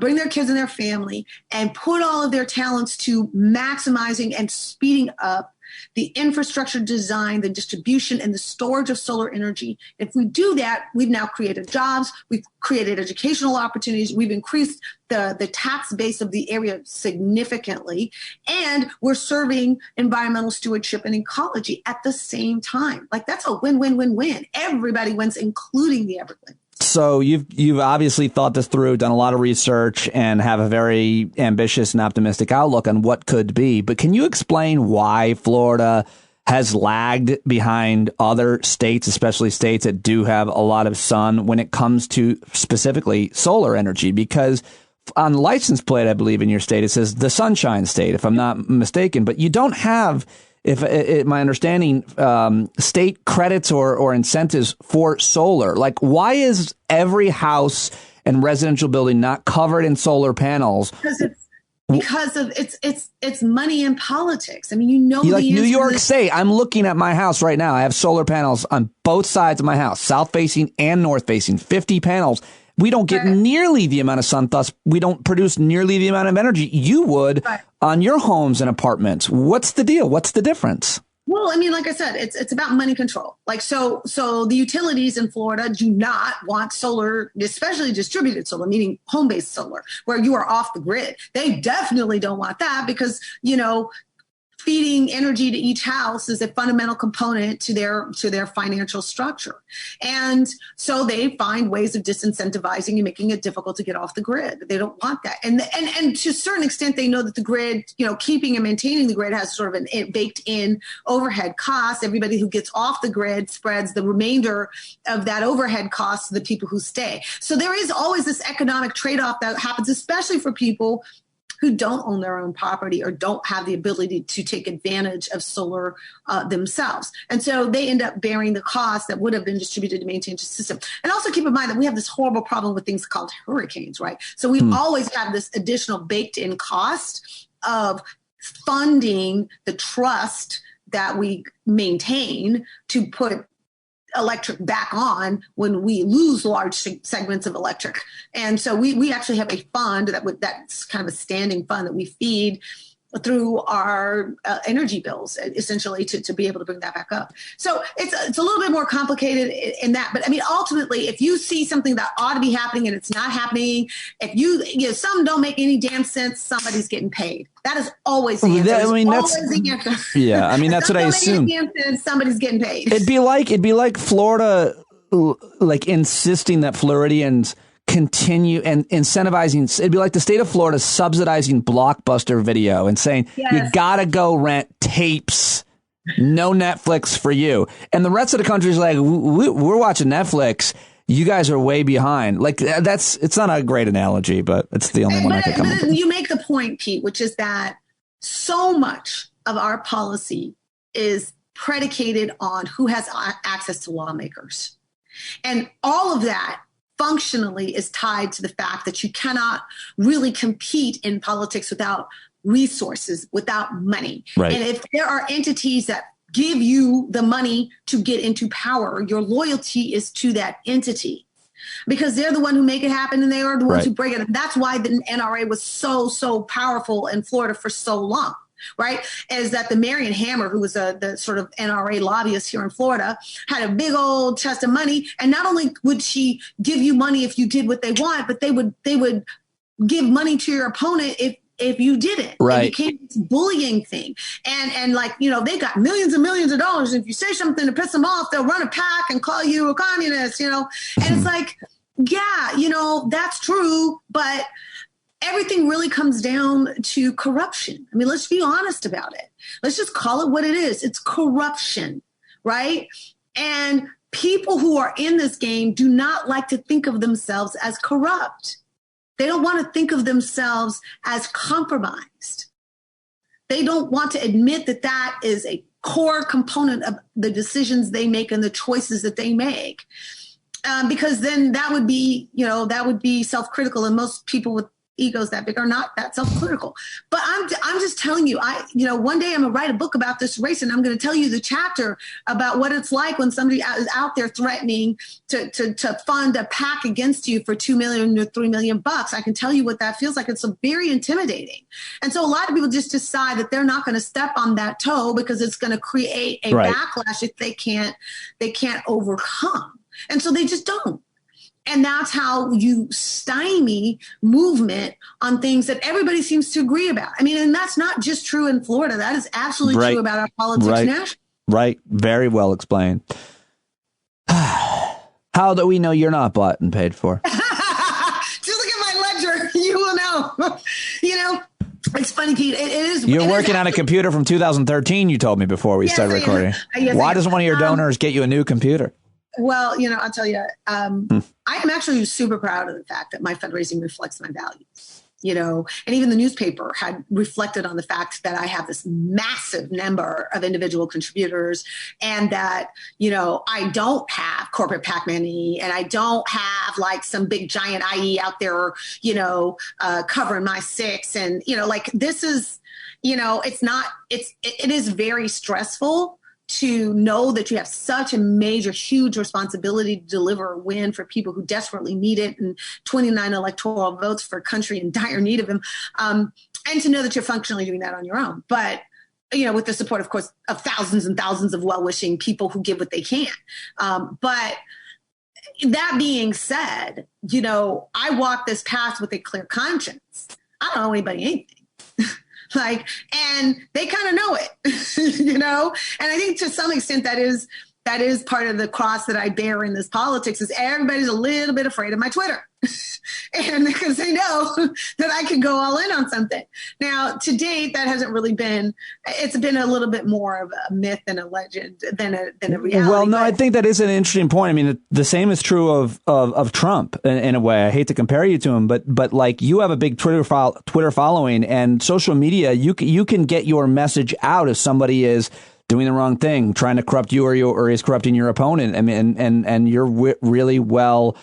bring their kids and their family, and put all of their talents to maximizing and speeding up the infrastructure design, the distribution, and the storage of solar energy. If we do that, we've now created jobs, we've created educational opportunities, we've increased the tax base of the area significantly, and we're serving environmental stewardship and ecology at the same time. That's a win-win-win-win. Everybody wins, including the Everglades. So you've obviously thought this through, done a lot of research, and have a very ambitious and optimistic outlook on what could be. But can you explain why Florida has lagged behind other states, especially states that do have a lot of sun, when it comes to specifically solar energy? Because on the license plate, I believe in your state, it says the Sunshine State, if I'm not mistaken. But you don't have, if my understanding, state credits or incentives for solar. Why is every house and residential building not covered in solar panels? Because it's money in politics. I mean, New York State. I'm looking at my house right now. I have solar panels on both sides of my house, south facing and north facing, 50 panels. We don't get nearly the amount of sun, thus we don't produce nearly the amount of energy you would on your homes and apartments. What's the deal? What's the difference? Well, I mean, like I said, it's about money control. So the utilities in Florida do not want solar, especially distributed solar, meaning home-based solar, where you are off the grid. They definitely don't want that because, feeding energy to each house is a fundamental component to their financial structure. And so they find ways of disincentivizing and making it difficult to get off the grid. They don't want that. And to a certain extent, they know that the grid, keeping and maintaining the grid has sort of an baked in overhead cost. Everybody who gets off the grid spreads the remainder of that overhead cost to the people who stay. So there is always this economic trade-off that happens, especially for people who don't own their own property or don't have the ability to take advantage of solar themselves. And so they end up bearing the cost that would have been distributed to maintain the system. And also keep in mind that we have this horrible problem with things called hurricanes, right? So we always have this additional baked in cost of funding the trust that we maintain to put electric back on when we lose large segments of electric. And so we actually have a fund that's kind of a standing fund that we feed through our energy bills, essentially, to be able to bring that back up. So it's a little bit more complicated in that. But I mean, ultimately, if you see something that ought to be happening and it's not happening, if some don't make any damn sense, somebody's getting paid. That is always the answer. Yeah, I mean, that's what I assume. Somebody's getting paid. It'd be like Florida, insisting that Floridians continue and incentivizing. It'd be like the state of Florida subsidizing Blockbuster Video and saying, you gotta go rent tapes, no Netflix for you. And the rest of the country is like, we're watching Netflix. You guys are way behind. It's not a great analogy, but it's the only one I could come up with. You make the point, Pete, which is that so much of our policy is predicated on who has access to lawmakers. And all of that functionally is tied to the fact that you cannot really compete in politics without resources, without money. Right. And if there are entities that give you the money to get into power, your loyalty is to that entity. because they're the one who make it happen and they are the ones Right. who break it. And that's why the NRA was so powerful in Florida for so long. Right, is that the Marion Hammer, who was the sort of NRA lobbyist here in Florida, had a big old chest of money, and not only would she give you money if you did what they want, but they would give money to your opponent if you didn't. Right. It became this bullying thing, and like, you know, they got millions and millions of dollars. If you say something to piss them off, they'll run a pack and call you a communist. You know, and it's like, yeah, you know, that's true, but everything really comes down to corruption. I mean, let's be honest about it. Let's just call it what it is. It's corruption, right? And people who are in this game do not like to think of themselves as corrupt. They don't want to think of themselves as compromised. They don't want to admit that that is a core component of the decisions they make and the choices that they make. Because then that would be, you know, that would be self-critical, and most people with egos that big are not that self-critical. But I'm just telling you, one day I'm gonna write a book about this race, and I'm going to tell you the chapter about what it's like when somebody is out there threatening to fund a PAC against you for $2 million or $3 million. I can tell you what that feels like. It's very intimidating. And so a lot of people just decide that they're not going to step on that toe because it's going to create a Right. backlash that they can't overcome. And so they just don't. And that's how you stymie movement on things that everybody seems to agree about. I mean, and that's not just true in Florida. That is absolutely Right. true about our politics Right. nationally. Right. Very well explained. How do we know you're not bought and paid for? Just look at my ledger. You will know. You know, it's funny, Pete. It is. You're working on a computer from 2013, you told me before we started recording. Yes, Why doesn't one of your donors get you a new computer? Well, you know, I'll tell you, I am actually super proud of the fact that my fundraising reflects my values, you know, and even the newspaper had reflected on the fact that I have this massive number of individual contributors, and that, you know, I don't have corporate PAC money, and I don't have like some big giant IE out there, you know, covering my six. And, you know, like, this is, you know, it is very stressful to know that you have such a major, huge responsibility to deliver a win for people who desperately need it, and 29 electoral votes for a country in dire need of them, and to know that you're functionally doing that on your own. But, you know, with the support, of course, of thousands and thousands of well-wishing people who give what they can. But that being said, you know, I walk this path with a clear conscience. I don't owe anybody anything. Like, and they kind of know it, you know? And I think to some extent that is part of the cross that I bear in this politics, is everybody's a little bit afraid of my Twitter. And because they know that I could go all in on something. Now, to date, that hasn't really been, it's been a little bit more of a myth and a legend than a reality. Well, no, I think that is an interesting point. I mean, the same is true of Trump in a way. I hate to compare you to him, but like, you have a big Twitter following, and social media, you can get your message out if somebody is doing the wrong thing, trying to corrupt you, or is corrupting your opponent. I mean, and you're really well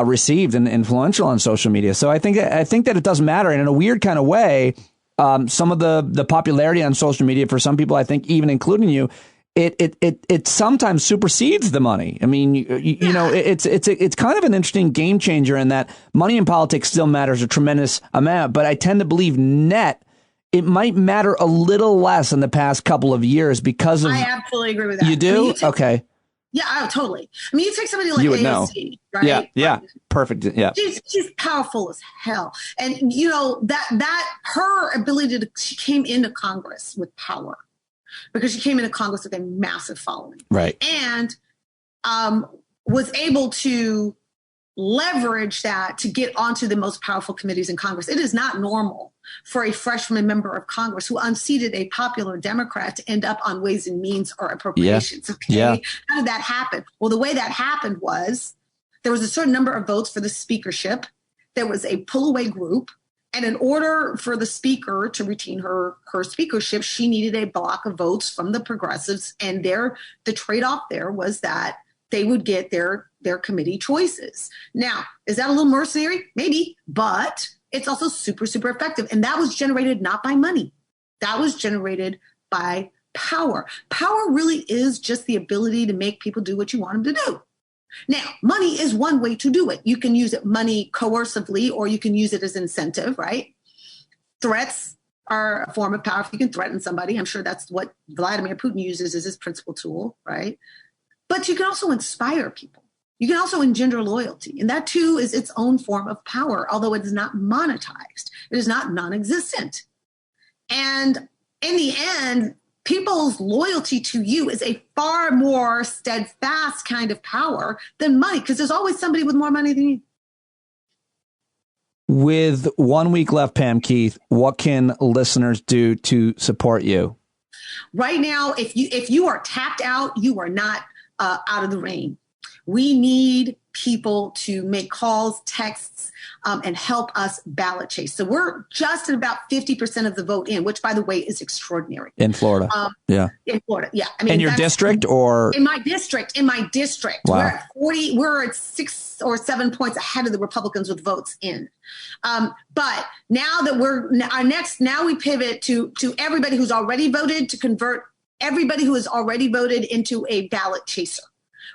received and influential on social media. So I think that it doesn't matter. And in a weird kind of way, some of the popularity on social media for some people, I think, even including you, it sometimes supersedes the money. I mean, you know, it's kind of an interesting game changer in that money in politics still matters a tremendous amount, but I tend to believe it might matter a little less in the past couple of years because of. I absolutely agree with that. You do? Okay. Yeah, oh, totally. I mean, you take somebody like You would AOC, know. right? Yeah, perfect. Yeah, she's powerful as hell, and you know that her ability she came into Congress with power, because she came into Congress with a massive following, right, and was able to leverage that to get onto the most powerful committees in Congress. It is not normal for a freshman member of Congress who unseated a popular Democrat to end up on Ways and Means or Appropriations. Okay? Yeah. How did that happen? Well, the way that happened was there was a certain number of votes for the speakership. There was a pull-away group. And in order for the speaker to retain her speakership, she needed a block of votes from the progressives. And the trade-off there was that they would get their committee choices. Now, is that a little mercenary? Maybe, but it's also super, super effective. And that was generated not by money. That was generated by power. Power really is just the ability to make people do what you want them to do. Now, money is one way to do it. You can use it money coercively, or you can use it as incentive, right? Threats are a form of power. If you can threaten somebody, I'm sure that's what Vladimir Putin uses as his principal tool, right? But you can also inspire people. You can also engender loyalty. And that too is its own form of power, although it is not monetized. It is not non-existent. And in the end, people's loyalty to you is a far more steadfast kind of power than money, because there's always somebody with more money than you. With 1 week left, Pam Keith, what can listeners do to support you? Right now, if you are tapped out, you are not out of the rain. We need people to make calls, texts, and help us ballot chase. So we're just at about 50% of the vote in, which, by the way, is extraordinary. In Florida. Yeah. In Florida. Yeah. I mean, in your district or? In my district. Wow. We're at 6 or 7 points ahead of the Republicans with votes in. But now that now we pivot to everybody who's already voted, to convert everybody who has already voted into a ballot chaser.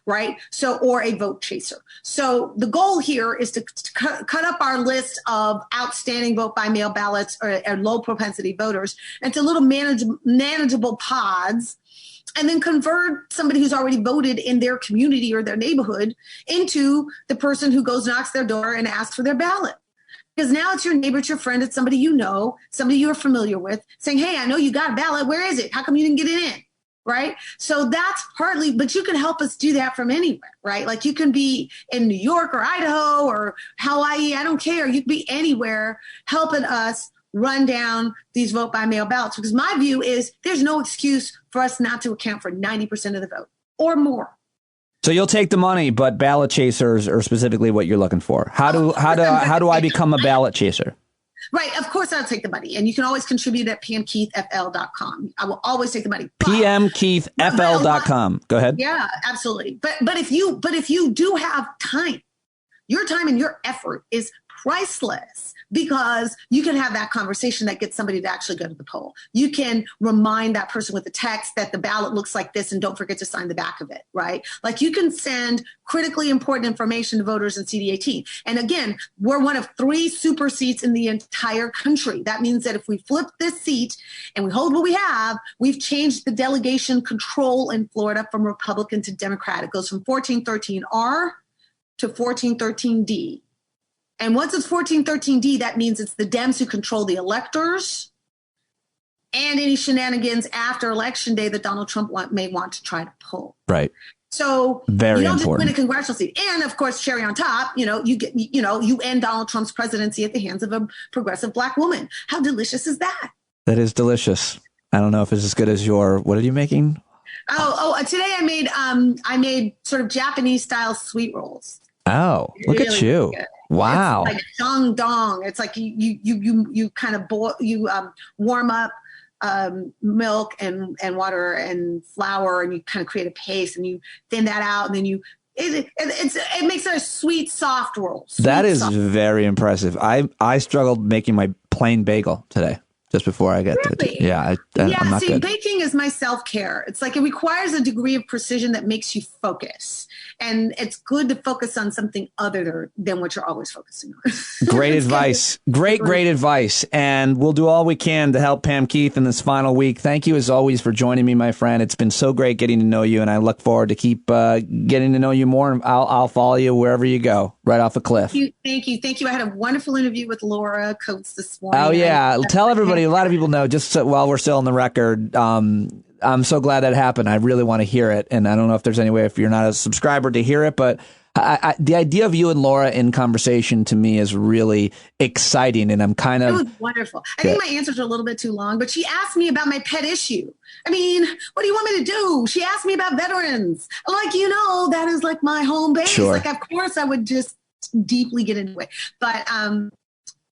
Right. So, or a vote chaser. So the goal here is to cut up our list of outstanding vote by mail ballots or low propensity voters into little manageable pods, and then convert somebody who's already voted in their community or their neighborhood into the person who goes, knocks their door and asks for their ballot. Because now it's your neighbor, it's your friend, it's somebody you know, somebody you're familiar with, saying, hey, I know you got a ballot. Where is it? How come you didn't get it in? Right. So that's partly, but you can help us do that from anywhere, right? Like you can be in New York or Idaho or Hawaii. I don't care. You can be anywhere helping us run down these vote by mail ballots, because my view is there's no excuse for us not to account for 90% of the vote or more. So you'll take the money, but ballot chasers are specifically what you're looking for. How do I become a ballot chaser? Right. Of course, I'll take the money. And you can always contribute at pmkeithfl.com. I will always take the money. pmkeithfl.com. Go ahead. Yeah, absolutely. But if you do have time, your time and your effort is priceless, because you can have that conversation that gets somebody to actually go to the poll. You can remind that person with a text that the ballot looks like this and don't forget to sign the back of it, right? Like you can send critically important information to voters in CD18. And again, we're one of 3 super seats in the entire country. That means that if we flip this seat and we hold what we have, we've changed the delegation control in Florida from Republican to Democrat. It goes from 1413R to 1413D. And once it's 1413D, that means it's the Dems who control the electors and any shenanigans after Election Day that Donald Trump may want to try to pull. Right. So very you don't important. just win a congressional seat. And of course, cherry on top, you end Donald Trump's presidency at the hands of a progressive Black woman. How delicious is that? That is delicious. I don't know if it's as good as what are you making? Today I made sort of Japanese style sweet rolls. Oh, look at you. Good. Wow. It's like dong dong. It's like you kind of warm up milk and water and flour, and you kind of create a paste, and you thin that out, and then it makes it a sweet, soft roll. That is very impressive. I struggled making my plain bagel today, just before I got to it. Yeah. I'm not good. Baking is my self-care. It's like it requires a degree of precision that makes you focus. And it's good to focus on something other than what you're always focusing on. Great advice. Great advice. And we'll do all we can to help Pam Keith in this final week. Thank you, as always, for joining me, my friend. It's been so great getting to know you, and I look forward to keep getting to know you more. I'll follow you wherever you go, right off a cliff. Thank you. I had a wonderful interview with Laura Coates this morning. Oh, yeah. Tell everybody, a lot of people know, just while we're still on the record, I'm so glad that happened. I really want to hear it. And I don't know if there's any way, if you're not a subscriber, to hear it. But the idea of you and Laura in conversation to me is really exciting. And I'm kind of... It was wonderful. I think my answers are a little bit too long, but she asked me about my pet issue. I mean, what do you want me to do? She asked me about veterans. Like, that is like my home base. Sure. Like, of course, I would just deeply get into it. But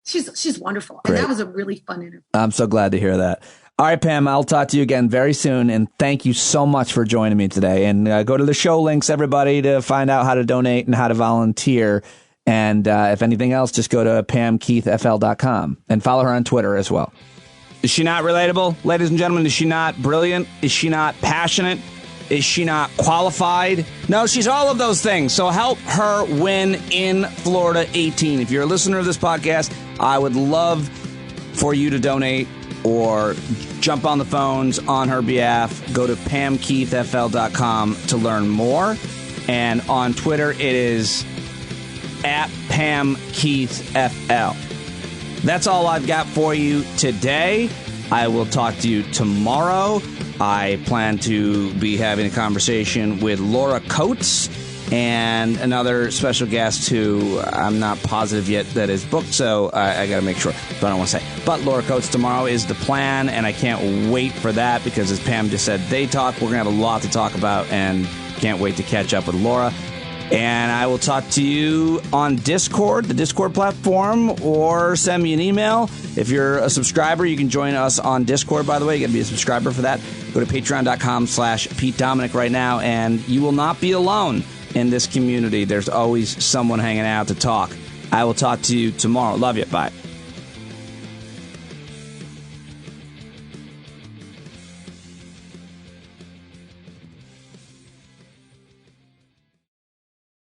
she's wonderful. Great. And that was a really fun interview. I'm so glad to hear that. All right, Pam, I'll talk to you again very soon. And thank you so much for joining me today. And go to the show links, everybody, to find out how to donate and how to volunteer. And if anything else, just go to pamkeithfl.com and follow her on Twitter as well. Is she not relatable? Ladies and gentlemen, is she not brilliant? Is she not passionate? Is she not qualified? No, she's all of those things. So help her win in Florida 18. If you're a listener of this podcast, I would love for you to donate or jump on the phones on her behalf. Go to PamKeithFL.com to learn more. And on Twitter, it is at PamKeithFL. That's all I've got for you today. I will talk to you tomorrow. I plan to be having a conversation with Laura Coates and another special guest who I'm not positive yet that is booked, so I got to make sure, but I don't want to say. But Laura Coates tomorrow is the plan, and I can't wait for that because, as Pam just said, they talk. We're going to have a lot to talk about, and can't wait to catch up with Laura. And I will talk to you on Discord, the Discord platform, or send me an email. If you're a subscriber, you can join us on Discord, by the way. You got to be a subscriber for that. Go to patreon.com/Pete Dominick right now, and you will not be alone in this community. There's always someone hanging out to talk. I will talk to you tomorrow. Love you. Bye.